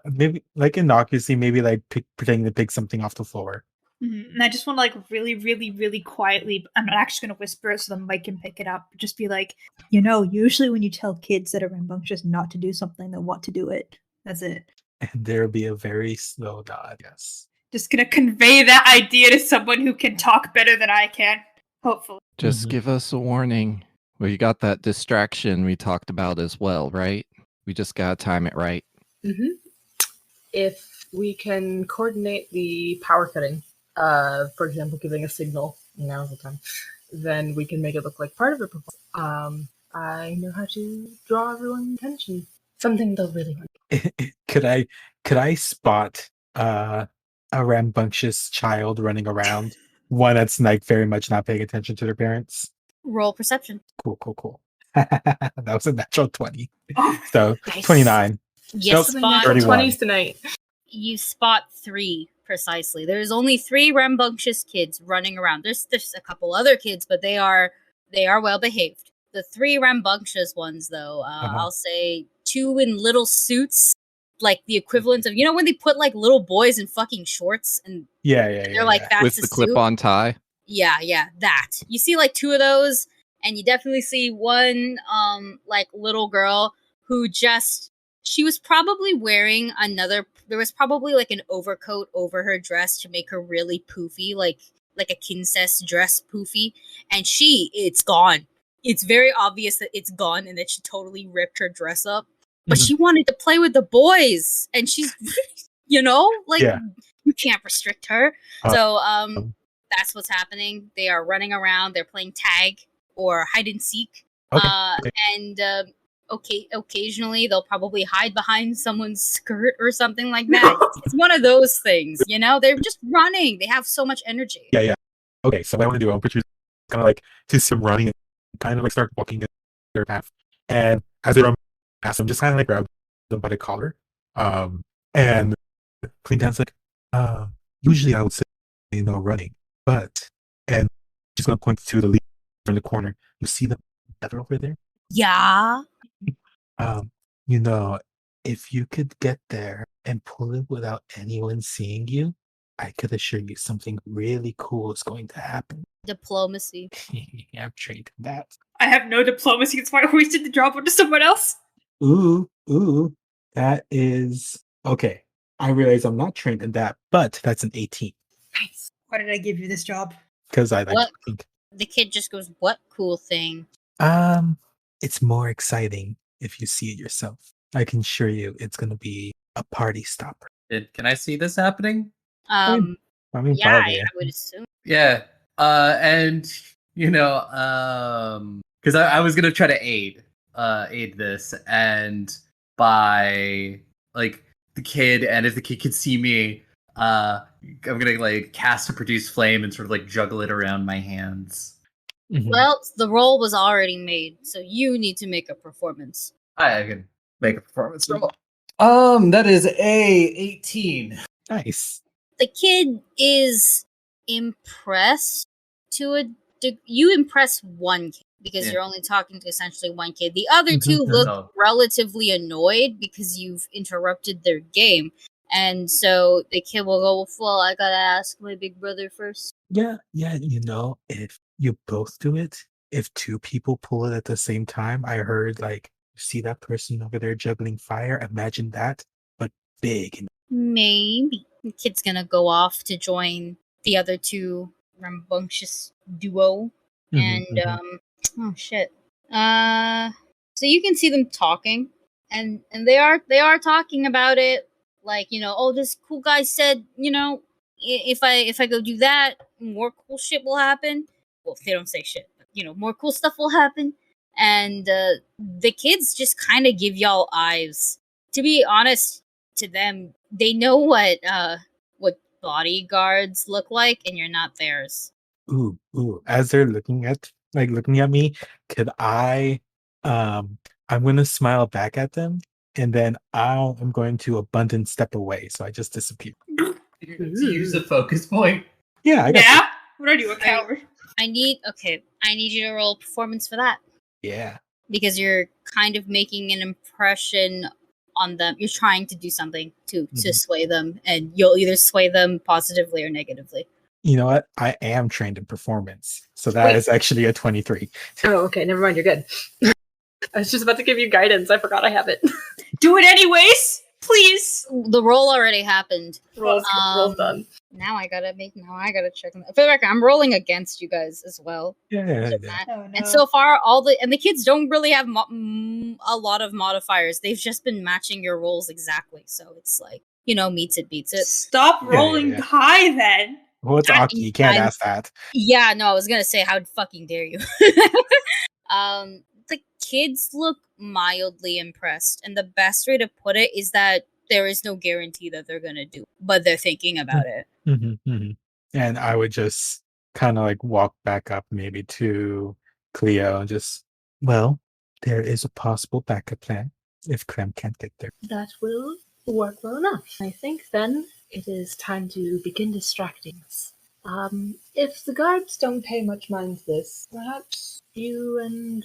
maybe like innocuously, maybe like pretending to pick something off the floor. Mm-hmm. And I just want to like really, really, really quietly, I'm not actually going to whisper it so the mic can pick it up, just be like, usually when you tell kids that are rambunctious not to do something, they'll want to do it. That's it. And there'll be a very slow nod, yes. Just going to convey that idea to someone who can talk better than I can, hopefully. Just give us a warning. Well, you got that distraction we talked about as well, right? We just gotta time it right. If we can coordinate the power cutting, for example, giving a signal, now's the time, then we can make it look like part of the proposal. I know how to draw everyone's attention. Something they'll really want. Could I spot a rambunctious child running around? One that's like very much not paying attention to their parents. Roll perception. Cool. That was a natural 20. So Nice. 29. You spot 20s tonight. You spot 3 precisely. There's only 3 rambunctious kids running around. There's a couple other kids, but they are well behaved. The 3 rambunctious ones, though, I'll say 2 in little suits, like the equivalent of when they put like little boys in fucking shorts and they're like that's with the the clip-on tie. Yeah, that. You see like 2 of those, and you definitely see one like little girl who she was probably wearing there was probably like an overcoat over her dress to make her really poofy, like a princess dress poofy, and it's gone. It's very obvious that it's gone and that she totally ripped her dress up. But she wanted to play with the boys, and she's you can't restrict her. So that's what's happening. They are running around, they're playing tag or hide and seek. And occasionally they'll probably hide behind someone's skirt or something like that. It's one of those things, they're just running. They have so much energy. Yeah. Okay, so what I want to do, I'll put you kind of like to some running and kind of like start walking their path. And as they run past them, just kind of like grab them by the collar. And Cleantown's like, usually I would say no running, but, and she's going to point to the leaf in the corner. You see the feather over there? Yeah. If you could get there and pull it without anyone seeing you, I could assure you something really cool is going to happen. Diplomacy. I'm trained in that. I have no diplomacy. It's why I wasted the job onto someone else. Ooh, that is okay. I realize I'm not trained in that, but that's an 18. Nice. Why did I give you this job? Because I like to think. The kid just goes, "What cool thing?" It's more exciting if you see it yourself. I can assure you it's going to be a party stopper. Can I see this happening? Um, I mean, yeah, probably. I would assume. Yeah. And because I was gonna try to aid this, and by like the kid, and if the kid could see me, I'm gonna like cast a produce flame and sort of like juggle it around my hands. Mhm. Well, the roll was already made, so you need to make a performance. I can make a performance roll. That is a 18. Nice. The kid is impressed to a you impress one kid because Yeah. you're only talking to essentially one kid. The other Mhm. two look Oh. relatively annoyed because you've interrupted their game. And so the kid will go, well, I gotta ask my big brother first. Yeah, if you both do it, if two people pull it at the same time, I heard like, see that person over there juggling fire? Imagine that, but big. Maybe. The kid's gonna go off to join the other two rambunctious duo. Mhm, And mhm. oh shit. So you can see them talking, and they are talking about it, like, oh, this cool guy said, if I go do that, more cool shit will happen. Well, they don't say shit, but more cool stuff will happen. And the kids just kind of give y'all eyes. To be honest, to them, they know what bodyguards look like, and you're not theirs. Ooh. As they're looking at me, could I I'm gonna smile back at them and then I'm going to abundant step away. So I just disappear. You're going to use a focus point. Yeah, I got Yeah? What are you, a coward? I need you to roll performance for that, yeah. because you're kind of making an impression on them. You're trying to do something to Mhm. sway them, and you'll either sway them positively or negatively. You know what? I am trained in performance. So that Wait. is actually a 23. Oh, okay, never mind, you're good. I was just about to give you guidance. I forgot I have it. Do it anyways! Please! The roll already happened. Roll's done. Now I gotta check them. For the record, I'm rolling against you guys as well. Yeah. Oh, no. And so far, the kids don't really have a lot of modifiers. They've just been matching your rolls exactly. So it's like, meets it. Stop rolling yeah. high then. Well, it's Aki. You can't ask that. Yeah, no, I was gonna say, how fucking dare you? The kids look mildly impressed, and the best way to put it is that there is no guarantee that they're gonna do, but they're thinking about it. And I would just kind of like walk back up maybe to Clio and just, well, there is a possible backup plan if Clem can't get there. That will work well enough. I think then it is time to begin distracting us. If the guards don't pay much mind to this, perhaps you and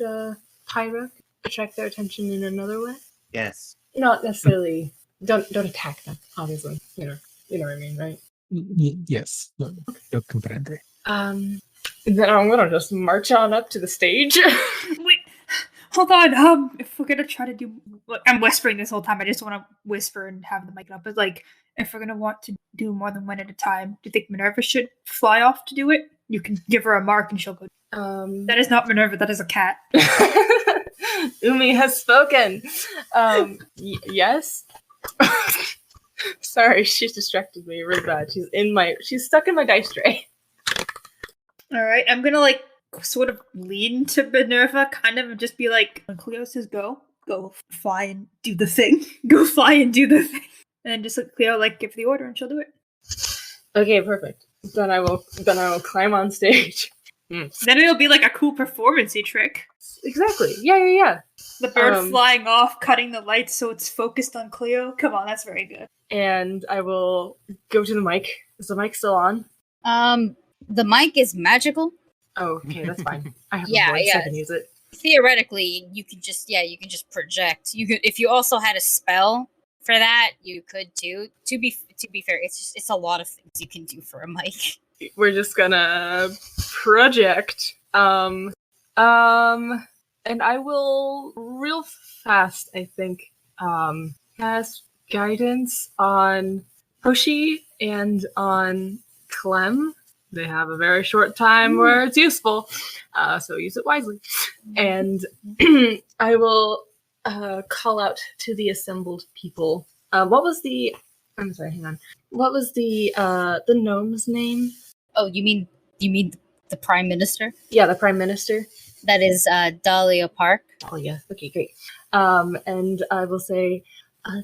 Pyra attract their attention in another way? Yes. Not necessarily. Don't attack them, obviously. You know what I mean, right? Yes. Yo comprende. Then I'm gonna just march on up to the stage. Wait, hold on. If we're gonna try to do, I'm whispering this whole time. I just want to whisper and have the mic up. But like, if we're gonna want to do more than one at a time, do you think Minerva should fly off to do it? You can give her a mark and she'll go. That is not Minerva. That is a cat. Umi has spoken. Yes. Sorry, she's distracted me really bad. She's stuck in my dice tray. All right, I'm gonna like sort of lean to Minerva, kind of, and just be like, when Cleo says go fly and do the thing. Go fly and do the thing. And then just let Cleo like give the order and she'll do it. Okay, perfect. Then I will climb on stage. Then it'll be like a cool performance-y trick. Exactly. Yeah. The bird flying off, cutting the lights so it's focused on Cleo. Come on, that's very good. And I will go to the mic. Is the mic still on? The mic is magical. Oh, okay, that's fine. I have Yeah, a voice. yeah. I can use it. Theoretically, you could just project. You could, if you also had a spell for that, you could too. To be fair, it's a lot of things you can do for a mic. We're just gonna project. And I will real fast, I think, cast guidance on Hoshi and on Clem. They have a very short time where it's useful, so use it wisely. And I will call out to the assembled people. What was the I'm sorry, hang on. What was the gnome's name? Oh, you mean the Prime Minister? Yeah, the Prime Minister. That is Dahlia Park. Oh, yeah. Okay, great. And I will say,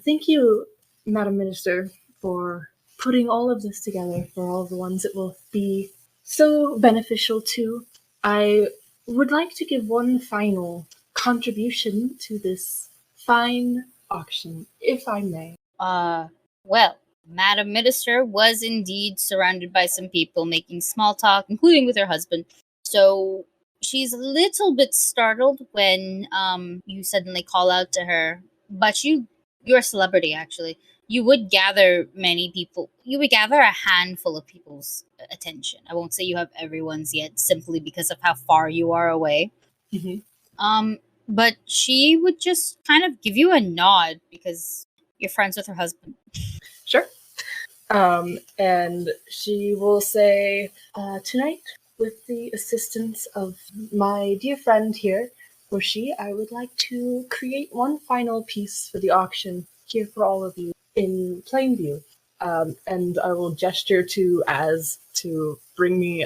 thank you, Madam Minister, for putting all of this together, for all the ones it will be so beneficial to. I would like to give one final contribution to this fine auction, if I may. Well, Madam Minister was indeed surrounded by some people making small talk, including with her husband. So she's a little bit startled when you suddenly call out to her. But you're a celebrity, actually. You would gather many people. You would gather a handful of people's attention. I won't say you have everyone's yet, simply because of how far you are away. Mm-hmm. But she would just kind of give you a nod because you're friends with her husband. Sure. And she will say, tonight, with the assistance of my dear friend here, Hoshi, I would like to create one final piece for the auction here for all of you in plain view. And I will gesture to Az to bring me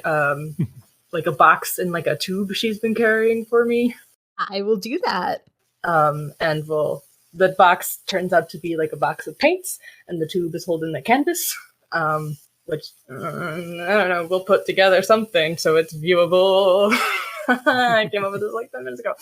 like a box and like a tube she's been carrying for me. I will do that. And the box turns out to be like a box of paints, and the tube is holding the canvas, which, I don't know, we'll put together something so it's viewable. I came up with this like 10 minutes ago.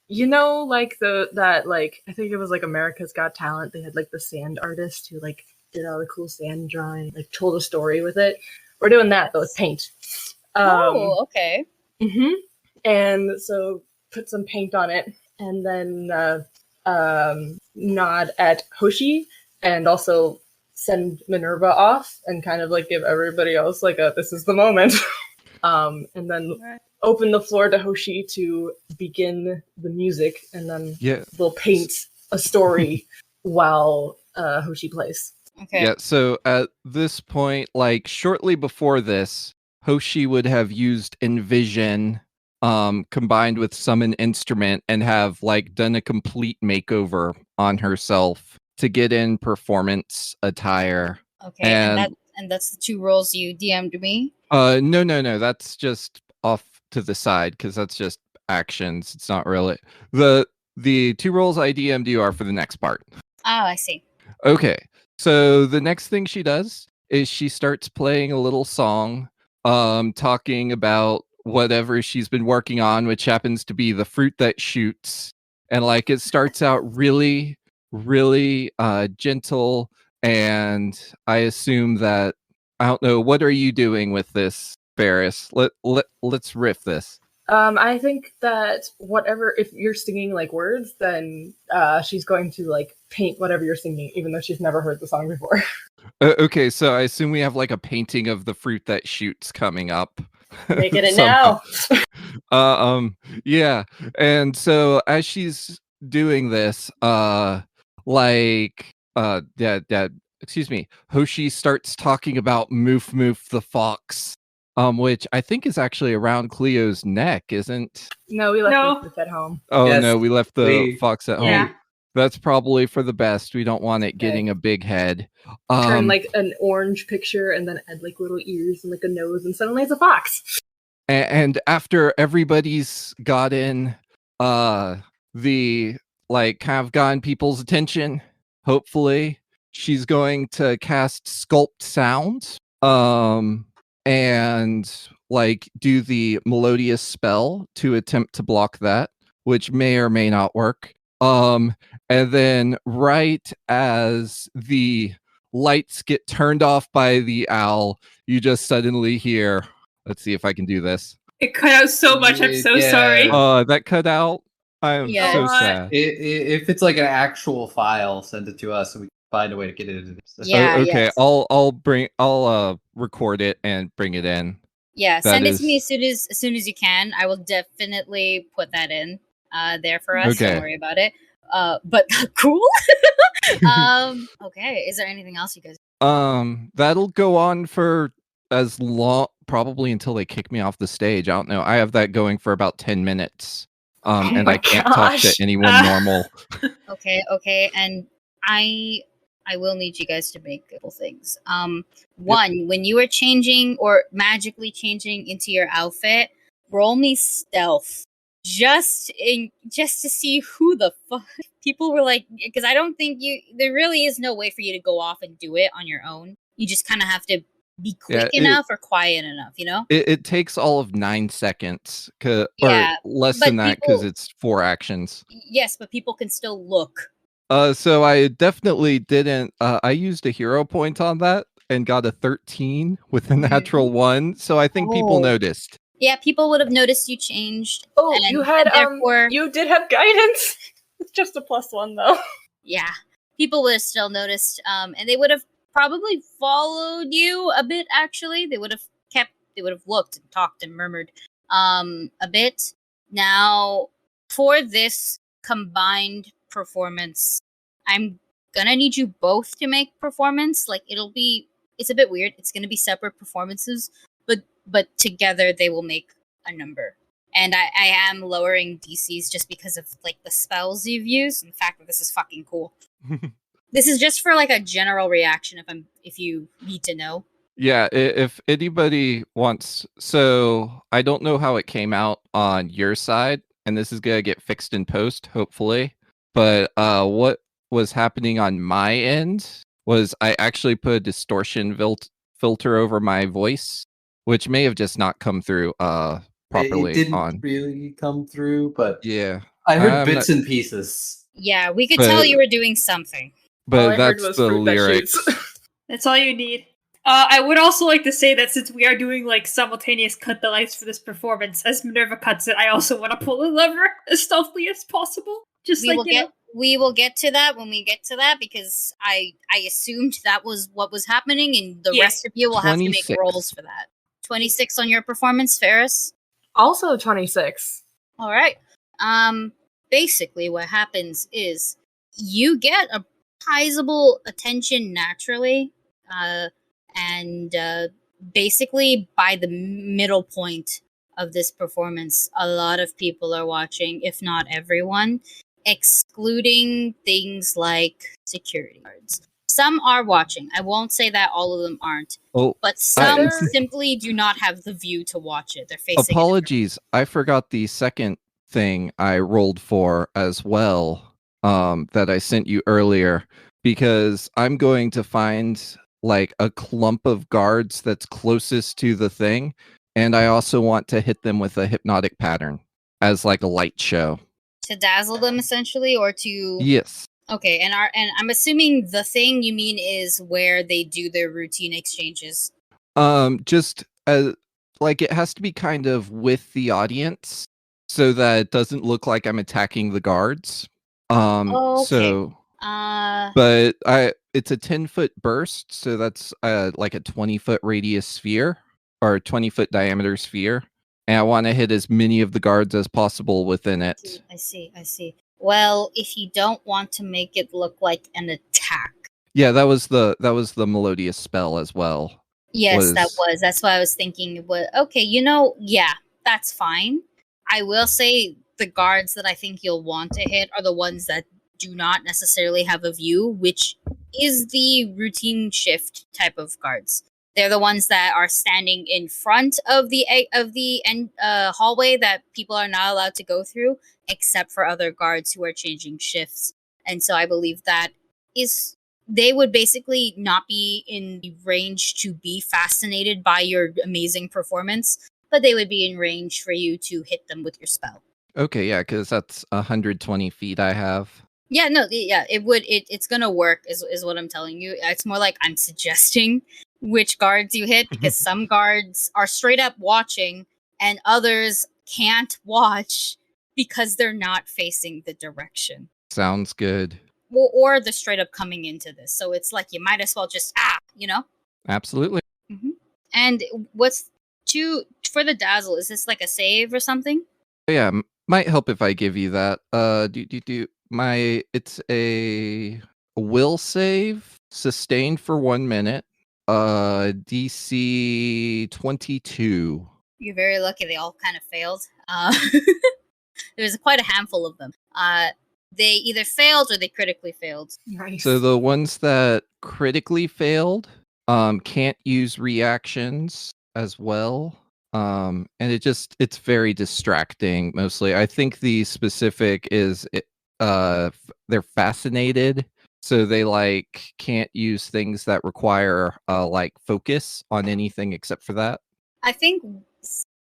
You know, like I think it was like America's Got Talent, they had like the sand artist who like did all the cool sand drawing, like told a story with it. We're doing that, but with paint. Okay. Mm-hmm. And so put some paint on it, and then nod at Hoshi, and also send Minerva off, and kind of like give everybody else like a "this is the moment," and then open the floor to Hoshi to begin the music, and then we'll paint a story while Hoshi plays. Okay. Yeah. So at this point, like shortly before this, Hoshi would have used Envision combined with Summon Instrument and have like done a complete makeover on herself to get in performance attire. Okay, and that's the 2 roles you DM'd me? No. That's just off to the side because that's just actions. It's not really the 2 roles I DM'd you are for the next part. Oh, I see. Okay. So the next thing she does is she starts playing a little song talking about whatever she's been working on, which happens to be the fruit that shoots. And like it starts out really, really gentle. And I assume that, I don't know, what are you doing with this, Ferris? Let's riff this. I think that if you're singing like words, then she's going to like paint whatever you're singing, even though she's never heard the song before. Okay, so I assume we have like a painting of the fruit that shoots coming up. Making it now. Yeah. And so as she's doing this, excuse me, Hoshi starts talking about Moof the fox, which I think is actually around Clio's neck, isn't? No, we left Moof at home. Oh Yes, no, we left the fox at home. Yeah. That's probably for the best. We don't want it getting a big head. Turn like an orange picture and then add like little ears and like a nose, and suddenly it's a fox. And after everybody's gotten the like kind of gotten people's attention, hopefully she's going to cast Sculpt Sound and like do the melodious spell to attempt to block that, which may or may not work. And then right as the lights get turned off by the owl, you just suddenly hear, let's see if I can do this. It cut out so much. I'm so sorry. That cut out. I am so sad. If it's like an actual file, send it to us and we can find a way to get it in. Yeah. Okay. Yes. I'll record it and bring it in. Yeah, send it to me as soon as you can. I will definitely put that in there for us. Okay. Don't worry about it. But cool. Okay. Is there anything else you guys? That'll go on for as long, probably until they kick me off the stage. I don't know. I have that going for about 10 minutes. And I can't talk to anyone normal. Okay. And I will need you guys to make a couple things. One, when you are changing or magically changing into your outfit, roll me stealth. Just to see who the fuck people were like, because I don't think there really is no way for you to go off and do it on your own. You just kind of have to be quick enough or quiet enough, you know? It takes all of 9 seconds, or Yeah, less but than that because people- it's 4 actions. Yes, but people can still look. So I definitely didn't. I used a hero point on that and got a 13 with a natural 1. So I think people Oh. noticed. Yeah, people would have noticed you changed. Oh, and, you had and therefore, you did have guidance. It's just a +1 though. yeah, people would have still noticed. And they would have probably followed you a bit. Actually, they would have looked and talked and murmured, a bit. Now, for this combined performance, I'm gonna need you both to make performance. Like it's a bit weird. It's gonna be separate performances, but together they will make a number. And I am lowering DCs just because of like the spells you've used and the fact that this is fucking cool. This is just for like a general reaction if you need to know. Yeah, if anybody wants, so I don't know how it came out on your side, and this is gonna get fixed in post, hopefully. But what was happening on my end was I actually put a distortion filter over my voice, which may have just not come through properly. It didn't really come through, but Yeah, I heard I'm bits not- and pieces. Yeah, we could tell But- you were doing something. All but I heard that's was the fruit that lyrics. shoots. That's all you need. I would also like to say that since we are doing like simultaneous cut the lights for this performance, as Minerva cuts it, I also want to pull a lever as stealthily as possible. Just We like will get to that when we get to that because I assumed that was what was happening, and the Yes. rest of you will have to make 26. rolls for that. 26 on your performance, Ferris. Also 26. All right. Basically, what happens is you get a sizable attention naturally, and basically by the middle point of this performance, a lot of people are watching, if not everyone, excluding things like security guards. Some are watching. I won't say that all of them aren't, Oh, but some I- simply do not have the view to watch it. They're facing. a different- apologies. I forgot the second thing I rolled for as well, that I sent you earlier, because I'm going to find like a clump of guards that's closest to the thing, and I also want to hit them with a hypnotic pattern as like a light show. To dazzle them, essentially, or to Yes. okay. And I'm assuming the thing you mean is where they do their routine exchanges. Just like it has to be kind of with the audience so that it doesn't look like I'm attacking the guards. Okay. So but it's a 10-foot burst, so that's like a 20-foot radius sphere or 20-foot diameter sphere. And I want to hit as many of the guards as possible within it. I see. Well, if you don't want to make it look like an attack. Yeah, that was the melodious spell as well. Yes, that's what I was thinking. Okay, yeah, that's fine. I will say the guards that I think you'll want to hit are the ones that do not necessarily have a view, which is the routine shift type of guards. They're the ones that are standing in front of the hallway that people are not allowed to go through, except for other guards who are changing shifts. And so I believe that they would basically not be in the range to be fascinated by your amazing performance, but they would be in range for you to hit them with your spell. Okay, yeah, because that's 120 feet I have. Yeah, no, yeah, it's gonna work is what I'm telling you. It's more like I'm suggesting which guards you hit, because some guards are straight up watching and others can't watch because they're not facing the direction. Sounds good. Or they're straight up coming into this. So it's like you might as well just Absolutely. Mm-hmm. And what's for the dazzle? Is this like a save or something? Yeah, might help if I give you that. It's a will save sustained for 1 minute. DC 22. You're very lucky. They all kind of failed. There's quite a handful of them. they either failed or they critically failed. Nice. So the ones that critically failed can't use reactions as well. And it's very distracting mostly. I think the specific is they're fascinated, so they like can't use things that require like focus on anything except for that. I think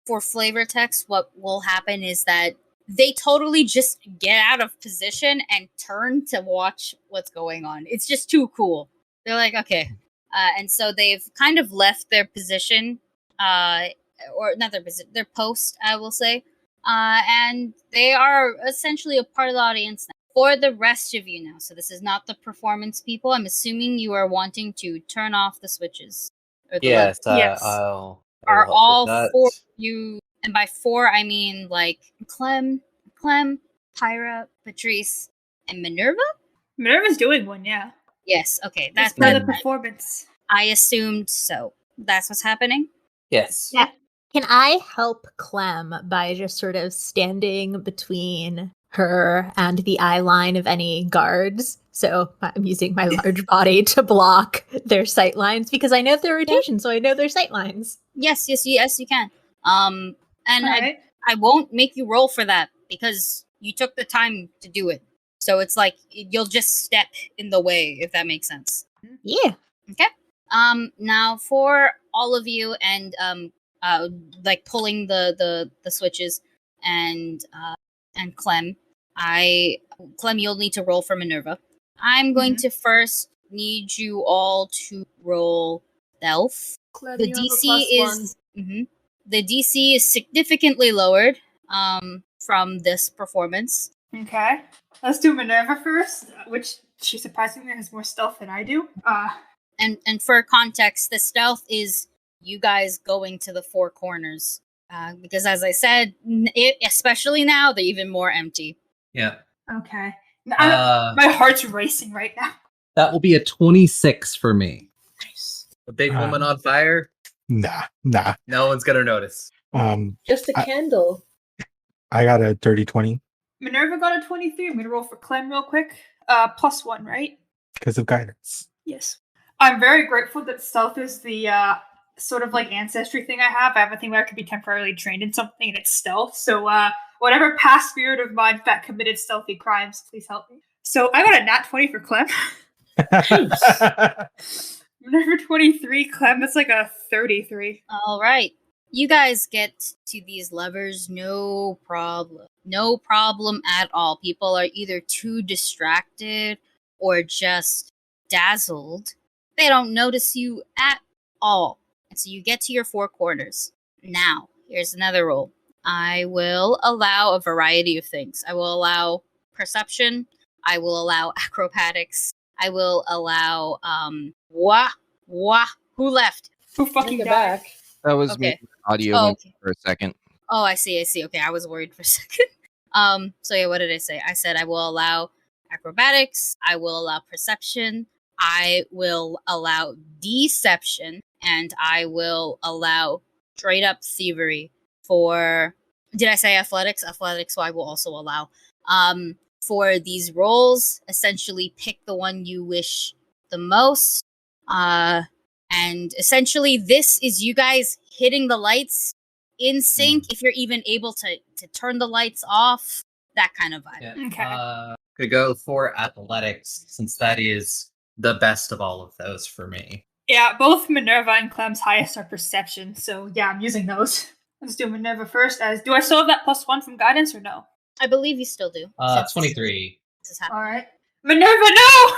for flavor text, what will happen is that they totally just get out of position and turn to watch what's going on. It's just too cool. They're like, okay. And so they've kind of left their position, or not their position, their post, I will say. And they are essentially a part of the audience now. For the rest of you now, so this is not the performance people, I'm assuming you are wanting to turn off the switches. Or the Yes, Yes. I will are help with all that. four of you, and by four I mean like Clem, Pyra, Patrice, and Minerva? Minerva's doing one, yeah. Yes, okay, That's that's part of that. the performance. I assumed so. That's what's happening? Yes. Yeah. Can I help Clem by just sort of standing between her and the eye line of any guards? So I'm using my large body to block their sight lines because I know their rotation, so I know their sight lines. Yes, you can. And Alright. I won't make you roll for that because you took the time to do it. So it's like you'll just step in the way, if that makes sense. Yeah. Okay. Now for all of you and like pulling the switches and Clem, Clem, you'll need to roll for Minerva. I'm going to first need you all to roll stealth. Clem, The you have a DC +1. is the DC is significantly lowered from this performance. Okay. Let's do Minerva first, which she surprisingly has more stealth than I do. And for context, the stealth is you guys going to the four corners. Because as I said, especially now, they're even more empty. Yeah. Okay. My heart's racing right now. That will be a 26 for me. Nice. A big woman on fire? Nah. No one's gonna notice. Just a candle. I got a dirty 20 Minerva got a 23. I'm gonna roll for Clem real quick. +1, right? because of guidance. Yes. I'm very grateful that stealth is the sort of like ancestry thing I have. I have a thing where I could be temporarily trained in something, and it's stealth. So whatever past spirit of mine that committed stealthy crimes, please help me. So I got a nat 20 for Clem. Minerva 23, Clem, that's like a 33. All right. You guys get to these levers, no problem. No problem at all. People are either too distracted or just dazzled. They don't notice you at all. And so you get to your four corners. Now, here's another rule. I will allow a variety of things. I will allow perception. I will allow acrobatics. I will allow who left? Who fucking Take it died? back. That was Okay. me. Audio Oh, went okay. for a second. Oh, I see. Okay, I was worried for a second. So yeah, what did I say? I said I will allow acrobatics, I will allow perception, I will allow deception, and I will allow straight up thievery for did I say athletics? Athletics, so I will also allow. For these roles, essentially pick the one you wish the most. And essentially this is you guys hitting the lights in sync if you're even able to turn the lights off, that kind of vibe. Yeah. Okay. Could go for athletics since that is the best of all of those for me. Yeah, both Minerva and Clem's highest are perception, so yeah, I'm using those. Let's do Minerva first. Do I still have that +1 from guidance or no? I believe you still do. since 23. This is happening. Alright. Minerva, no!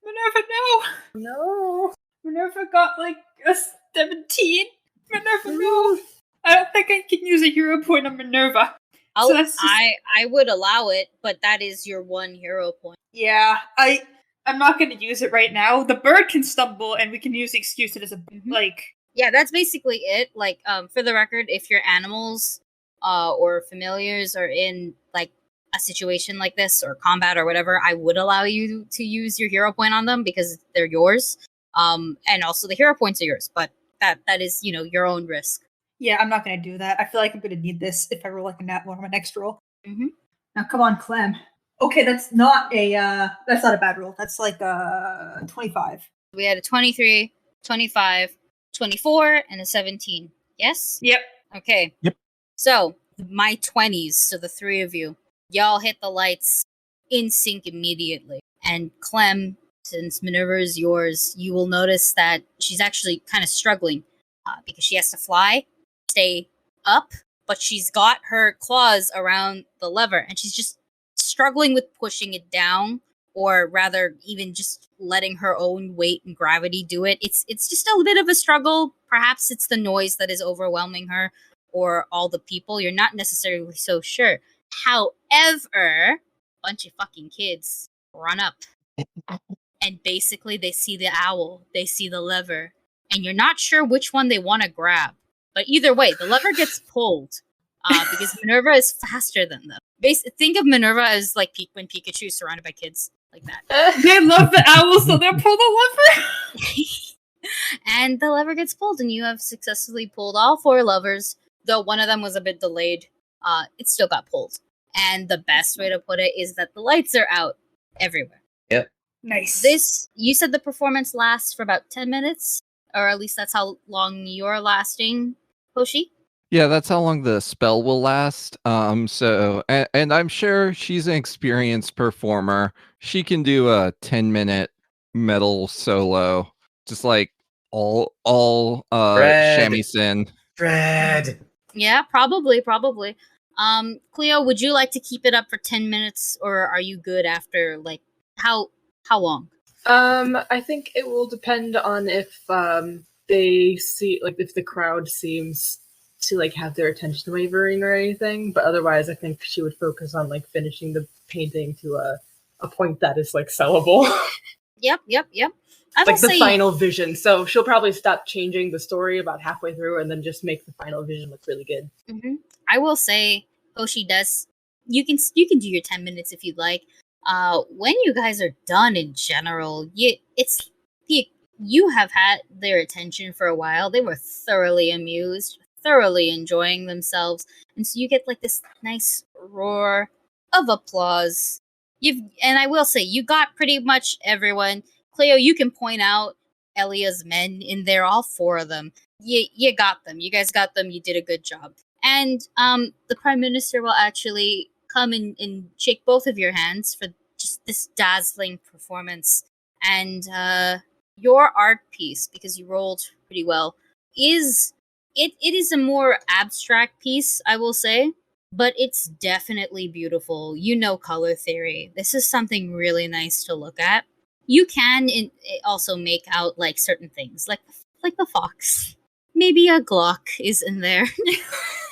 Minerva, no! No. Minerva got like a 17. Minerva, no! I don't think I can use a hero point on Minerva. So that's just- I would allow it, but that is your one hero point. Yeah, I'm not going to use it right now. The bird can stumble, and we can use the excuse that it's like. Yeah, that's basically it. Like, for the record, if your animals, or familiars are in like a situation like this or combat or whatever, I would allow you to use your hero point on them because they're yours. And also the hero points are yours, but that is your own risk. Yeah, I'm not going to do that. I feel like I'm going to need this if I roll like a nat 1 on my next roll. Mhm. Now, come on, Clem. Okay, that's not a bad roll. That's like 25. We had a 23, 25, 24, and a 17. Yes? Yep. Okay. Yep. So, my 20s, so the three of you, y'all hit the lights in sync immediately. And Clem, since Minerva is yours, you will notice that she's actually kind of struggling because she has to fly, stay up, but she's got her claws around the lever and she's just struggling with pushing it down, or rather even just letting her own weight and gravity do it. It's just a bit of a struggle. Perhaps it's the noise that is overwhelming her, or all the people. You're not necessarily so sure. However, bunch of fucking kids run up and basically they see the owl, they see the lever, and you're not sure which one they want to grab. But either way, the lever gets pulled because Minerva is faster than them. Think of Minerva as like when Pikachu is surrounded by kids, like that. They love the owls, so they'll pull the lever. And the lever gets pulled, and you have successfully pulled all four levers. Though one of them was a bit delayed, it still got pulled. And the best way to put it is that the lights are out everywhere. Yep. Nice. You said the performance lasts for about 10 minutes, or at least that's how long you're lasting, Hoshi? Yeah, that's how long the spell will last. And I'm sure she's an experienced performer. She can do a 10-minute metal solo, just like all Fred. shamisen. Fred. Yeah, probably. Clio, would you like to keep it up for 10 minutes, or are you good after, like, how long? I think it will depend on if they see, like, if the crowd seems to like have their attention wavering or anything. But otherwise, I think she would focus on like finishing the painting to a point that is like sellable. Yep. I will Like the say, final vision. So she'll probably stop changing the story about halfway through and then just make the final vision look really good. I will say, Hoshi does. You can do your 10 minutes if you'd like. When you guys are done in general, you have had their attention for a while. They were thoroughly amused, thoroughly enjoying themselves, and so you get like this nice roar of applause. And I will say, you got pretty much everyone. Clio, you can point out Elia's men in there, all four of them. You got them. You guys got them. You did a good job. And the Prime Minister will actually come and shake both of your hands for just this dazzling performance. And your art piece, because you rolled pretty well, is it is a more abstract piece, I will say, but it's definitely beautiful. You know color theory. This is something really nice to look at. You can also make out like certain things, like the fox. Maybe a Glock is in there.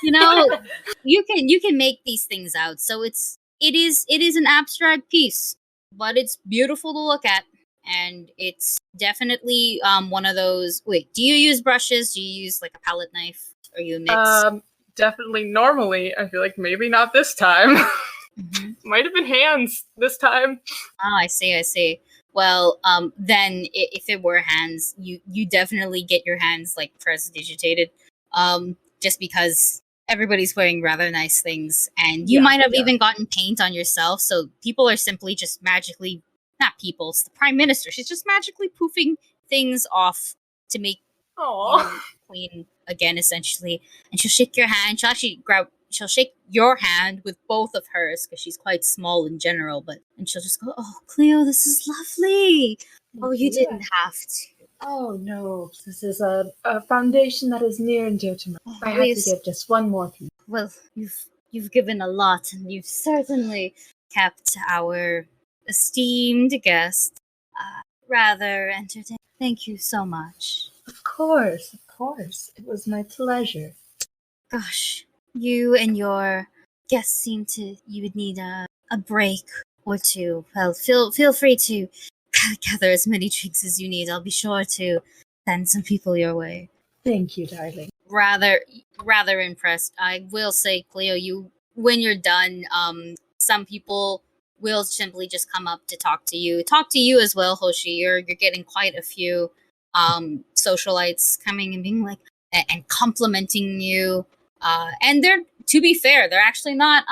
You know, you can make these things out. So it is an abstract piece, but it's beautiful to look at, and it's definitely one of those. Wait, do you use brushes? Do you use like a palette knife? Or you mix? Definitely normally. I feel like maybe not this time. Might have been hands this time. Oh, I see. Well, then if it were hands, you definitely get your hands like prestidigitated. Just because everybody's wearing rather nice things, and you might have even gotten paint on yourself. So people are simply just magically, not people, it's the Prime Minister. She's just magically poofing things off to make you clean again, essentially. And she'll shake your hand. She'll shake your hand with both of hers because she's quite small in general. And she'll just go, "Oh, Clio, this is lovely. Oh, you didn't have to." Oh no, this is a foundation that is near and dear to me. I have to get just one more piece. Well, you've given a lot, and you've certainly kept our esteemed guest rather entertained. Thank you so much. Of course. It was my pleasure. Gosh, you and your guests you would need a break or two. Well, feel free to gather as many drinks as you need. I'll be sure to send some people your way. Thank you, darling. Rather impressed. I will say, Clio, when you're done, some people will simply just come up to talk to you as well, Hoshi. You're getting quite a few socialites coming and being like and complimenting you. And to be fair, they're actually not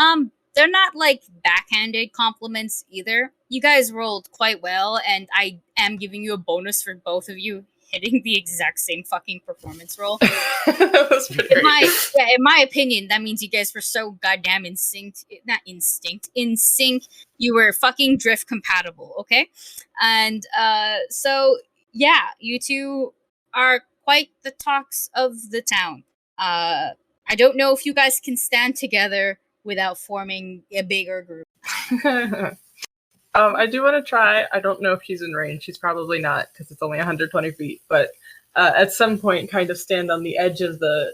they're not like backhanded compliments either. You guys rolled quite well, and I am giving you a bonus for both of you hitting the exact same fucking performance roll. That was pretty In great. in my opinion, that means you guys were so goddamn in sync. In sync. You were fucking drift compatible, okay? And so yeah, you two are quite the talks of the town. I don't know if you guys can stand together without forming a bigger group. I do want to try. I don't know if she's in range. She's probably not because it's only 120 feet. But at some point, kind of stand on the edge of the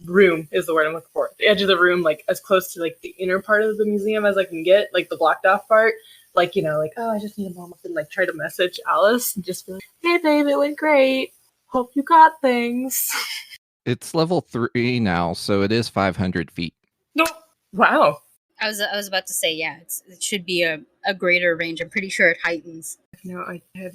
room is the word I'm looking for. The edge of the room, like as close to like the inner part of the museum as I can get, like the blocked off part. Like, you know, like, oh, I just need a moment and like try to message Alice and just be like, hey babe, it went great. Hope you got things. It's level 3 now, so it is 500 feet. No. Wow. I was about to say, yeah, it should be a greater range. I'm pretty sure it heightens. No,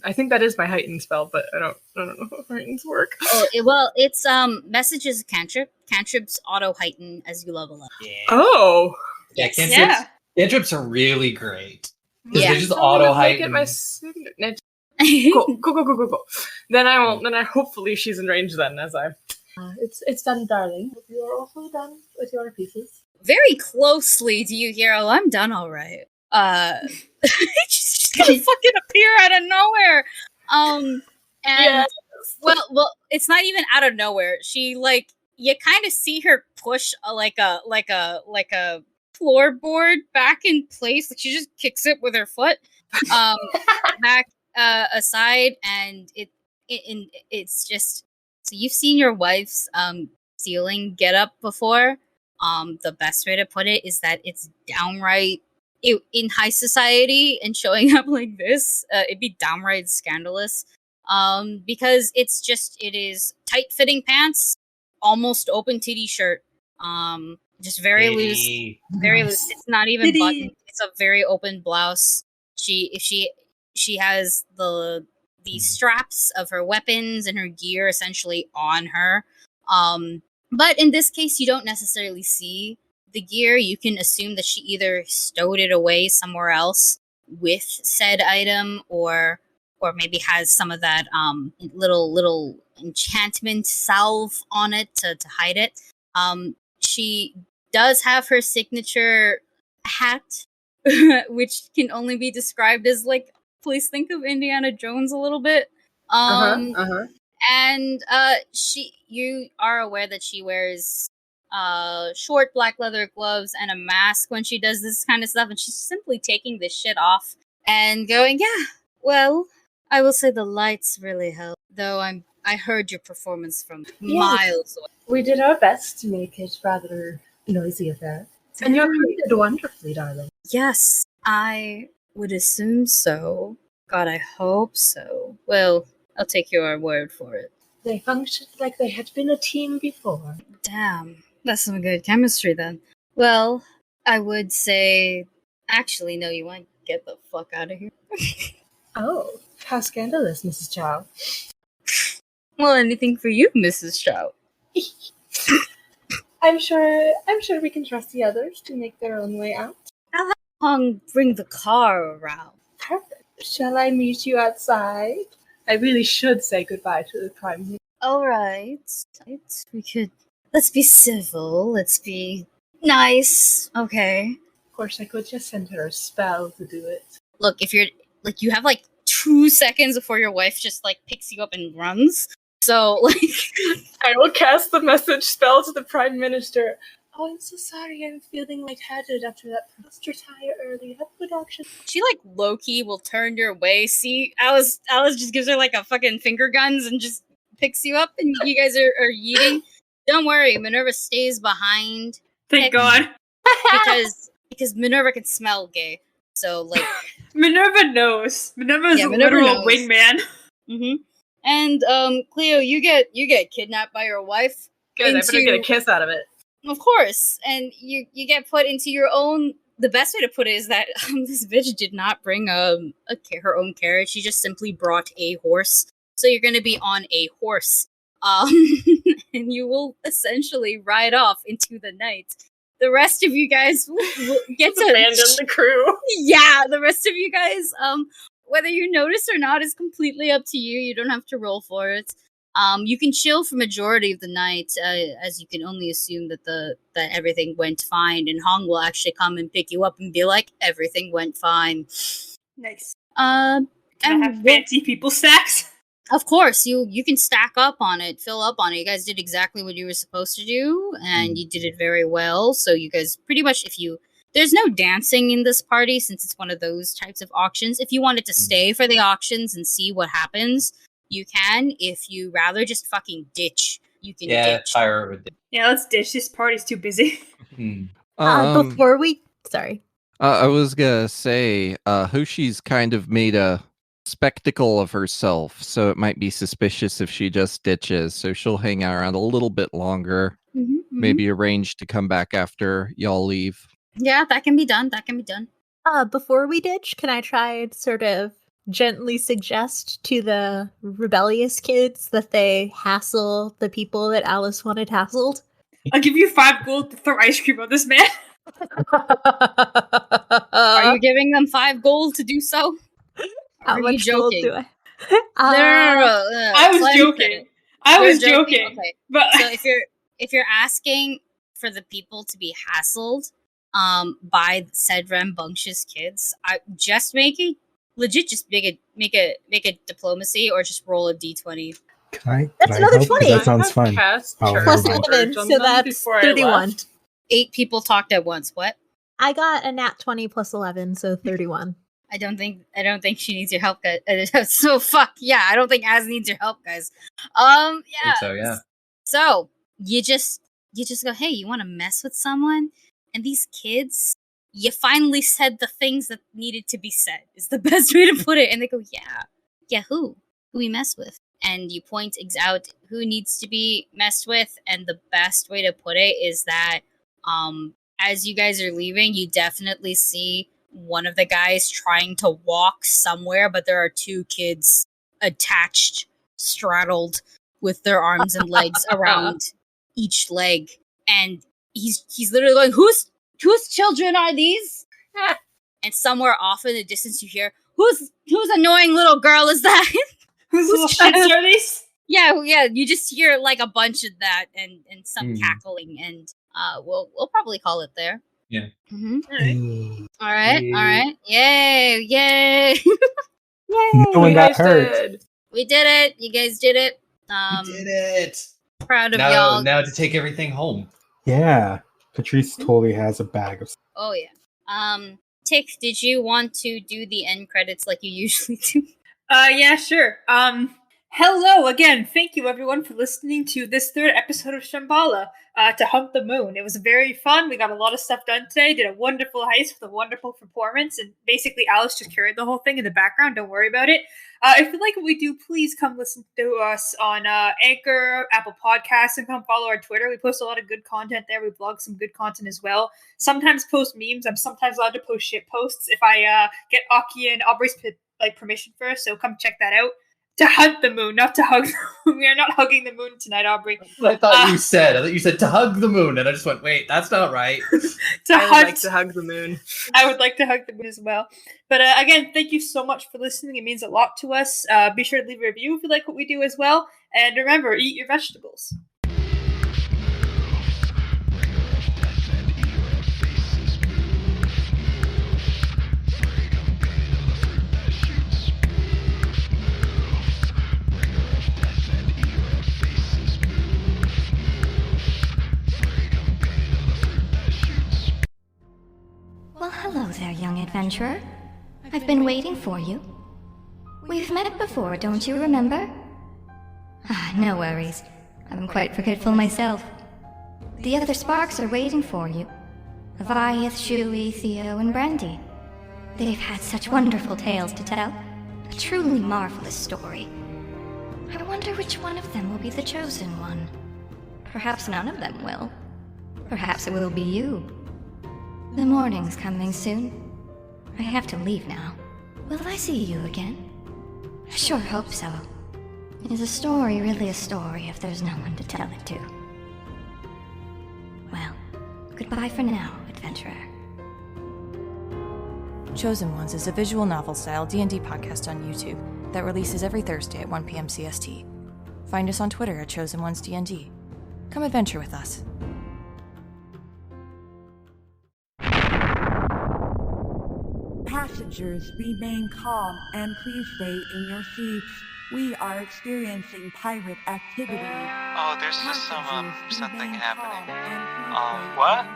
I think that is my heightened spell, but I don't know how heightens work. It's message is a cantrip. Cantrips auto heighten as you level up. Yeah. Oh. Yeah, Yeah. cantrips are really great. Because Yeah. they just auto heighten. Get my signature. Cool. Then hopefully she's in range then as I. It's done, darling. Hope you are also done with your pieces. Very closely do you hear, oh, I'm done alright. She's gonna fucking appear out of nowhere. And Yes. well, it's not even out of nowhere. She like you kind of see her push like a floorboard back in place. Like she just kicks it with her foot, back aside, and it's just so you've seen your wife's ceiling get up before. The best way to put it is that it's downright in high society and showing up like this, it'd be downright scandalous. Because it is tight fitting pants, almost open titty shirt. Just very loose, very loose. It's not even buttoned. It's a very open blouse. She has the straps of her weapons and her gear essentially on her. But in this case, you don't necessarily see the gear. You can assume that she either stowed it away somewhere else with said item, or maybe has some of that little enchantment salve on it to hide it. She does have her signature hat, which can only be described as like, please think of Indiana Jones a little bit. And you are aware that she wears short black leather gloves and a mask when she does this kind of stuff, and she's simply taking this shit off and going, yeah, well, I will say the lights really help, though I heard your performance from miles away. We did our best to make it rather noisy affair. And you did wonderfully, darling. Yes, I would assume so. God, I hope so. Well, I'll take your word for it. They functioned like they had been a team before. Damn, that's some good chemistry then. Well, I would say, actually, no, you want to get the fuck out of here. Oh, how scandalous, Mrs. Chow. Well, anything for you, Mrs. Chow. I'm sure we can trust the others to make their own way out. I'll have Hong bring the car around. Perfect. Shall I meet you outside? I really should say goodbye to the Prime Minister. Alright. Let's be civil, let's be nice, okay? Of course, I could just send her a spell to do it. Look, if you're, like, you have, 2 seconds before your wife just, picks you up and runs. So, I will cast the message spell to the Prime Minister. Oh, I'm so sorry. I'm feeling lightheaded after that. Must retire early. Have good action. She, low-key will turn your way. See, Alice just gives her, a fucking finger guns and just picks you up, and you guys are yeeting. Don't worry, Minerva stays behind. Thank God. Because Minerva can smell gay. So, Minerva knows. Minerva's a Minerva literal knows. wingman. Mm-hmm. And, Clio, you get kidnapped by your wife. Good, I better get a kiss out of it. Of course. And you get put into your own... The best way to put it is that this bitch did not bring her own carriage. She just simply brought a horse. So you're going to be on a horse. And you will essentially ride off into the night. the rest of you guys will get to Abandon the crew. Yeah, the rest of you guys, whether you notice or not is completely up to you. You don't have to roll for it. You can chill for majority of the night, as you can only assume that that everything went fine, and Hong will actually come and pick you up and be like, everything went fine. Nice. And Can I have fancy people stacks? of course, you can stack up on it, fill up on it. You guys did exactly what you were supposed to do, and you did it very well. So you guys pretty much, there's no dancing in this party since it's one of those types of auctions. If you wanted to stay for the auctions and see what happens, you can. If you rather just fucking ditch, you can ditch. fire with Yeah, let's ditch. This party's too busy. Before we... Sorry. I was gonna say, Hoshi's kind of made a spectacle of herself, so it might be suspicious if she just ditches, so she'll hang out around a little bit longer. Maybe arrange to come back after y'all leave. Yeah, that can be done. Before we ditch, can I try and sort of gently suggest to the rebellious kids that they hassle the people that Alice wanted hassled? I'll give you 5 gold to throw ice cream on this man. Are you giving them 5 gold to do so? How much gold do I? No. I was joking. I was joking. Okay. But So if you're asking for the people to be hassled by said rambunctious kids, I just make a diplomacy or just roll a d20. That's another 20. That sounds fun. Cast Oh, Plus never mind. 11, so that's 31. 8 people talked at once. What? I got a nat 20 plus 11, so 31. I don't think she needs your help, guys. So fuck yeah, I don't think Az needs your help, guys. Yeah. So yeah. So you just go, hey, you want to mess with someone? And these kids, you finally said the things that needed to be said. Is the best way to put it. And they go, yeah, who we mess with? And you point out who needs to be messed with. And the best way to put it is that, as you guys are leaving, you definitely see one of the guys trying to walk somewhere, but there are 2 kids attached, straddled with their arms and legs around each leg, and he's literally going, whose children are these? And somewhere off in the distance you hear, whose annoying little girl is that? whose little shits are these? Yeah, you just hear like a bunch of that and some cackling, and we'll probably call it there. Yeah. All right. Yay! Yay! No one got hurt. We did it. You guys did it. We did it. Proud of y'all. Now to take everything home. Yeah. Patrice totally has a bag of... Oh yeah. Tick, did you want to do the end credits like you usually do? Yeah, sure. Hello again. Thank you everyone for listening to this 3rd episode of Shambhala, to Hunt the Moon. It was very fun. We got a lot of stuff done today. Did a wonderful heist with a wonderful performance, and basically Alice just carried the whole thing in the background. Don't worry about it. If you like what we do, please come listen to us on Anchor, Apple Podcasts, and come follow our Twitter. We post a lot of good content there. We blog some good content as well. Sometimes post memes. I'm sometimes allowed to post shit posts if I get Aki and Aubrey's permission first, so come check that out. To hunt the moon, not to hug the moon. We are not hugging the moon tonight, Aubrey. I thought you said to hug the moon, and I just went, wait, that's not right. I would like to hug the moon. I would like to hug the moon as well. But again, thank you so much for listening. It means a lot to us. Be sure to leave a review if you like what we do as well. And remember, eat your vegetables. Well, hello there, young adventurer. I've been waiting for you. We've met before, don't you remember? No worries. I'm quite forgetful myself. The other Sparks are waiting for you. Leviath, Shuey, Theo, and Brandy. They've had such wonderful tales to tell. A truly marvelous story. I wonder which one of them will be the chosen one. Perhaps none of them will. Perhaps it will be you. The morning's coming soon. I have to leave now. Will I see you again? I sure hope so. Is a story really a story if there's no one to tell it to? Well, Goodbye for now, adventurer. Chosen Ones is a visual novel-style D&D podcast on YouTube that releases every Thursday at 1 p.m. CST. Find us on Twitter at Chosen Ones D&D. Come adventure with us. Passengers, remain calm and please stay in your seats. We are experiencing pirate activity. Oh, there's just something happening. What?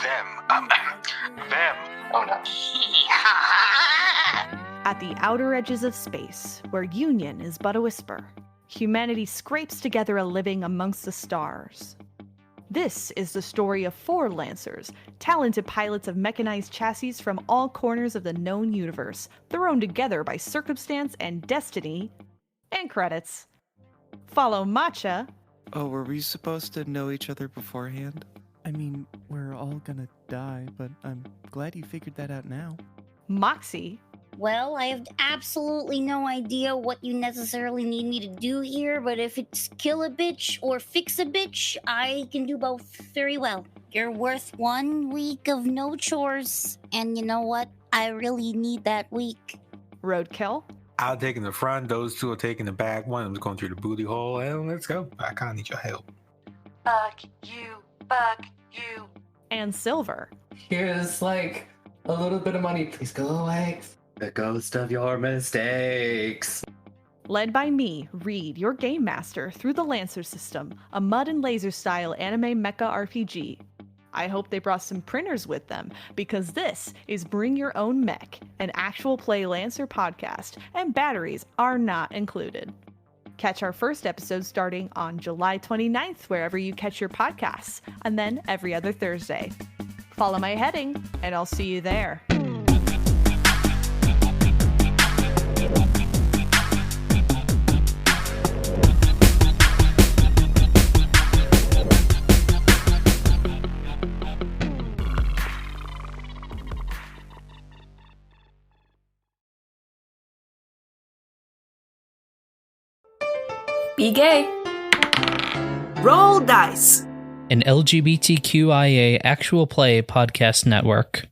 Them. Oh no. At the outer edges of space, where union is but a whisper, humanity scrapes together a living amongst the stars. This is the story of 4 Lancers, talented pilots of mechanized chassis from all corners of the known universe, thrown together by circumstance and destiny, and credits. Follow Matcha. Oh, were we supposed to know each other beforehand? I mean, we're all gonna die, but I'm glad you figured that out now. Moxie. Well, I have absolutely no idea what you necessarily need me to do here, but if it's kill a bitch or fix a bitch, I can do both very well. You're worth 1 week of no chores, and you know what? I really need that week. Roadkill. I'll take in the front, those 2 are taking the back. One of them's going through the booty hole, and let's go. I kinda need your help. Fuck you. And Silver. Here's like a little bit of money. Please go away. The ghost of your mistakes. Led by me, Reed, your game master, through the Lancer system, a mud and laser style anime mecha RPG. I hope they brought some printers with them, because this is Bring Your Own Mech, an actual play Lancer podcast, and batteries are not included. Catch our first episode starting on July 29th, wherever you catch your podcasts, and then every other Thursday. Follow my heading, and I'll see you there. Be gay. Roll dice. An LGBTQIA actual play podcast network.